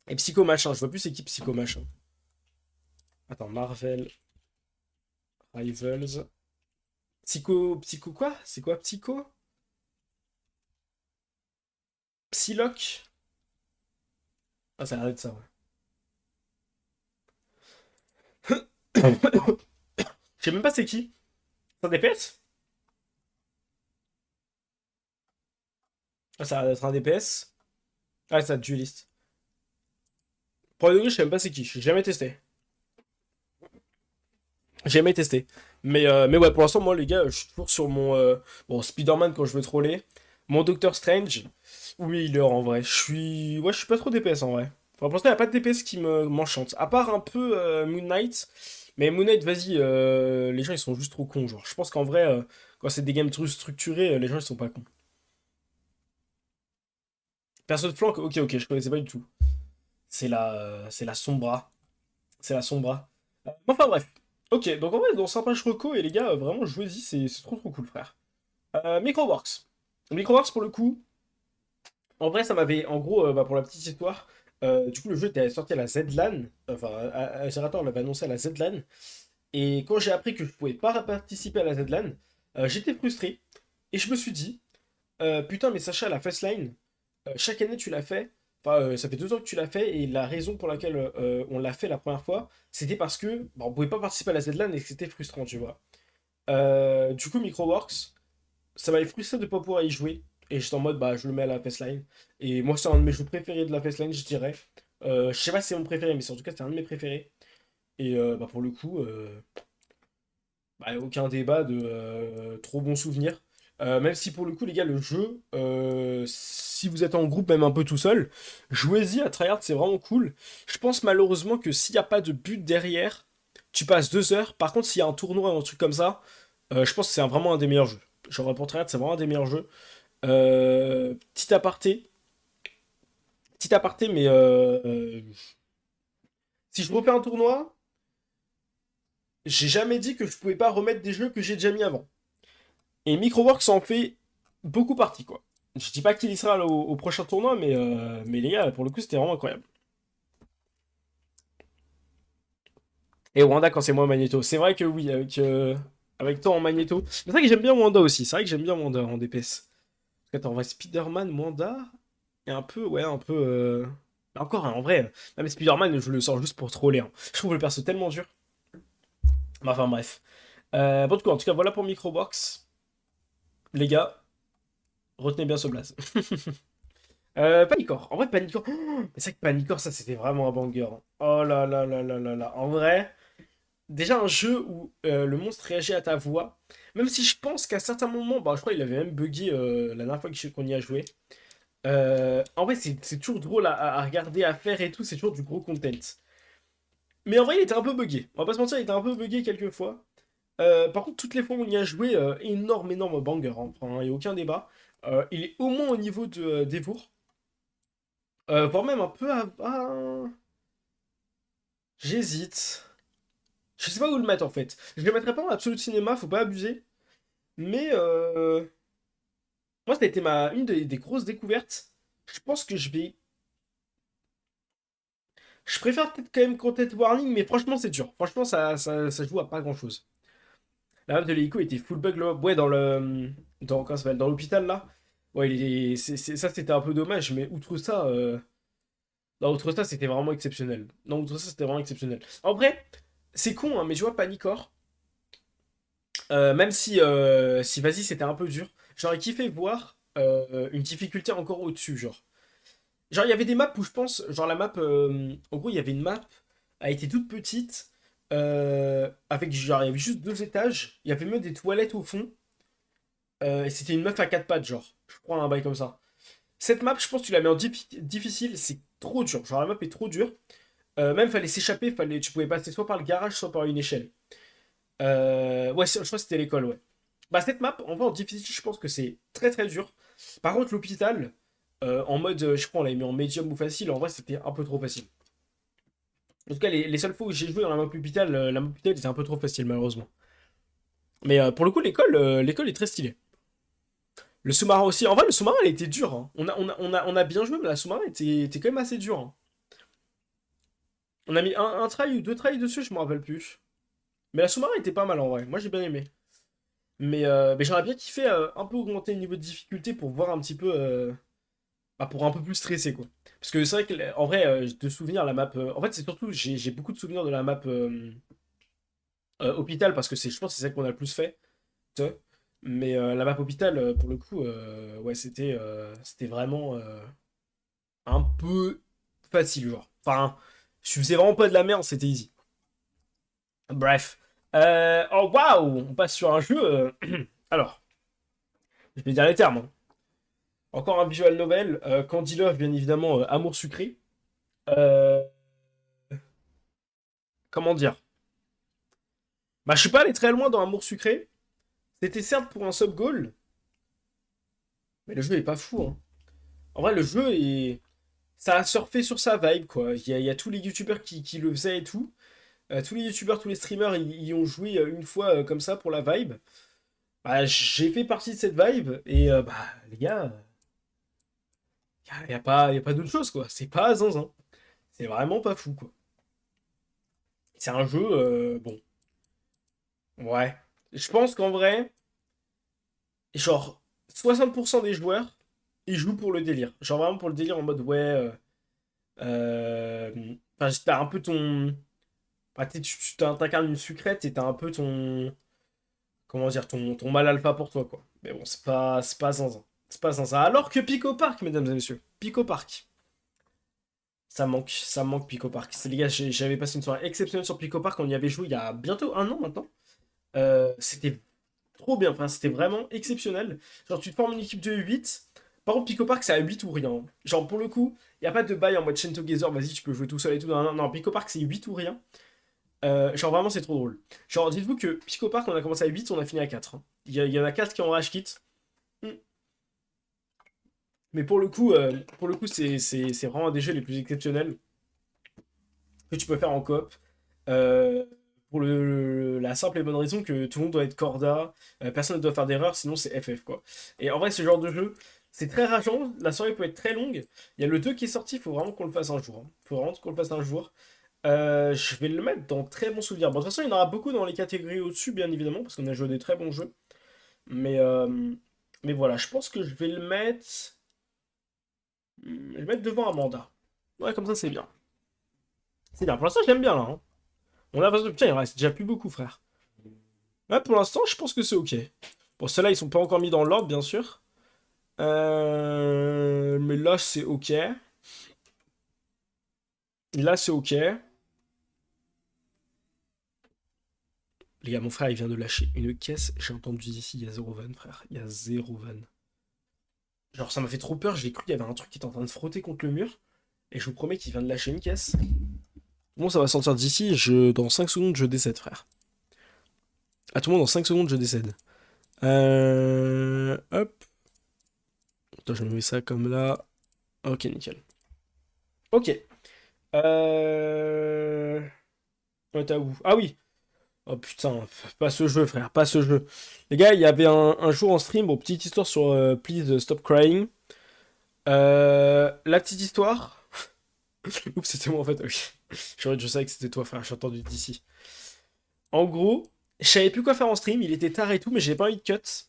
Et Psycho Machin, je vois plus c'est qui Psycho Machin. Attends, Marvel Rivals. Psycho quoi? C'est quoi Psycho? Psylocke? Ah, ça a l'air d'être ça, ouais. Je sais même pas c'est qui. C'est un DPS? Ah, ça va être un DPS. Ah, ça, dueliste. Premier degré, je sais même pas c'est qui. J'ai jamais testé. J'ai jamais testé. Mais ouais, pour l'instant, moi, les gars, je suis toujours sur mon. Bon, Spider-Man quand je veux troller. Mon Doctor Strange. Oui, il est en vrai. Je suis. Ouais, je suis pas trop DPS en vrai. Enfin, pour l'instant, il n'y a pas de DPS qui m'enchante. À part un peu Moon Knight. Mais Moon Knight, vas-y, les gens ils sont juste trop cons. Genre, je pense qu'en vrai, quand c'est des games trop structurés, les gens ils sont pas cons. Perso de flank, ok, ok, je connaissais pas du tout. C'est la Sombra. C'est la Sombra. Enfin bref. Ok, donc en vrai, dans Sympa Reco, et les gars, vraiment, jouez-y, c'est trop trop cool, frère. Microworks. Microworks, pour le coup, en vrai, ça m'avait, en gros, bah, pour la petite histoire, du coup, le jeu était sorti à la ZLAN, enfin, Zerator l'avait annoncé à la ZLAN, et quand j'ai appris que je pouvais pas participer à la ZLAN, j'étais frustré, et je me suis dit, putain, mais Sacha, la Fastline, chaque année tu l'as fait, enfin, ça fait 2 ans que tu l'as fait, et la raison pour laquelle on l'a fait la première fois, c'était parce que bah, on pouvait pas participer à la ZLAN et que c'était frustrant, tu vois. Du coup, Microworks, ça m'avait frustré de pas pouvoir y jouer. Et j'étais en mode, bah, je le mets à la Fastline. Et moi, c'est un de mes jeux préférés de la Fastline, je dirais. Je sais pas si c'est mon préféré, mais c'est en tout cas, c'est un de mes préférés. Et bah, pour le coup, bah, aucun débat de trop bons souvenirs. Même si pour le coup, les gars, le jeu, si vous êtes en groupe, même un peu tout seul, jouez-y à tryhard, c'est vraiment cool. Je pense malheureusement que s'il n'y a pas de but derrière, tu passes 2 heures. Par contre, s'il y a un tournoi ou un truc comme ça, je pense que c'est vraiment un des meilleurs jeux. Genre pour tryhard, c'est vraiment un des meilleurs jeux. Petit aparté. Petit aparté, mais si je refais un tournoi, j'ai jamais dit que je pouvais pas remettre des jeux que j'ai déjà mis avant. Et Microworks en fait beaucoup partie, quoi. Je dis pas qu'il y sera au prochain tournoi, mais les gars, pour le coup, c'était vraiment incroyable. Et Wanda quand c'est moi Magneto. C'est vrai que oui, avec toi en Magneto. C'est vrai que j'aime bien Wanda aussi. C'est vrai que j'aime bien Wanda en DPS. Attends, en vrai, Spider-Man, Wanda, et un peu, ouais, un peu. Encore, hein, en vrai, non, mais Spider-Man, je le sors juste pour troller, hein. Je trouve le perso tellement dur. Mais enfin, bref. Bon, du coup, en tout cas, voilà pour Microbox. Les gars, retenez bien ce blaze. Panicor. En vrai, Panicor. Oh, mais c'est vrai que Panicor, ça, c'était vraiment un banger, hein. Oh là là là là là là. En vrai, déjà un jeu où le monstre réagit à ta voix. Même si je pense qu'à certains moments, bah, je crois qu'il avait même bugué la dernière fois qu'on y a joué. En vrai, c'est toujours drôle à regarder, à faire et tout. C'est toujours du gros content. Mais en vrai, il était un peu buggé. On va pas se mentir, il était un peu buggé quelques fois. Par contre, toutes les fois où on y a joué, énorme, énorme banger, hein. Enfin, il n'y a aucun débat. Il est au moins au niveau d'Evour. Voire même un peu à... J'hésite. Je sais pas où le mettre en fait. Je le mettrais pas en Absolute Cinéma, faut pas abuser. Mais moi, ça a été une des grosses découvertes. Je pense que je vais. Je préfère peut-être quand même Content Warning, mais franchement, c'est dur. Franchement, ça joue à pas grand-chose. La map de l'hélico était full bug là. Ouais, dans le. Comment ça s'appelle, dans l'hôpital là. Ouais, ça c'était un peu dommage, mais outre ça. Non, outre ça, c'était vraiment exceptionnel. Non, outre ça, c'était vraiment exceptionnel. En vrai, c'est con, hein, mais je vois Panicor. Même si vas-y, c'était un peu dur. J'aurais kiffé voir une difficulté encore au-dessus, genre. Genre, il y avait des maps où je pense, genre la map, en gros, il y avait une map, elle était toute petite, avec genre, il y avait juste 2 étages, il y avait même des toilettes au fond, et c'était une meuf à 4 pattes, genre. Je crois un bail comme ça. Cette map, je pense que tu la mets en difficile, c'est trop dur. Genre, la map est trop dure. Même, fallait s'échapper, tu pouvais passer soit par le garage, soit par une échelle. Ouais, je crois que c'était l'école, ouais. Bah, cette map, en vrai, en difficile, je pense que c'est très très dur. Par contre, l'hôpital, en mode, je crois, on l'avait mis en médium ou facile, en vrai, c'était un peu trop facile. En tout cas, les seules fois où j'ai joué dans la map hôpital était un peu trop facile, malheureusement. Mais pour le coup, l'école est très stylée. Le sous-marin aussi. En vrai, le sous-marin, elle était dure, hein. On a bien joué, mais la sous-marin était quand même assez dure, hein. On a mis un try ou 2 tries dessus, je me rappelle plus. Mais la sous-marin était pas mal en vrai. Moi, j'ai bien aimé. Mais j'aurais bien kiffé un peu augmenter le niveau de difficulté pour voir un petit peu. Bah, pour un peu plus stresser, quoi. Parce que c'est vrai que, en vrai, de souvenirs, la map. En fait, c'est surtout. J'ai beaucoup de souvenirs de la map hôpital parce que je pense que c'est celle qu'on a le plus fait. Tu sais. Mais la map hôpital, pour le coup, ouais, c'était vraiment un peu facile, genre. Enfin, je faisais vraiment pas de la merde, c'était easy. Bref. Oh waouh, on passe sur un jeu. Alors, je vais dire les termes, hein. Encore un visual novel. Candy Love, bien évidemment, Amour sucré. Euh, comment dire? Bah, je suis pas allé très loin dans Amour sucré. C'était certes pour un sub goal, mais le jeu est pas fou, hein. En vrai, le jeu est. Ça a surfé sur sa vibe, quoi. Il y a tous les youtubeurs qui le faisaient et tout. Tous les youtubeurs, tous les streamers, ils y ont joué une fois comme ça pour la vibe. Bah, j'ai fait partie de cette vibe et bah, les gars, y a pas d'autre chose, quoi. C'est pas zinzin. C'est vraiment pas fou, quoi. C'est un jeu, bon, ouais. Je pense qu'en vrai, genre, 60% des joueurs, ils jouent pour le délire. Genre vraiment pour le délire en mode, ouais, enfin, t'as un peu ton. Bah, t'incarnes une sucrète et t'as un peu ton. Comment dire, ton mal alpha pour toi, quoi. Mais bon, c'est pas zinzin. C'est pas zinzin. Alors que Pico Park, mesdames et messieurs. Pico Park. Ça me manque Pico Park. Les gars, j'avais passé une soirée exceptionnelle sur Pico Park. On y avait joué il y a bientôt un an maintenant. C'était trop bien. Enfin, c'était vraiment exceptionnel. Genre, tu te formes une équipe de 8. Par contre, Pico Park, c'est à 8 ou rien. Genre, pour le coup, il n'y a pas de bail en mode Chain Together. Vas-y, tu peux jouer tout seul et tout. Non, non, non, Pico Park, c'est 8 ou rien. Genre, vraiment, c'est trop drôle. Genre, dites-vous que Pico Park, on a commencé à 8, on a fini à 4, hein. Il y en a 4 qui ont rage kit. Mm. Mais pour le coup, c'est vraiment un des jeux les plus exceptionnels que tu peux faire en coop. Euh, pour la simple et bonne raison que tout le monde doit être corda, personne ne doit faire d'erreur, sinon c'est FF, quoi. Et en vrai, ce genre de jeu, c'est très rageant, la soirée peut être très longue. Il y a le 2 qui est sorti, il faut vraiment qu'on le fasse un jour, hein. Faut vraiment qu'on le fasse un jour. Je vais le mettre dans très bons souvenirs. Bon, de toute façon, il y en aura beaucoup dans les catégories au-dessus, bien évidemment, parce qu'on a joué des très bons jeux. Mais voilà, je pense que je vais le mettre. Je vais le mettre devant Amanda. Ouais, comme ça, c'est bien. C'est bien. Pour l'instant, je l'aime bien, là, hein. On a l'impression que putain, il reste déjà plus beaucoup, frère. Ouais, pour l'instant, je pense que c'est ok. Bon, ceux-là, ils sont pas encore mis dans l'ordre, bien sûr. Mais là, c'est ok. Là, c'est ok. Les gars, mon frère, il vient de lâcher une caisse. J'ai entendu d'ici, il y a zéro van, frère. Il y a zéro van. Genre, ça m'a fait trop peur. J'ai cru qu'il y avait un truc qui était en train de frotter contre le mur. Et je vous promets qu'il vient de lâcher une caisse. Bon, ça va sortir d'ici. Dans 5 secondes, je décède, frère. À tout le monde, dans 5 secondes, je décède. Hop. Attends, je me mets ça comme là. Ok, nickel. Ok. Euh... Ouais, t'as où? Ah oui. Oh putain, pas ce jeu, frère, pas ce jeu. Les gars, il y avait un jour en stream, bon, petite histoire sur Please Stop Crying. La petite histoire. Oups, c'était moi en fait. Ok. Je savais que c'était toi, frère, j'ai entendu d'ici. En gros, je savais plus quoi faire en stream, il était tard et tout, mais j'ai pas envie de cut.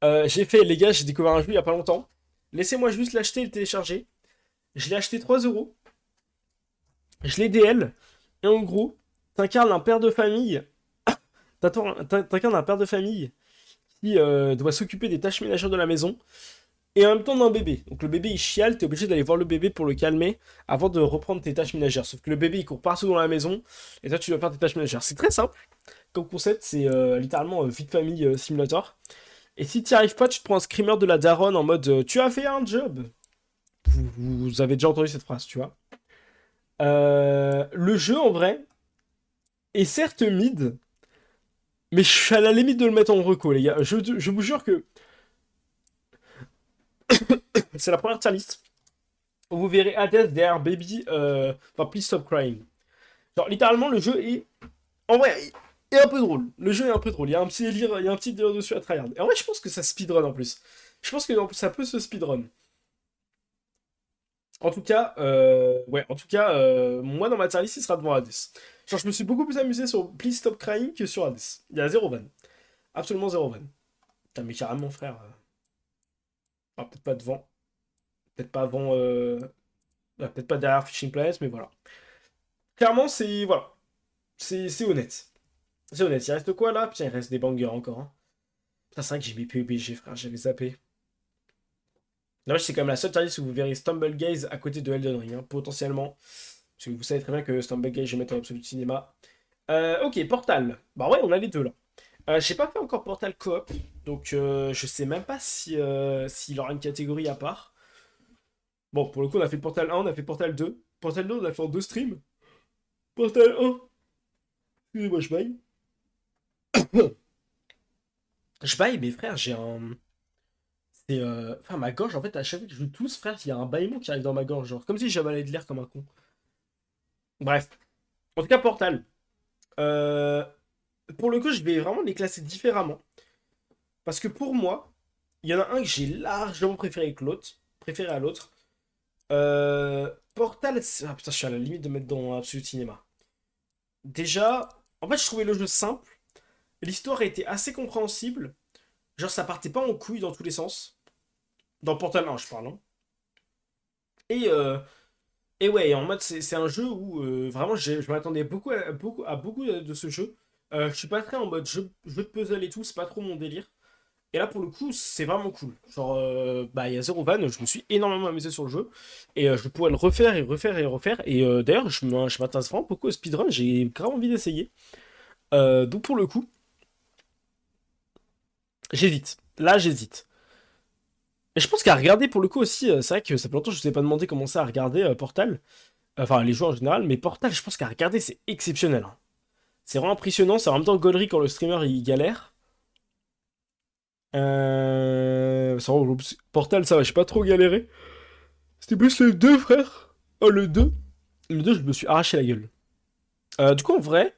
J'ai fait, les gars, j'ai découvert un jeu il y a pas longtemps. Laissez-moi juste l'acheter et le télécharger. Je l'ai acheté 3 euros. Je l'ai DL. Et en gros, t'incarnes un père de famille. T'incarnes un père de famille qui doit s'occuper des tâches ménagères de la maison. Et en même temps d'un bébé. Donc le bébé il chiale, t'es obligé d'aller voir le bébé pour le calmer avant de reprendre tes tâches ménagères. Sauf que le bébé il court partout dans la maison et toi tu dois faire tes tâches ménagères. C'est très simple comme concept, c'est littéralement vie de famille simulator. Et si t'y arrives pas, tu te prends un screamer de la daronne en mode tu as fait un job. Vous avez déjà entendu cette phrase, tu vois. Le jeu en vrai est certes mid, mais je suis à la limite de le mettre en reco, les gars. Je vous jure que c'est la première tier list. Vous verrez Hades derrière Baby, enfin Please Stop Crying. Genre littéralement le jeu est, en vrai, est un peu drôle. Le jeu est un peu drôle. Il y a un petit délire dessus à tryhard. Et en vrai, je pense que ça speedrun en plus. Je pense que ça peut se speedrun. En tout cas, ouais, en tout cas, moi dans ma tier list, il sera devant Hades. Genre, je me suis beaucoup plus amusé sur Please Stop Crying que sur Hades. Il y a zéro van. Absolument zéro van. Putain, mais carrément, frère. Ah, peut-être pas devant. Peut-être pas avant. Peut-être pas derrière Fishing Planet, mais voilà. Clairement, c'est. Voilà. C'est honnête. C'est honnête. Il reste quoi là? Putain, il reste des bangers encore, hein. Putain, c'est vrai que j'ai mis PUBG, frère, j'avais zappé. Là, c'est quand même la seule tarif où vous verrez Stumble Gaze à côté de Elden Ring, hein, potentiellement. Parce que vous savez très bien que Stumble Gaze, je vais mettre en absolu cinéma. Ok, Portal. Bah ouais, on a les deux là. J'ai pas fait encore Portal Coop, donc je sais même pas si s'il aura une catégorie à part. Bon, pour le coup, on a fait Portal 1, on a fait Portal 2. Portal 2, on a fait en deux streams. Portal 1, excusez-moi, je baille. Je baille, mais frère, j'ai un. C'est. Enfin, ma gorge, en fait, à chaque fois que je joue tous, frère, il y a un bâillement qui arrive dans ma gorge, genre, comme si j'avalais de l'air comme un con. Bref. En tout cas, Portal. Euh, pour le coup, je vais vraiment les classer différemment. Parce que pour moi, il y en a un que j'ai largement préféré que l'autre. Préféré à l'autre. Portal. Ah putain, je suis à la limite de mettre dans Absolute Cinéma. Déjà, en fait, je trouvais le jeu simple. L'histoire était assez compréhensible. Genre, ça partait pas en couille dans tous les sens. Dans Portal 1, je parle, hein. Et, euh, et ouais, en mode, c'est un jeu où vraiment, je m'attendais beaucoup de ce jeu. Je suis pas très en mode jeu de puzzle et tout, c'est pas trop mon délire. Et là, pour le coup, c'est vraiment cool. Genre, bah, il y a zéro van, je me suis énormément amusé sur le jeu. Et je pourrais le refaire et refaire et refaire. Et d'ailleurs, je m'intéresse vraiment beaucoup au speedrun, j'ai grave envie d'essayer. Donc, pour le coup, j'hésite. Là, j'hésite. Et je pense qu'à regarder, pour le coup aussi, c'est vrai que ça fait longtemps que je ne vous ai pas demandé comment ça à regarder Portal. Enfin, les jeux en général, mais Portal, je pense qu'à regarder, c'est exceptionnel, hein. C'est vraiment impressionnant. C'est en même temps gaulerie quand le streamer il galère. Portal, ça va, j'ai pas trop galéré. C'était plus le 2 frère. Oh, le 2. Le 2 je me suis arraché la gueule. Du coup, en vrai,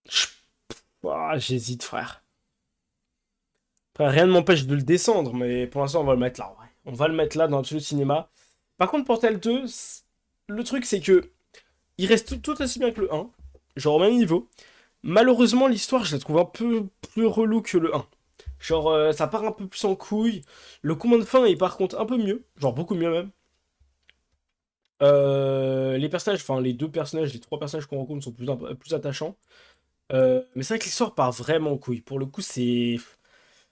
je- j'hésite, frère. Après, rien ne m'empêche de le descendre, mais pour l'instant, on va le mettre là, en vrai. On va le mettre là dans Absolute Cinéma. Par contre, Portal 2, le truc, c'est que il reste tout aussi bien que le 1. Genre au même niveau. Malheureusement, l'histoire, je la trouve un peu plus relou que le 1. Genre, ça part un peu plus en couille. Le combat de fin est par contre un peu mieux. Genre, beaucoup mieux même. Les personnages, enfin, les deux personnages, les trois personnages qu'on rencontre sont plus attachants. Mais c'est vrai que l'histoire part vraiment en couille. Pour le coup, c'est.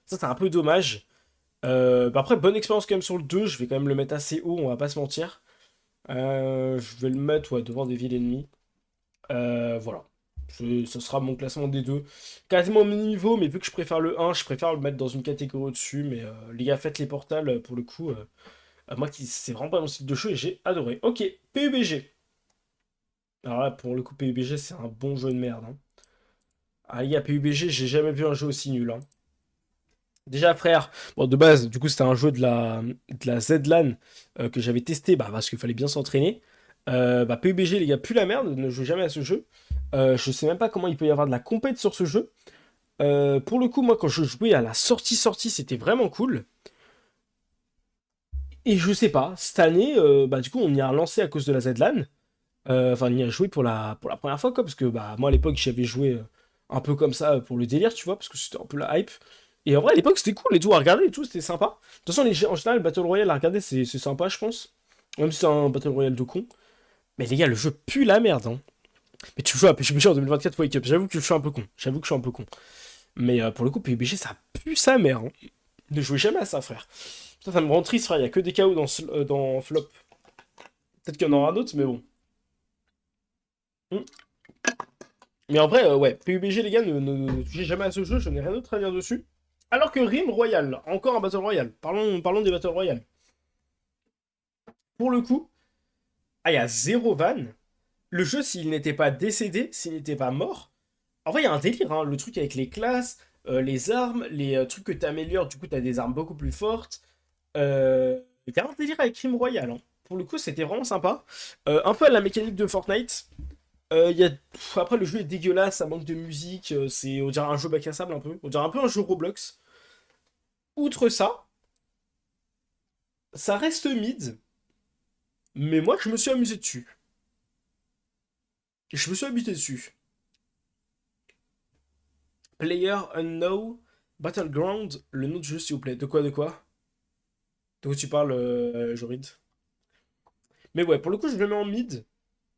Ça, c'est un peu dommage. Bah après, bonne expérience quand même sur le 2. Je vais quand même le mettre assez haut, on va pas se mentir. Je vais le mettre ouais, devant des villes ennemies. Voilà. Ce sera mon classement des deux. Quasiment au même niveau, mais vu que je préfère le 1, je préfère le mettre dans une catégorie au-dessus. Mais les gars, faites les portals pour le coup. Moi, c'est vraiment pas mon style de jeu et j'ai adoré. Ok, PUBG. Alors là, pour le coup, PUBG, c'est un bon jeu de merde, hein. Ah, les gars, PUBG, j'ai jamais vu un jeu aussi nul, hein. Déjà, frère, bon, de base, du coup, c'était un jeu de la ZLAN que j'avais testé bah, parce qu'il fallait bien s'entraîner. Bah, PUBG, les gars, plus la merde, ne jouez jamais à ce jeu. Je sais même pas comment il peut y avoir de la compète sur ce jeu. Pour le coup, moi, quand je jouais à la sortie, c'était vraiment cool. Et je sais pas, cette année, bah, du coup, on y a relancé à cause de la ZLAN. Enfin, on y a joué pour la première fois, quoi, parce que bah, moi, à l'époque, j'avais joué un peu comme ça pour le délire, tu vois, parce que c'était un peu la hype. Et en vrai, à l'époque, c'était cool et tout, à regarder et tout, c'était sympa. De toute façon, en général, le Battle Royale à regarder, c'est sympa, je pense. Même si c'est un Battle Royale de con. Mais les gars, le jeu pue la merde, hein. Mais tu joues à PUBG en 2024 Wake Up, j'avoue que je suis un peu con. J'avoue que je suis un peu con. Mais pour le coup, PUBG, ça pue sa mère, hein. Ne jouez jamais à ça, frère. Ça me rend triste, frère, il y a que des KO dans Flop. Peut-être qu'il y en aura d'autres, mais bon. Hmm. Mais en vrai, ouais, PUBG, les gars, ne touchez jamais à ce jeu, je n'ai rien d'autre à dire dessus. Alors que Rim Royal, encore un Battle Royale. Parlons des Battle Royale. Pour le coup, il y a zéro van. Le jeu, s'il n'était pas décédé, s'il n'était pas mort, en vrai, il y a un délire, hein. Le truc avec les classes, les armes, les trucs que tu améliores, du coup, tu as des armes beaucoup plus fortes. Il y a un délire avec Rim Royal, hein. Pour le coup, c'était vraiment sympa. Un peu à la mécanique de Fortnite. Après, le jeu est dégueulasse, ça manque de musique, on dirait un jeu bac à sable un peu. On dirait un peu un jeu Roblox. Outre ça, ça reste mid, mais moi, je me suis amusé dessus. Je me suis amusé dessus. Player Unknown Battleground, le nom du jeu, s'il vous plaît. De quoi, de quoi? De quoi tu parles, Jorid? Mais ouais, pour le coup, je le mets en mid.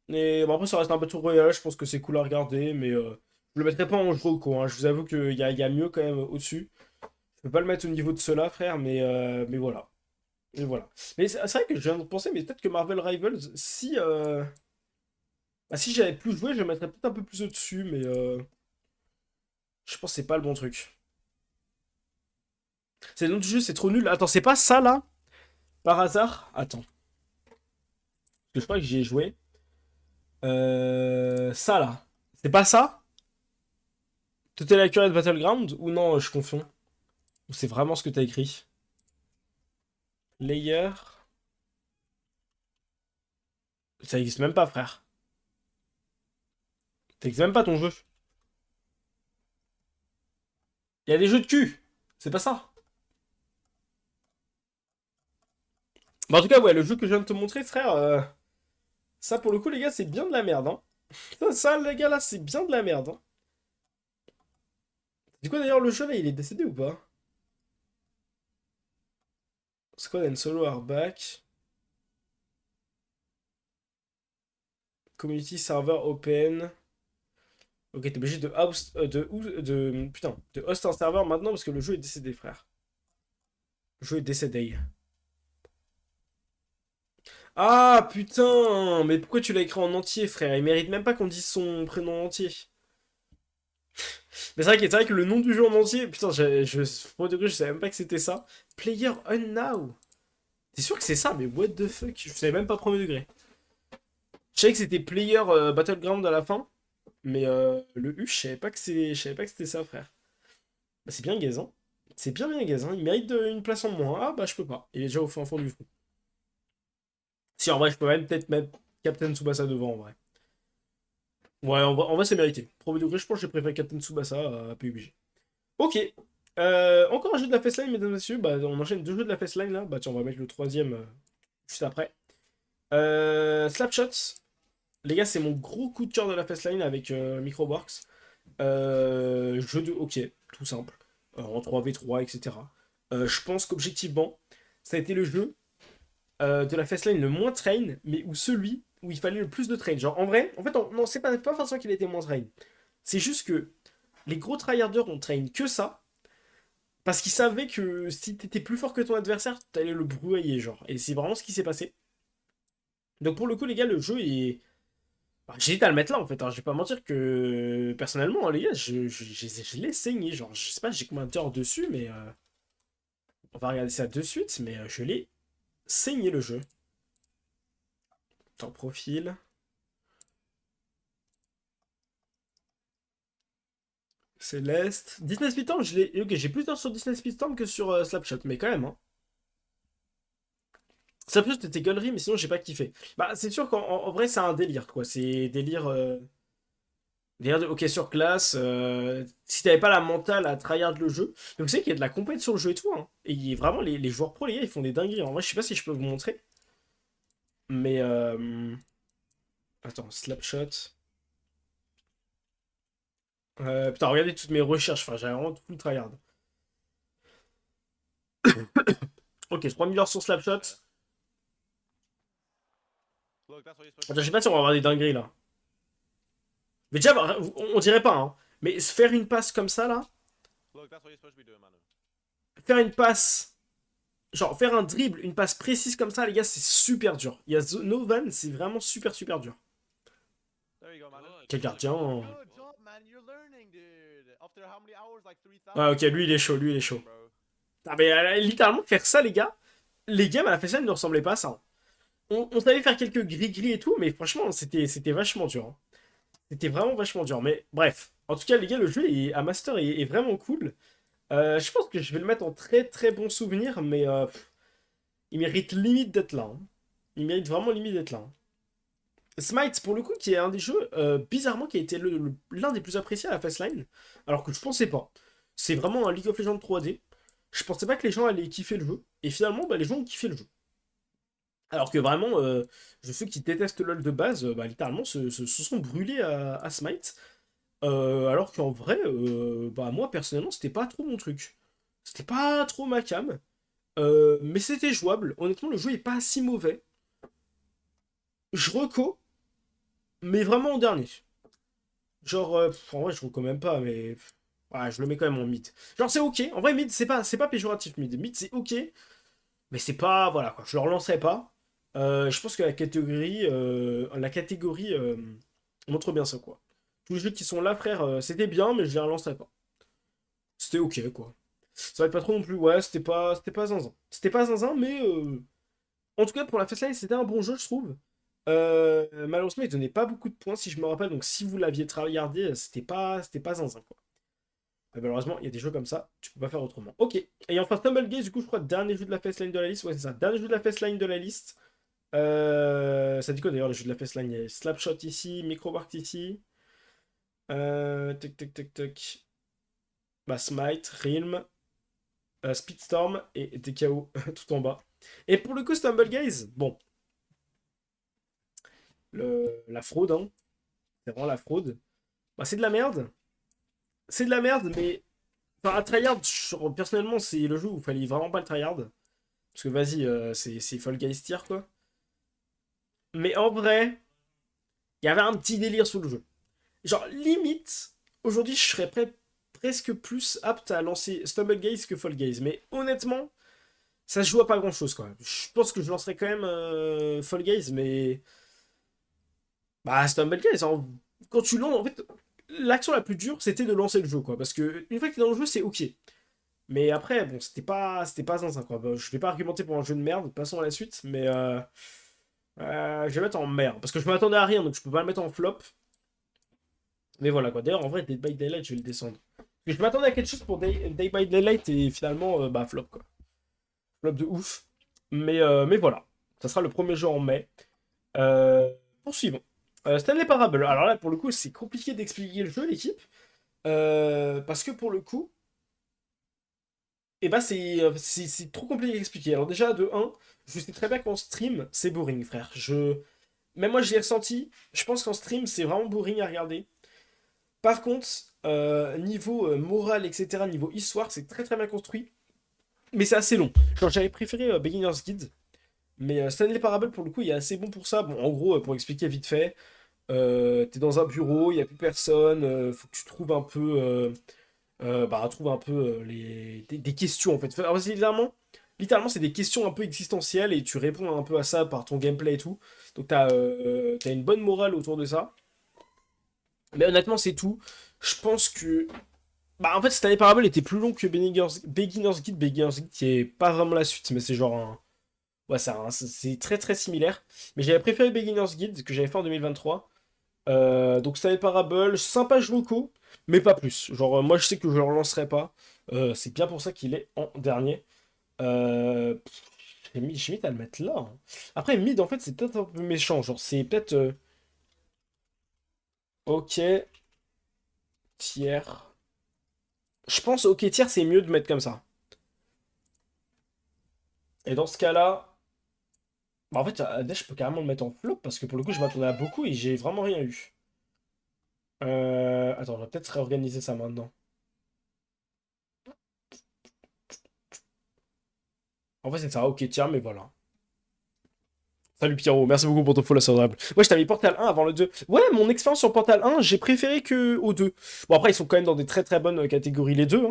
Et bon, après, ça reste un Battle Royale, je pense que c'est cool à regarder, mais Je le mettrai pas en Joko, hein. Je vous avoue qu'il y a mieux quand même au-dessus. Je peux pas le mettre au niveau de cela, frère, mais voilà. Et voilà. Mais c'est vrai que je viens de penser, mais peut-être que Marvel Rivals, si, bah, si j'avais plus joué, je le mettrais peut-être un peu plus au-dessus, mais je pense que c'est pas le bon truc. C'est le nom du jeu, c'est trop nul. Attends, c'est pas ça là? Par hasard? Attends. Parce que je crois que j'y ai joué. Ça là. C'est pas ça? Total Accurate Battleground? Ou non, je confonds. Ou c'est vraiment ce que t'as écrit? Layer. Ça existe même pas, frère. Ça existe même pas ton jeu. Il y a des jeux de cul. C'est pas ça. Bah, en tout cas, ouais, le jeu que je viens de te montrer, frère, ça pour le coup, les gars, c'est bien de la merde, hein. Ça, les gars, là, c'est bien de la merde, hein. Du coup, d'ailleurs, le jeu, là, il est décédé ou pas? Squad and Solo are back. Community server open. Ok, t'es obligé de host, putain, de host un serveur maintenant parce que le jeu est décédé, frère. Le jeu est décédé. Ah, putain, mais pourquoi tu l'as écrit en entier, frère? Il mérite même pas qu'on dise son prénom entier. Mais c'est vrai que le nom du jeu en entier, putain, pour de vrai, je savais même pas que c'était ça. Player Unnow. T'es sûr que c'est ça? Mais what the fuck? Je savais même pas premier degré. Je savais que c'était Player Battleground à la fin, mais le U, je savais pas que c'était ça, frère. Bah, c'est bien gaze, hein. C'est bien bien gaze, hein. Il mérite une place en moins. Ah bah je peux pas. Il est déjà au fin fond du fond. Si en vrai, je peux même peut-être mettre Captain Tsubasa devant en vrai. Ouais, en vrai c'est mérité. Premier degré, je pense que j'ai préféré Captain Tsubasa à PUBG. Ok. Encore un jeu de la Fastline, mesdames et messieurs. Bah, on enchaîne deux jeux de la Fastline là. Bah tiens, on va mettre le troisième juste après. Slapshots. Les gars, c'est mon gros coup de cœur de la Fastline avec Microworks. Jeu de hockey, tout simple. En 3v3, etc. Je pense qu'objectivement, ça a été le jeu de la Fastline le moins train, mais où celui où il fallait le plus de train. Genre, en vrai, en fait, non, c'est pas forcément qu'il a été moins train. C'est juste que les gros tryharders ont train que ça, parce qu'ils savaient que si t'étais plus fort que ton adversaire, t'allais le broyer, genre. Et c'est vraiment ce qui s'est passé. Donc pour le coup, les gars, le jeu est... Bah, j'hésite à le mettre là, en fait, hein. Je vais pas mentir que, personnellement, hein, les gars, je l'ai saigné. Genre, je sais pas, j'ai combien d'heures dessus, mais... on va regarder ça de suite, mais je l'ai saigné, le jeu. Temps profil. Céleste. Disney Speedstorm, je l'ai. Ok, j'ai plus d'heures sur Disney Speedstorm que sur Slapshot, mais quand même, hein. Slapshot c'était gaulerie, mais sinon j'ai pas kiffé. Bah, c'est sûr qu'en vrai, c'est un délire, quoi. C'est délire. Délire de ok sur classe. Si t'avais pas la mentale à tryhard le jeu. Donc, vous savez qu'il y a de la compète sur le jeu et tout, hein. Et vraiment, les joueurs pro, les gars, ils font des dingueries. En vrai, je sais pas si je peux vous montrer. Mais. Attends, Slapshot. Putain, regardez toutes mes recherches. Enfin, j'ai vraiment tout le tryhard. Ok, 3000 heures sur Slapshot. Attends, je sais pas si on va avoir des dingueries là. Mais déjà, bah, on dirait pas, hein. Mais faire une passe comme ça là, faire une passe, genre faire un dribble, une passe précise comme ça, les gars, c'est super dur. Il y a Novan, c'est vraiment super super dur. Quel gardien. Ah, ok, lui il est chaud, lui il est chaud. Ah, mais littéralement, faire ça, les games à la FaceTime ne ressemblaient pas à ça, hein. On savait faire quelques gris-gris et tout, mais franchement, c'était vachement dur, hein. C'était vraiment vachement dur. Mais bref, en tout cas, les gars, le jeu à Master est vraiment cool. Je pense que je vais le mettre en très très bon souvenir, mais il mérite limite d'être là, hein. Il mérite vraiment limite d'être là, hein. Smite, pour le coup, qui est un des jeux, bizarrement, qui a été l'un des plus appréciés à la Fastline, alors que je pensais pas. C'est vraiment un League of Legends 3D. Je pensais pas que les gens allaient kiffer le jeu. Et finalement, bah, les gens ont kiffé le jeu. Alors que vraiment, ceux qui détestent LoL de base, bah, littéralement, se sont brûlés à Smite. Alors qu'en vrai, bah, moi, personnellement, c'était pas trop mon truc. C'était pas trop ma cam. Mais c'était jouable. Honnêtement, le jeu est pas si mauvais. Je reco, mais vraiment en dernier. Genre, en vrai, je trouve quand même pas, mais ouais, je le mets quand même en mid. Genre, c'est ok. En vrai, mid, c'est pas péjoratif, mid. Mid, c'est ok, mais c'est pas, voilà, quoi. Je le relancerai pas. Je pense que la catégorie montre bien ça, quoi. Tous les jeux qui sont là, frère, c'était bien, mais je les relancerai pas. C'était ok, quoi. Ça va être pas trop non plus. Ouais, c'était pas zinzin. C'était pas zinzin, mais en tout cas, pour la Fastline, c'était un bon jeu, je trouve. Malheureusement, il donnait pas beaucoup de points, si je me rappelle. Donc, si vous l'aviez tryhardé, c'était pas zinzin, quoi. Malheureusement, il y a des jeux comme ça, tu peux pas faire autrement. Ok. Et enfin, Stumble Gaze, du coup, je crois, dernier jeu de la Fastline de la liste. Ouais, c'est ça. Dernier jeu de la Fastline de la liste. Ça dit quoi d'ailleurs, le jeu de la Fastline? Il y a Slapshot ici, Microbark ici. Tac, tac, tac, tac. Bah, Smite, Realm, Speedstorm et TKO tout en bas. Et pour le coup, Stumble Gaze, bon, la fraude, hein. C'est vraiment la fraude. Bah, c'est de la merde. C'est de la merde, mais. Enfin, à tryhard, personnellement, c'est le jeu où il fallait vraiment pas le tryhard. Parce que vas-y, c'est Fall Guys tier, quoi. Mais en vrai, il y avait un petit délire sous le jeu. Genre, limite, aujourd'hui, je serais presque plus apte à lancer Stumble Gaze que Fall Guys. Mais honnêtement, ça se joue à pas grand-chose, quoi. Je pense que je lancerais quand même Fall Guys, mais. Bah, Stumble Guys, quand tu lances, en fait, l'action la plus dure, c'était de lancer le jeu, quoi. Parce que une fois que t'es dans le jeu, c'est ok. Mais après, bon, c'était pas zinzin, quoi. Bah, je vais pas argumenter pour un jeu de merde, passons à la suite, mais je vais le mettre en merde. Parce que je m'attendais à rien, donc je peux pas le mettre en flop. Mais voilà, quoi. D'ailleurs, en vrai, Dead by Daylight, je vais le descendre. Parce que je m'attendais à quelque chose pour Day by Daylight, et finalement, bah, flop, quoi. Flop de ouf. Mais voilà. Ça sera le premier jeu en mai. Euh, Poursuivons. Stanley Parable. Alors là, pour le coup, c'est compliqué d'expliquer le jeu, l'équipe. Parce que pour le coup, et bah c'est trop compliqué d'expliquer. Alors déjà, de un, je sais très bien qu'en stream, c'est boring, frère. Même moi, je l'ai ressenti. Je pense qu'en stream, c'est vraiment boring à regarder. Par contre, niveau moral, etc., niveau histoire, c'est très très bien construit. Mais c'est assez long. Genre, j'avais préféré Beginner's Guide. Mais Stanley Parable, pour le coup, il est assez bon pour ça. Bon, en gros, pour expliquer vite fait, t'es dans un bureau, il n'y a plus personne, faut que tu trouves un peu, trouve un peu des questions en fait. Alors, littéralement, c'est des questions un peu existentielles et tu réponds un peu à ça par ton gameplay et tout. Donc t'as une bonne morale autour de ça. Mais honnêtement, c'est tout. Je pense que. Bah, en fait, cette année Parable était plus long que Beginner's Guide. Beginner's Guide qui est pas vraiment la suite, mais c'est genre un. Ouais, c'est très très similaire. Mais j'avais préféré Beginner's Guide que j'avais fait en 2023. Donc Stanley Parable, sympa Joko, mais pas plus. Genre, moi je sais que je le relancerai pas. C'est bien pour ça qu'il est en dernier. Euh, j'ai mis à le mettre là, hein. Après, mid, en fait, c'est peut-être un peu méchant. Genre, c'est peut-être. Ok, tiers. Je pense, ok, tiers, c'est mieux de mettre comme ça. Et dans ce cas-là, bah, en fait, je peux carrément le mettre en flop parce que pour le coup, je m'attendais à beaucoup et j'ai vraiment rien eu. Attends, on va peut-être réorganiser ça maintenant. En fait, c'est ça, ok, tiers, mais voilà. Salut Pierrot, merci beaucoup pour ton follow, c'est adorable. Ouais, je t'avais mis Portal 1 avant le 2. Ouais, mon expérience sur Portal 1, j'ai préféré que au 2. Bon, après, ils sont quand même dans des très très bonnes catégories les deux,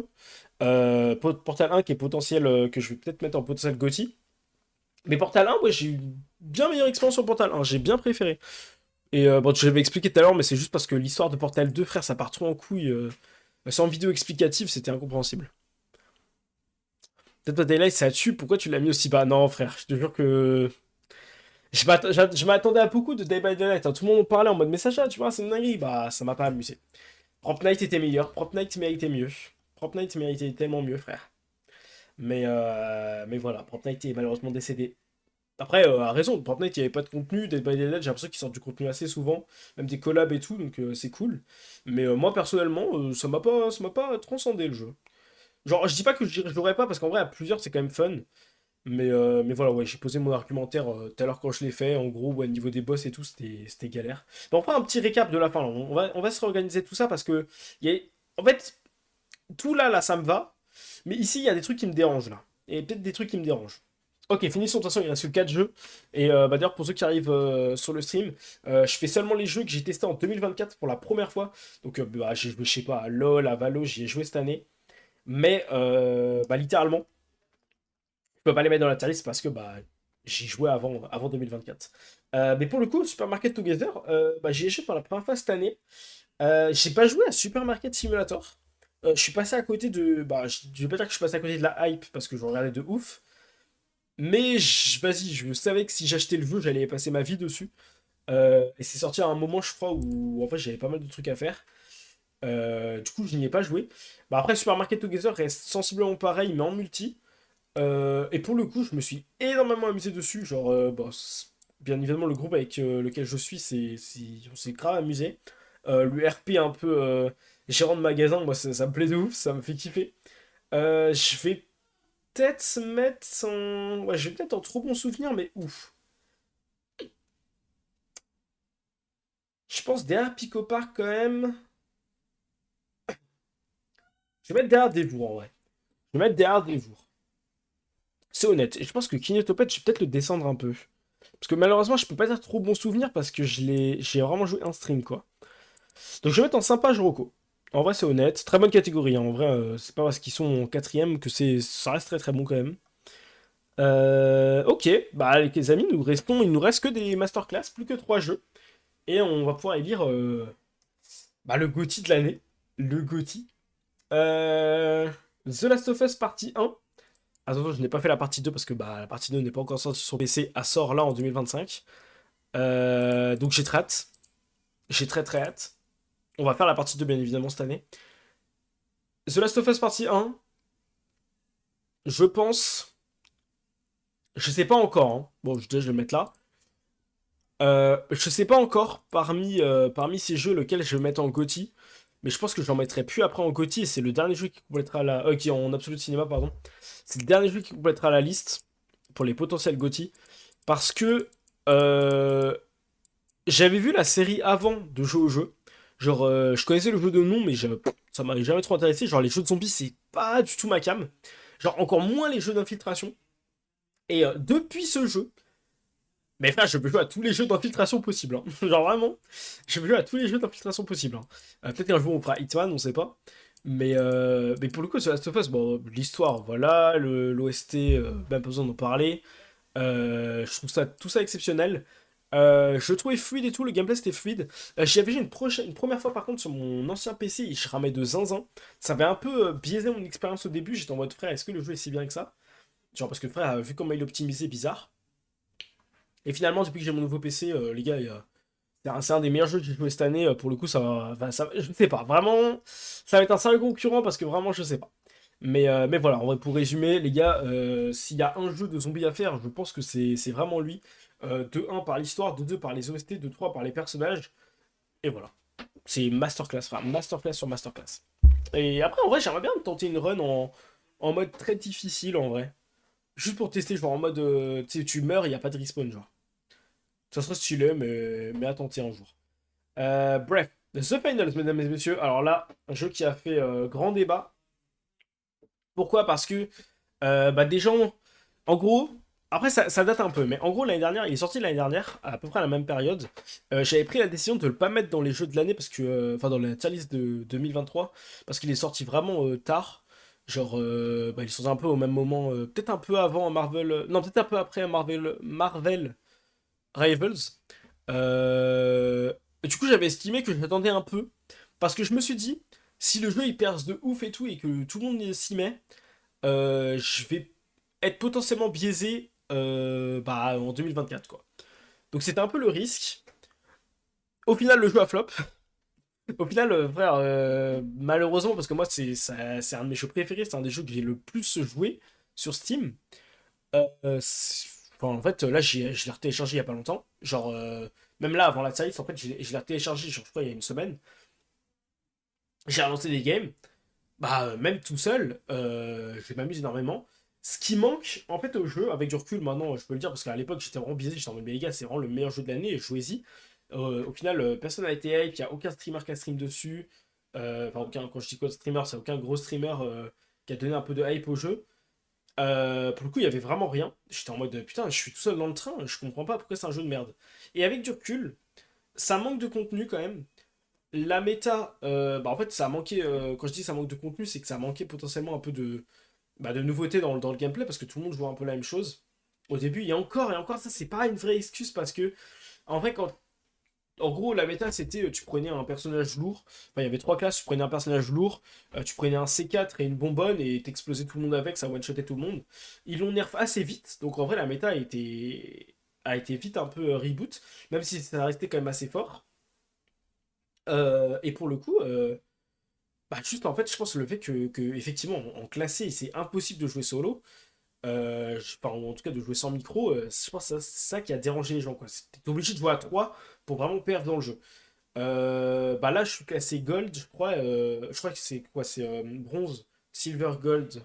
hein. Portal 1 qui est potentiel, que je vais peut-être mettre en potentiel GOTY. Mais Portal 1, ouais, j'ai eu bien meilleure expérience sur Portal 1, j'ai bien préféré. Et bon, je l'avais expliqué tout à l'heure, mais c'est juste parce que l'histoire de Portal 2, frère, ça part trop en couille. Sans vidéo explicative, c'était incompréhensible. Peut-être pas Daylight, ça tue, pourquoi tu l'as mis aussi bas? Non, frère, je te jure que. Je m'attendais à beaucoup de Day by Daylight, hein. Tout le monde en parlait en mode message, tu vois, c'est une dinguerie. Bah, ça m'a pas amusé. Prop Knight était meilleur, Prop Knight méritait mieux. Prop Knight méritait tellement mieux, frère. Mais voilà, Prop Knight est malheureusement décédé. Après, a raison, Prop Knight, il n'y avait pas de contenu. Dead by Daylight, j'ai l'impression qu'ils sortent du contenu assez souvent, même des collabs et tout, donc c'est cool. Mais moi, personnellement, ça m'a pas transcendé le jeu. Genre, je dis pas que je jouerais pas, parce qu'en vrai, à plusieurs, c'est quand même fun. Mais voilà, ouais, j'ai posé mon argumentaire tout à l'heure quand je l'ai fait. En gros, ouais, niveau des boss et tout, c'était galère. Bon, on fera un petit récap de la fin, là. On va se réorganiser tout ça parce que. En fait, tout là, ça me va. Mais ici, il y a des trucs qui me dérangent, là. Et peut-être des trucs qui me dérangent. Ok, finissons. De toute façon, il reste que 4 jeux. Et bah, d'ailleurs, pour ceux qui arrivent sur le stream, je fais seulement les jeux que j'ai testés en 2024 pour la première fois. Donc, bah, j'ai joué, je sais pas, à LoL, à Valo, j'y ai joué cette année. Mais, bah, littéralement, je peux pas les mettre dans la tier list parce que bah, j'y jouais avant 2024. Mais pour le coup, Super Market Together, bah, j'y ai joué pour la première fois cette année. J'ai pas joué à Super Market Simulator. Je suis passé à côté de. Bah, je vais pas dire que je suis passé à côté de la hype parce que je regardais de ouf. Mais vas-y, je savais que si j'achetais le jeu, j'allais passer ma vie dessus. Et c'est sorti à un moment, je crois, où en fait j'avais pas mal de trucs à faire. Du coup, je n'y ai pas joué. Bah, après, Super Market Together reste sensiblement pareil, mais en multi. Et pour le coup, je me suis énormément amusé dessus. Genre, bon, bien évidemment, le groupe avec lequel je suis, on s'est grave amusé. Le RP un peu gérant de magasin, moi, ça me plaît de ouf, ça me fait kiffer. Je vais peut-être mettre en... Ouais, je vais peut-être en trop bon souvenir, mais ouf. Je pense derrière Pico Park quand même. Je vais mettre derrière Dévour en vrai. Je vais mettre derrière Dévour. C'est honnête. Et je pense que Kinétopet, je vais peut-être le descendre un peu. Parce que malheureusement, je peux pas dire trop bon souvenir parce que j'ai vraiment joué un stream quoi. Donc je vais mettre en sympa Joroco. En vrai, c'est honnête. Très bonne catégorie, hein. En vrai, c'est pas parce qu'ils sont en quatrième que ça reste très très bon quand même. Ok, bah les amis, il nous reste que des masterclass, plus que 3 jeux. Et on va pouvoir élire bah, le GOTY de l'année. Le GOTY. Euh, The Last of Us partie 1. Attention, je n'ai pas fait la partie 2 parce que bah, la partie 2 n'est pas encore sortie sur PC. Elle sort là en 2025. Donc j'ai très hâte. J'ai très très hâte. On va faire la partie 2 bien évidemment cette année. The Last of Us partie 1. Je pense. Je sais pas encore, hein. Bon, je vais le mettre là. Je sais pas encore parmi ces jeux lequel je vais mettre en GOTY. Mais je pense que j'en mettrai plus après en GOTY. Et c'est le dernier jeu qui complétera la. Qui est en Absolute Cinéma, pardon. C'est le dernier jeu qui complétera la liste pour les potentiels GOTY. Parce que euh, j'avais vu la série avant de jouer au jeu. Genre, je connaissais le jeu de nom, mais ça m'avait jamais trop intéressé. Genre, les jeux de zombies, c'est pas du tout ma came. Genre, encore moins les jeux d'infiltration. Et depuis ce jeu, mais frère, je peux jouer à tous les jeux d'infiltration possibles, hein. Genre, vraiment, je peux jouer à tous les jeux d'infiltration possibles, hein. Peut-être qu'un jour on fera Hitman, on sait pas. Mais pour le coup, sur Last of Us, bon, l'histoire, voilà, l'OST, même pas besoin d'en parler. Je trouve tout ça exceptionnel. Je le trouvais fluide et tout, le gameplay c'était fluide. J'y avais joué une première fois par contre sur mon ancien PC et je ramais de zinzin. Ça avait un peu biaisé mon expérience au début. J'étais en mode frère, est-ce que le jeu est si bien que ça? Genre parce que frère, vu comment il est optimisé, bizarre. Et finalement, depuis que j'ai mon nouveau PC, les gars, c'est un des meilleurs jeux que j'ai joué cette année. Pour le coup, je ne sais pas. Vraiment, ça va être un sérieux concurrent parce que vraiment, je sais pas. Mais voilà, en vrai, pour résumer, les gars, s'il y a un jeu de zombies à faire, je pense que c'est vraiment lui. De un par l'histoire, de 2 par les OST, de 3 par les personnages. Et voilà. C'est masterclass, frère. Masterclass sur masterclass. Et après, en vrai, j'aimerais bien tenter une run en mode très difficile, en vrai. Juste pour tester, genre en mode, tu sais, tu meurs, il n'y a pas de respawn, genre. Ça serait stylé, mais à tenter un jour. Bref, The Finals, mesdames et messieurs. Alors là, un jeu qui a fait grand débat. Pourquoi? Parce que bah, des gens, en gros, après ça date un peu, mais en gros l'année dernière, il est sorti l'année dernière, à peu près à la même période. J'avais pris la décision de ne le pas mettre dans les jeux de l'année, parce que, enfin dans la tier list de 2023, parce qu'il est sorti vraiment tard. Genre, bah, il est sorti un peu au même moment, peut-être un peu avant Marvel, non peut-être un peu après Marvel Rivals. Et du coup, j'avais estimé que j'attendais un peu. Parce que je me suis dit, si le jeu il perce de ouf et tout, et que tout le monde s'y met, je vais être potentiellement biaisé bah, en 2024, quoi. Donc c'était un peu le risque. Au final, le jeu a flop. Au final, frère, malheureusement, parce que moi, c'est un de mes jeux préférés, c'est un des jeux que j'ai le plus joué sur Steam. Enfin, en fait, là, je l'ai retéléchargé il y a pas longtemps. Genre, même là, avant la série, en fait, je l'ai retéléchargé, genre, je crois, il y a une semaine. J'ai relancé des games. Bah, même tout seul, je m'amuse énormément. Ce qui manque, en fait, au jeu, avec du recul, maintenant, je peux le dire, parce qu'à l'époque, j'étais vraiment biaisé, j'étais en mode, mais les gars, c'est vraiment le meilleur jeu de l'année, et jouez-y. Au final, personne n'a été hype, il n'y a aucun streamer qui a stream dessus. Enfin, quand je dis quoi, streamer, c'est aucun gros streamer qui a donné un peu de hype au jeu. Pour le coup, il y avait vraiment rien. J'étais en mode putain, je suis tout seul dans le train, je comprends pas pourquoi c'est un jeu de merde. Et avec du recul, ça manque de contenu quand même. La méta, bah en fait, ça a manqué. Quand je dis ça manque de contenu, c'est que ça a manqué potentiellement un peu de nouveauté dans le gameplay parce que tout le monde joue un peu la même chose. Au début, et encore, ça, c'est pas une vraie excuse parce que, en vrai, en gros, la méta, c'était tu prenais un personnage lourd. Enfin, il y avait trois classes. Tu prenais un personnage lourd, tu prenais un C4 et une bonbonne et t'explosais tout le monde avec, ça one-shotait tout le monde. Ils l'ont nerf assez vite. Donc, en vrai, la méta a été vite un peu reboot, même si ça restait quand même assez fort. Et pour le coup, bah, juste en fait, je pense le fait effectivement, en classé, c'est impossible de jouer solo. Enfin, en tout cas, de jouer sans micro, je pense que c'est ça qui a dérangé les gens, quoi. T'es obligé de jouer à 3 pour vraiment perdre dans le jeu. Bah là, je suis classé gold, je crois. Je crois que c'est quoi? C'est bronze, silver, gold,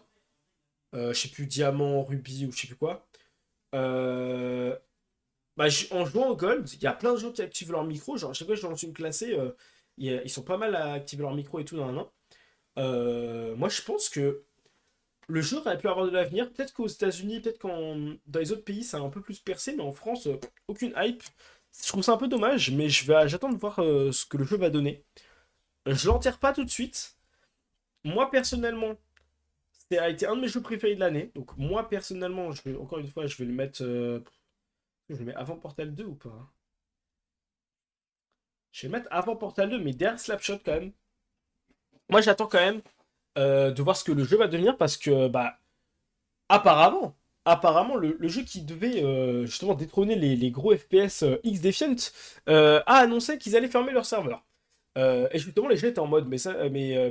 je sais plus, diamant, rubis ou je sais plus quoi. Euh, Bah, en jouant au gold, il y a plein de gens qui activent leur micro. Genre, à chaque fois que je lance une classée, ils sont pas mal à activer leur micro et tout dans un an. Moi, je pense que le jeu aurait pu avoir de l'avenir. Peut-être qu'aux États-Unis, peut-être qu'en dans les autres pays, ça a un peu plus percé, mais en France, aucune hype. Je trouve ça un peu dommage, mais j'attends de voir ce que le jeu va donner. Je l'enterre pas tout de suite. Moi, personnellement, ça a été un de mes jeux préférés de l'année. Donc, moi, personnellement, encore une fois, je vais le mettre. Je le mets avant Portal 2 ou pas? Je vais le mettre avant Portal 2, mais derrière Slapshot quand même. Moi, j'attends quand même de voir ce que le jeu va devenir parce que, bah, apparemment, le jeu qui devait justement détrôner les gros FPS X-Defiant a annoncé qu'ils allaient fermer leur serveur. Et justement, les gens étaient en mode, mais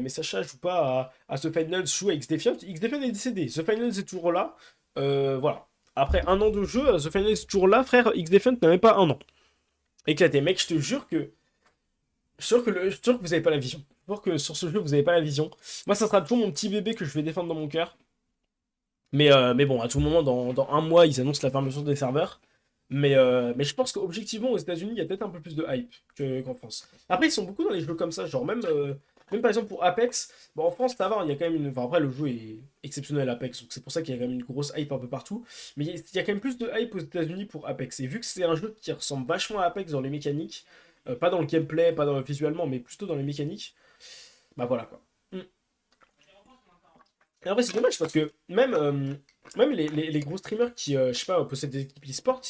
Sacha joue pas à The Finals, joue à X-Defiant. X-Defiant est décédé, The Finals est toujours là. Voilà. Après un an de jeu, The Finals est toujours là, frère. X-Defiant n'a même pas un an. Éclaté, mec, je te jure que. Je suis sûr que vous avez pas la vision. Je suis sûr que sur ce jeu, vous avez pas la vision. Moi, ça sera toujours mon petit bébé que je vais défendre dans mon cœur. Mais bon, à tout moment, dans un mois, ils annoncent la fermeture des serveurs. Mais je pense qu'objectivement, aux États-Unis, il y a peut-être un peu plus de hype qu'en France. Après, ils sont beaucoup dans les jeux comme ça, genre même par exemple pour Apex. Bon, en France, ça va, il y a quand même une. Enfin, après, le jeu est exceptionnel, Apex, donc c'est pour ça qu'il y a quand même une grosse hype un peu partout. Mais il y a quand même plus de hype aux États-Unis pour Apex. Et vu que c'est un jeu qui ressemble vachement à Apex dans les mécaniques, pas dans le gameplay, pas visuellement, mais plutôt dans les mécaniques, bah voilà quoi. Mm. Et en vrai, c'est dommage parce que même les gros streamers qui, je sais pas, possèdent des équipes e-sport,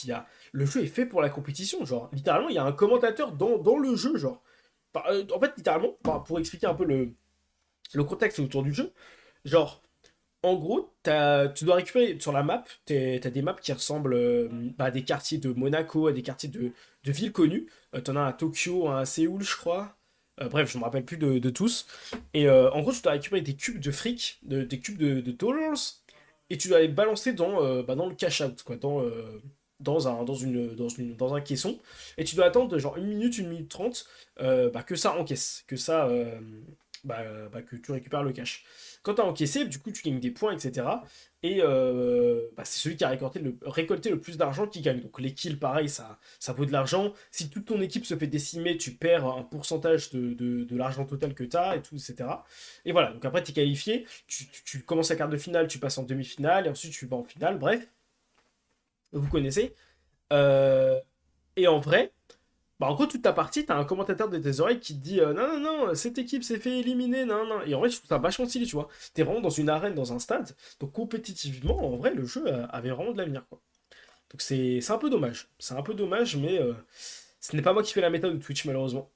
le jeu est fait pour la compétition. Genre, littéralement, il y a un commentateur dans le jeu. Genre, en fait, littéralement, pour expliquer un peu le contexte autour du jeu, genre, en gros, tu dois récupérer sur la map, t'as des maps qui ressemblent bah, à des quartiers de Monaco, à des quartiers de villes connues. T'en as un à Tokyo, un à Séoul, je crois. Bref, je me rappelle plus de tous. Et en gros, tu dois récupérer des cubes de fric, des cubes de dollars, et tu dois les balancer dans le cash-out, quoi, dans un caisson. Et tu dois attendre genre une minute 30, bah, que ça encaisse, que tu récupères le cash. Quand tu as encaissé, du coup, tu gagnes des points, etc. Et bah, c'est celui qui a récolté le plus d'argent qui gagne. Donc les kills, pareil, ça vaut de l'argent. Si toute ton équipe se fait décimer, tu perds un pourcentage de l'argent total que tu as, et tout, etc. Et voilà, donc après, tu es qualifié. Tu commences la quart de finale, tu passes en demi-finale, et ensuite tu vas en finale. Bref, vous connaissez. Euh, et en vrai, bah en gros, toute ta partie, t'as un commentateur de tes oreilles qui te dit non, non, non, cette équipe s'est fait éliminer, non, non. Et en vrai, je trouve ça vachement stylé, tu vois. T'es vraiment dans une arène, dans un stade. Donc, compétitivement, en vrai, le jeu avait vraiment de l'avenir, quoi. Donc, c'est un peu dommage. C'est un peu dommage, mais ce n'est pas moi qui fais la méta de Twitch, malheureusement.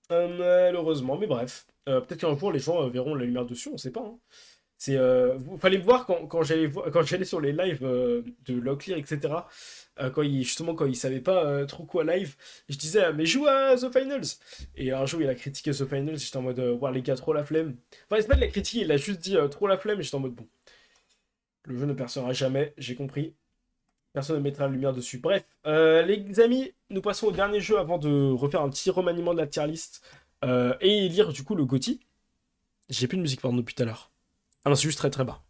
Malheureusement, mais bref. Peut-être qu'un jour, les gens verront la lumière dessus, on sait pas, hein. Fallait me voir quand j'allais sur les lives de Locklear, etc. Justement, quand il savait pas trop quoi live, je disais mais joue à The Finals. Et un jour, il a critiqué The Finals. J'étais en mode ouais, les gars, trop la flemme. Enfin, c'est pas de la critique, il a juste dit trop la flemme. Et j'étais en mode bon, le jeu ne percera jamais, j'ai compris. Personne ne mettra la lumière dessus. Bref, les amis, nous passons au dernier jeu avant de refaire un petit remaniement de la tier list et lire du coup le GOTY. J'ai plus de musique pardon depuis tout à l'heure. Ah non, c'est juste très très bas.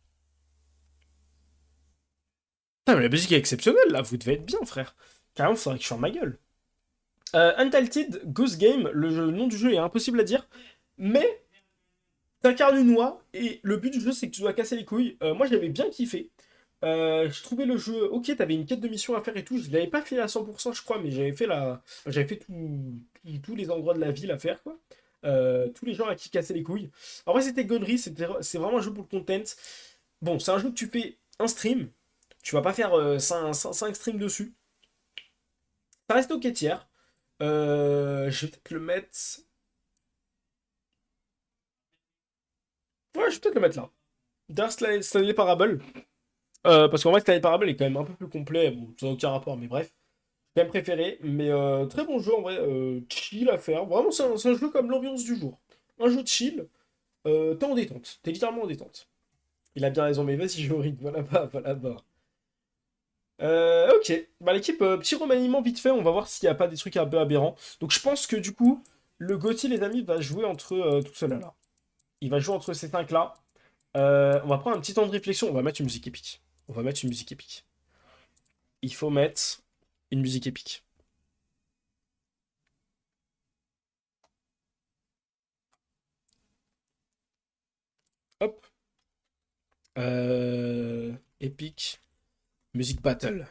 Putain, mais la musique est exceptionnelle là, vous devez être bien, frère. Carrément, faudrait que je ferme ma gueule. Untitled Goose Game, le nom du jeu est impossible à dire, mais t'incarnes une oie et le but du jeu c'est que tu dois casser les couilles. Moi j'avais bien kiffé. Je trouvais le jeu. Ok, t'avais une quête de mission à faire et tout. Je l'avais pas fait à 100%, je crois, mais j'avais fait tous les endroits de la ville à faire, quoi. Tous les gens à qui casser les couilles. En vrai, c'était gaulerie, c'est vraiment un jeu pour le content. Bon, c'est un jeu que tu fais un stream. Tu vas pas faire 5 streams dessus. Ça reste ok tiers. Je vais peut-être le mettre. Ouais, je vais peut-être le mettre là. Dark Stanley Parable. Parce qu'en vrai, Stanley Parable est quand même un peu plus complet. Bon, ça n'a aucun rapport, mais bref. J'ai quand même préféré. Mais très bon jeu en vrai. Chill à faire. Vraiment, c'est un jeu comme l'ambiance du jour. Un jeu de chill. T'es en détente. T'es littéralement en détente. Il a bien raison, mais vas-y, je rythme. Voilà bas, voilà bas. Ok. Bah, l'équipe, petit remaniement vite fait. On va voir s'il n'y a pas des trucs un peu aberrants. Donc, je pense que du coup, le Gauthier, les amis, va jouer entre tout cela là. Il va jouer entre ces 5 là. On va prendre un petit temps de réflexion. On va mettre une musique épique. On va mettre une musique épique. Il faut mettre une musique épique. Hop. Épique. Musique battle.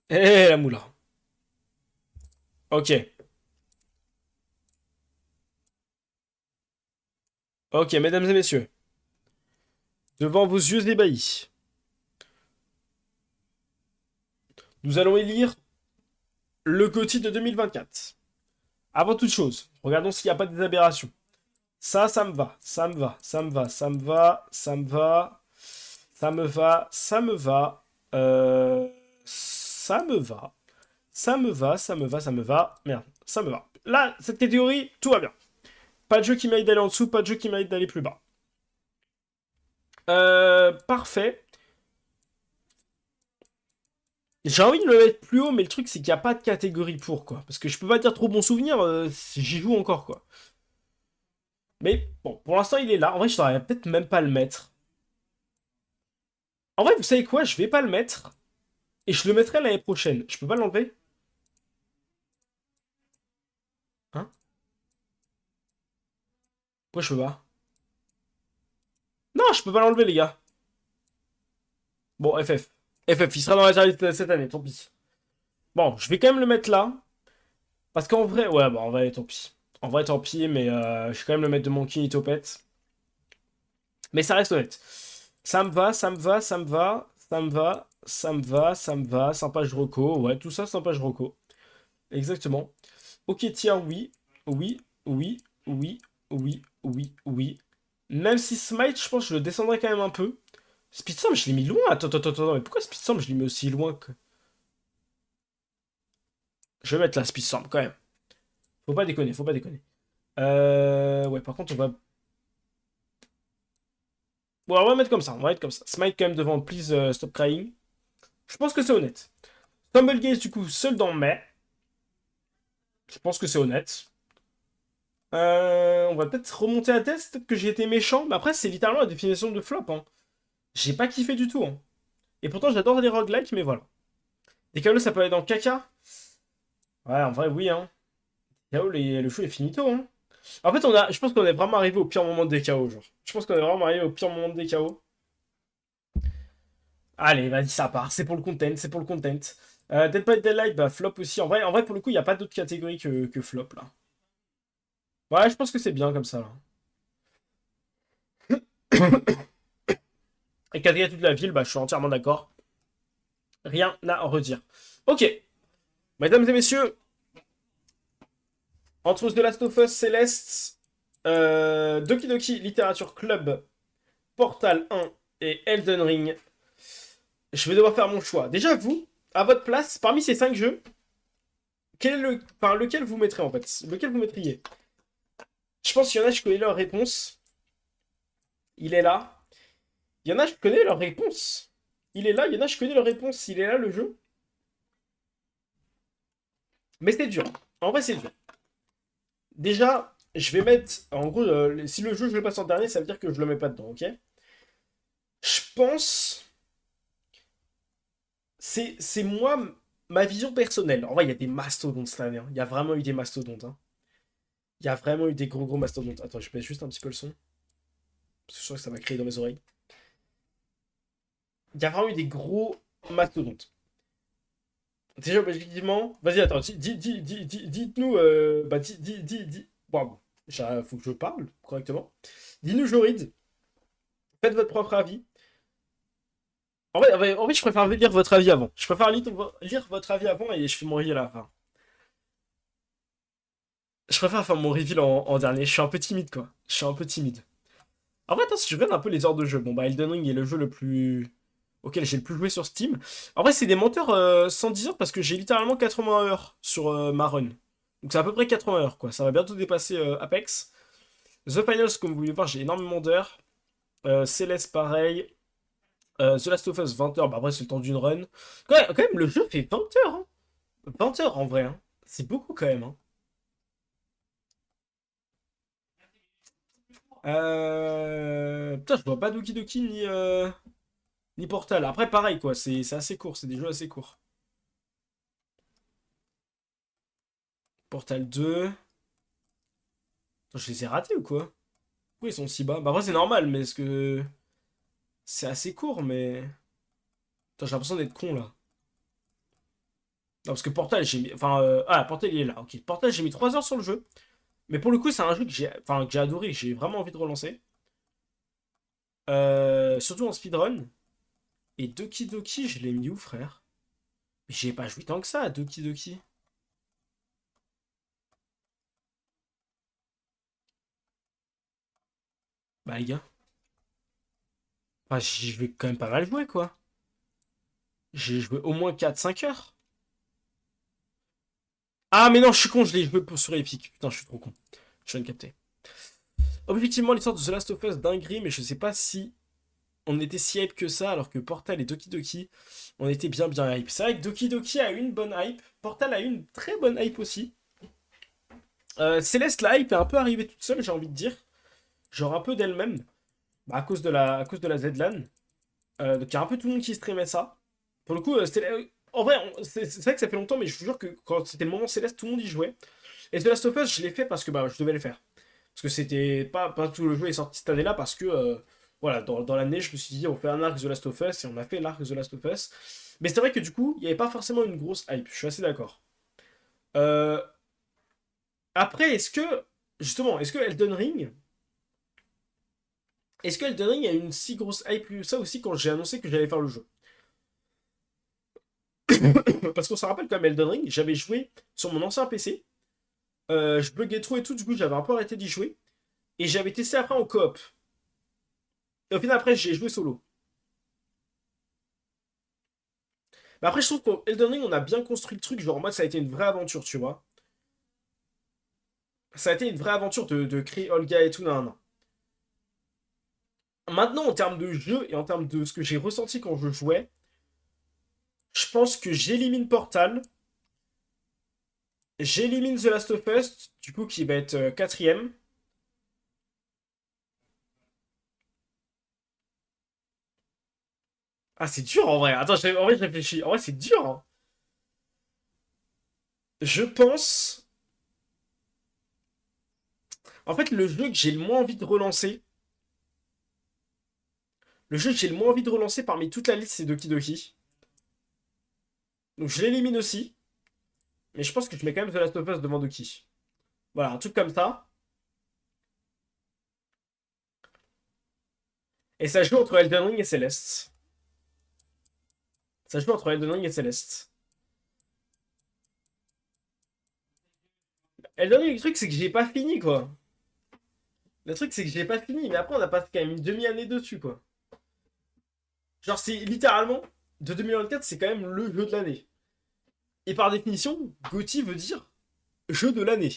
Eh la moula. Ok. Ok, mesdames et messieurs. Devant vos yeux ébahis. Nous allons élire le GOTY de 2024. Avant toute chose, regardons s'il n'y a pas des aberrations. Ça me va. Ça me va. Ça me va. Ça me va. Ça me va. Ça me va. Ça me va. Ça me va. Ça me va, ça me va, ça me va. Merde, ça me va. Là, cette catégorie, tout va bien. Pas de jeu qui mérite d'aller en dessous, pas de jeu qui mérite d'aller plus bas. Parfait. J'ai envie de le mettre plus haut, mais le truc, c'est qu'il n'y a pas de catégorie pour, quoi. Parce que je peux pas dire trop bon souvenir, j'y joue encore, quoi. Mais bon, pour l'instant, il est là. En vrai, je devrais peut-être même pas le mettre. En vrai, vous savez quoi? Je vais pas le mettre. Et je le mettrai l'année prochaine. Je peux pas l'enlever? Hein? Pourquoi je peux pas? Non, je peux pas l'enlever, les gars. Bon, FF. FF, il sera dans la liste cette année, tant pis. Bon, je vais quand même le mettre là. Parce qu'en vrai, ouais, bah en vrai, tant pis. En vrai, tant pis, mais je vais quand même le mettre de mon King Topette. Mais ça reste honnête. Ça me va, ça me va, ça me va, ça me va, ça me va, ça me va. Sympa Jroko, ouais, tout ça, sympa Jroko. Exactement. Ok, tiens, oui, oui, oui, oui, oui, oui, oui. Même si Smite, je pense que je le descendrai quand même un peu. Speedstorm, je l'ai mis loin. Attends, attends, attends, mais pourquoi Speedstorm, je l'ai mis aussi loin que... Je vais mettre la Speedstorm quand même. Faut pas déconner, faut pas déconner. Ouais, par contre, on va. Bon, on va mettre comme ça, on va mettre comme ça. Smite quand même devant Please Stop Crying. Je pense que c'est honnête. Stumblegaze, du coup, seul dans mai. Je pense que c'est honnête. On va peut-être remonter à test. Peut-être que j'ai été méchant. Mais après, c'est littéralement la définition de flop. Hein. J'ai pas kiffé du tout. Hein. Et pourtant, j'adore les roguelikes, mais voilà. Des KO, ça peut aller dans le caca. Ouais, en vrai, oui. Hein. KO, le show est finito. Hein. En fait, je pense qu'on est vraiment arrivé au pire moment des KO. Genre. Je pense qu'on est vraiment arrivé au pire moment des KO. Allez, vas-y, ça part. C'est pour le content, c'est pour le content. Dead by Daylight, bah flop aussi. En vrai, pour le coup, il n'y a pas d'autre catégorie que flop là. Ouais, je pense que c'est bien comme ça là. Et quadriller toute la ville, bah je suis entièrement d'accord. Rien à redire. Ok, mesdames et messieurs, entre The Last of Us, Celeste, Doki Doki Literature Club, Portal 1 et Elden Ring, je vais devoir faire mon choix. Déjà, vous, à votre place, parmi ces 5 jeux, lequel vous mettrez en fait? Lequel vous mettriez? Je pense qu'il y en a, je connais leur réponse. Il est là. Il y en a, je connais leur réponse. Il est là. Il y en a, je connais leur réponse. Il est là, le jeu. Mais c'est dur. En vrai, c'est dur. Déjà, je vais mettre. En gros, si le jeu, je le passe en dernier, ça veut dire que je le mets pas dedans, ok? Je pense. C'est moi, ma vision personnelle. En vrai, il y a des mastodontes cette année. Hein. Il y a vraiment eu des mastodontes. Hein. Il y a vraiment eu des gros, gros mastodontes. Attends, je baisse juste un petit peu le son. Parce que je sens que ça va crier dans mes oreilles. il y a vraiment eu des gros mastodontes. Déjà, objectivement, vas-y, attends, dites-nous, bah, bon, faut que je parle correctement. Dis-nous, Joride, faites votre propre avis. En fait, je préfère lire votre avis avant. Je préfère lire votre avis avant et je fais mon reveal à la fin. Je préfère faire mon reveal en dernier. Je suis un peu timide, quoi. Je suis un peu timide. En vrai, attends, si je regarde un peu les heures de jeu, bon, bah, Elden Ring est le jeu le plus auquel j'ai le plus joué sur Steam. En vrai, c'est des menteurs 110 heures parce que j'ai littéralement 80 heures sur ma run. Donc c'est à peu près 80 heures, quoi. Ça va bientôt dépasser Apex. The Finals, comme vous pouvez voir, j'ai énormément d'heures. Céleste, pareil. The Last of Us, 20 heures. Bah, après, c'est le temps d'une run. Quand même, le jeu fait 20 heures, hein. 20 heures en vrai, hein. C'est beaucoup quand même, hein. Putain, je vois pas Doki Doki ni Portal. Après, pareil, quoi. C'est assez court. C'est des jeux assez courts. Portal 2. Attends, je les ai ratés ou quoi? Pourquoi ils sont si bas? Bah, après, c'est normal, mais est-ce que. C'est assez court, mais. Attends, j'ai l'impression d'être con là. Non, parce que Portal, j'ai mis. Enfin, ah, Portal, il est là. Ok. Portal, j'ai mis 3 heures sur le jeu. Mais pour le coup, c'est un jeu que j'ai adoré. J'ai vraiment envie de relancer. Surtout en speedrun. Et Doki Doki, je l'ai mis où, frère? Mais j'ai pas joué tant que ça à Doki Doki. Bah, les gars. Enfin, j'y vais quand même pas mal jouer, quoi. J'ai joué au moins 4 5 heures. Ah, mais non, je suis con, je l'ai joué sur Epic. Putain, je suis trop con. Je viens de capter. Objectivement, l'histoire de The Last of Us, dinguerie, mais je sais pas si on était si hype que ça, alors que Portal et Doki Doki, on était bien bien hype. C'est vrai que Doki Doki a une bonne hype, Portal a une très bonne hype aussi. Céleste, la hype est un peu arrivée toute seule, j'ai envie de dire. Genre un peu d'elle-même, bah, à cause de la Z-LAN. Donc il y a un peu tout le monde qui streamait ça. Pour le coup, en vrai, c'est vrai que ça fait longtemps, mais je vous jure que quand c'était le moment Céleste, tout le monde y jouait. Et The Last of Us, je l'ai fait parce que bah, je devais le faire. Parce que c'était pas tout le jeu est sorti cette année-là, parce que voilà, dans l'année, je me suis dit, on fait un arc The Last of Us, et on a fait l'arc The Last of Us. Mais c'est vrai que du coup, il n'y avait pas forcément une grosse hype, je suis assez d'accord. Euh, Après, justement, est-ce que Elden Ring a une si grosse hype que ça aussi quand j'ai annoncé que j'allais faire le jeu? Parce qu'on se rappelle quand même, Elden Ring, j'avais joué sur mon ancien PC, je buguais trop et tout, du coup j'avais un peu arrêté d'y jouer, et j'avais testé après en coop. Et au final, après, j'ai joué solo. Mais après, je trouve qu'Elden Ring, on a bien construit le truc, genre en mode ça a été une vraie aventure, tu vois. Ça a été une vraie aventure de créer Olga et tout, non, non. Maintenant, en termes de jeu et en termes de ce que j'ai ressenti quand je jouais, je pense que j'élimine Portal, j'élimine The Last of Us, du coup, qui va être quatrième. Ah, c'est dur en vrai. Attends, en vrai, je réfléchis. En vrai, c'est dur, hein. Je pense. En fait, le jeu que j'ai le moins envie de relancer. Le jeu que j'ai le moins envie de relancer parmi toute la liste, c'est Doki Doki. Donc je l'élimine aussi. Mais je pense que je mets quand même The Last of Us devant Doki. Voilà, un truc comme ça. Et ça joue entre Elden Ring et Celeste. Ça joue entre Elden Ring et Celeste. Elden Ring, le truc, c'est que j'ai pas fini, quoi. Le truc, c'est que j'ai pas fini. Mais après, on a passé quand même une demi-année dessus, quoi. Genre, c'est littéralement, de 2024, c'est quand même le jeu de l'année. Et par définition, GOTY veut dire jeu de l'année.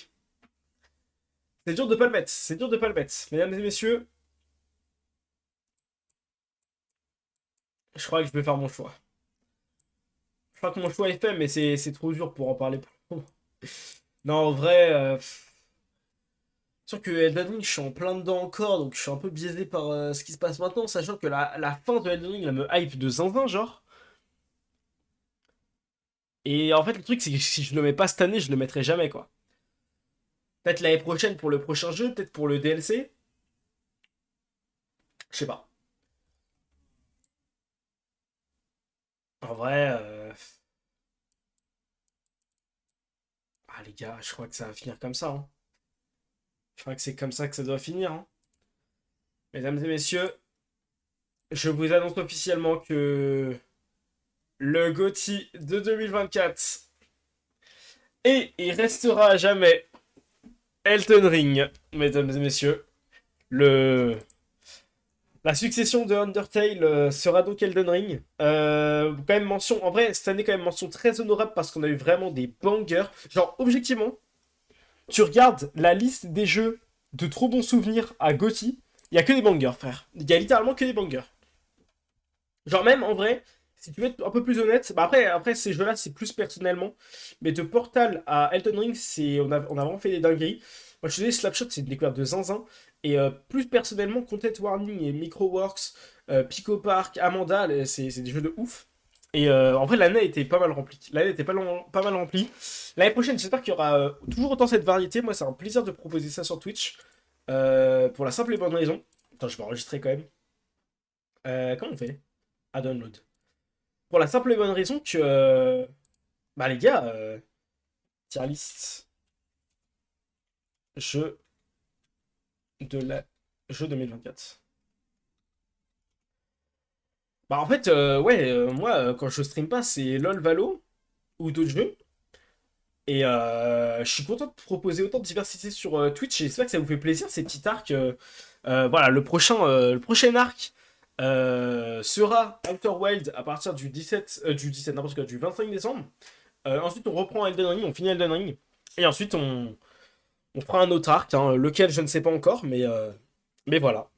C'est dur de pas le mettre. C'est dur de pas le mettre. Mesdames et messieurs, je crois que je vais faire mon choix. Je crois que mon choix est fait, mais c'est trop dur pour en parler. Non, en vrai, sûr que Elden Ring, je suis en plein dedans encore, donc je suis un peu biaisé par ce qui se passe maintenant, sachant que la fin de Elden Ring, elle me hype de zinzin, genre. Et en fait, le truc, c'est que si je le mets pas cette année, je le mettrai jamais, quoi. Peut-être l'année prochaine pour le prochain jeu, peut-être pour le DLC. Je sais pas. En vrai, ah les gars, je crois que ça va finir comme ça, hein. Je crois que c'est comme ça que ça doit finir, hein. Mesdames et messieurs, je vous annonce officiellement que le GOTY de 2024 et il restera à jamais Elden Ring, mesdames et messieurs. Le... La succession de Undertale sera donc Elden Ring. Quand même mention, en vrai, cette année quand même mention très honorable parce qu'on a eu vraiment des bangers. Genre, objectivement, tu regardes la liste des jeux de trop bons souvenirs à GOTY, il y a que des bangers, frère. Il y a littéralement que des bangers. Genre même, en vrai, si tu veux être un peu plus honnête, bah après ces jeux-là, c'est plus personnellement. Mais de Portal à Elden Ring, on a vraiment fait des dingueries. Moi, je te dis, Slapshot, c'est une découverte de zinzin. Et plus personnellement, Content Warning et Microworks, Pico Park, Amanda, c'est des jeux de ouf. Et en vrai, l'année était pas mal remplie. L'année était pas mal remplie. L'année prochaine, j'espère qu'il y aura toujours autant cette variété. Moi, c'est un plaisir de proposer ça sur Twitch. Pour la simple et bonne raison. Attends, je vais enregistrer quand même. Comment on fait? À download. Pour la simple et bonne raison que, bah les gars, tier list jeu de la jeu 2024. Bah en fait, ouais, moi quand je stream pas, c'est LoL Valo ou d'autres jeux. Et je suis content de proposer autant de diversité sur Twitch. Et j'espère que ça vous fait plaisir ces petits arcs. Voilà, le prochain arc sera Outer Wild à partir du 17 n'importe quoi, du 25 décembre. Ensuite, on reprend Elden Ring, on finit Elden Ring. Et ensuite, on fera un autre arc, hein, lequel je ne sais pas encore, mais voilà.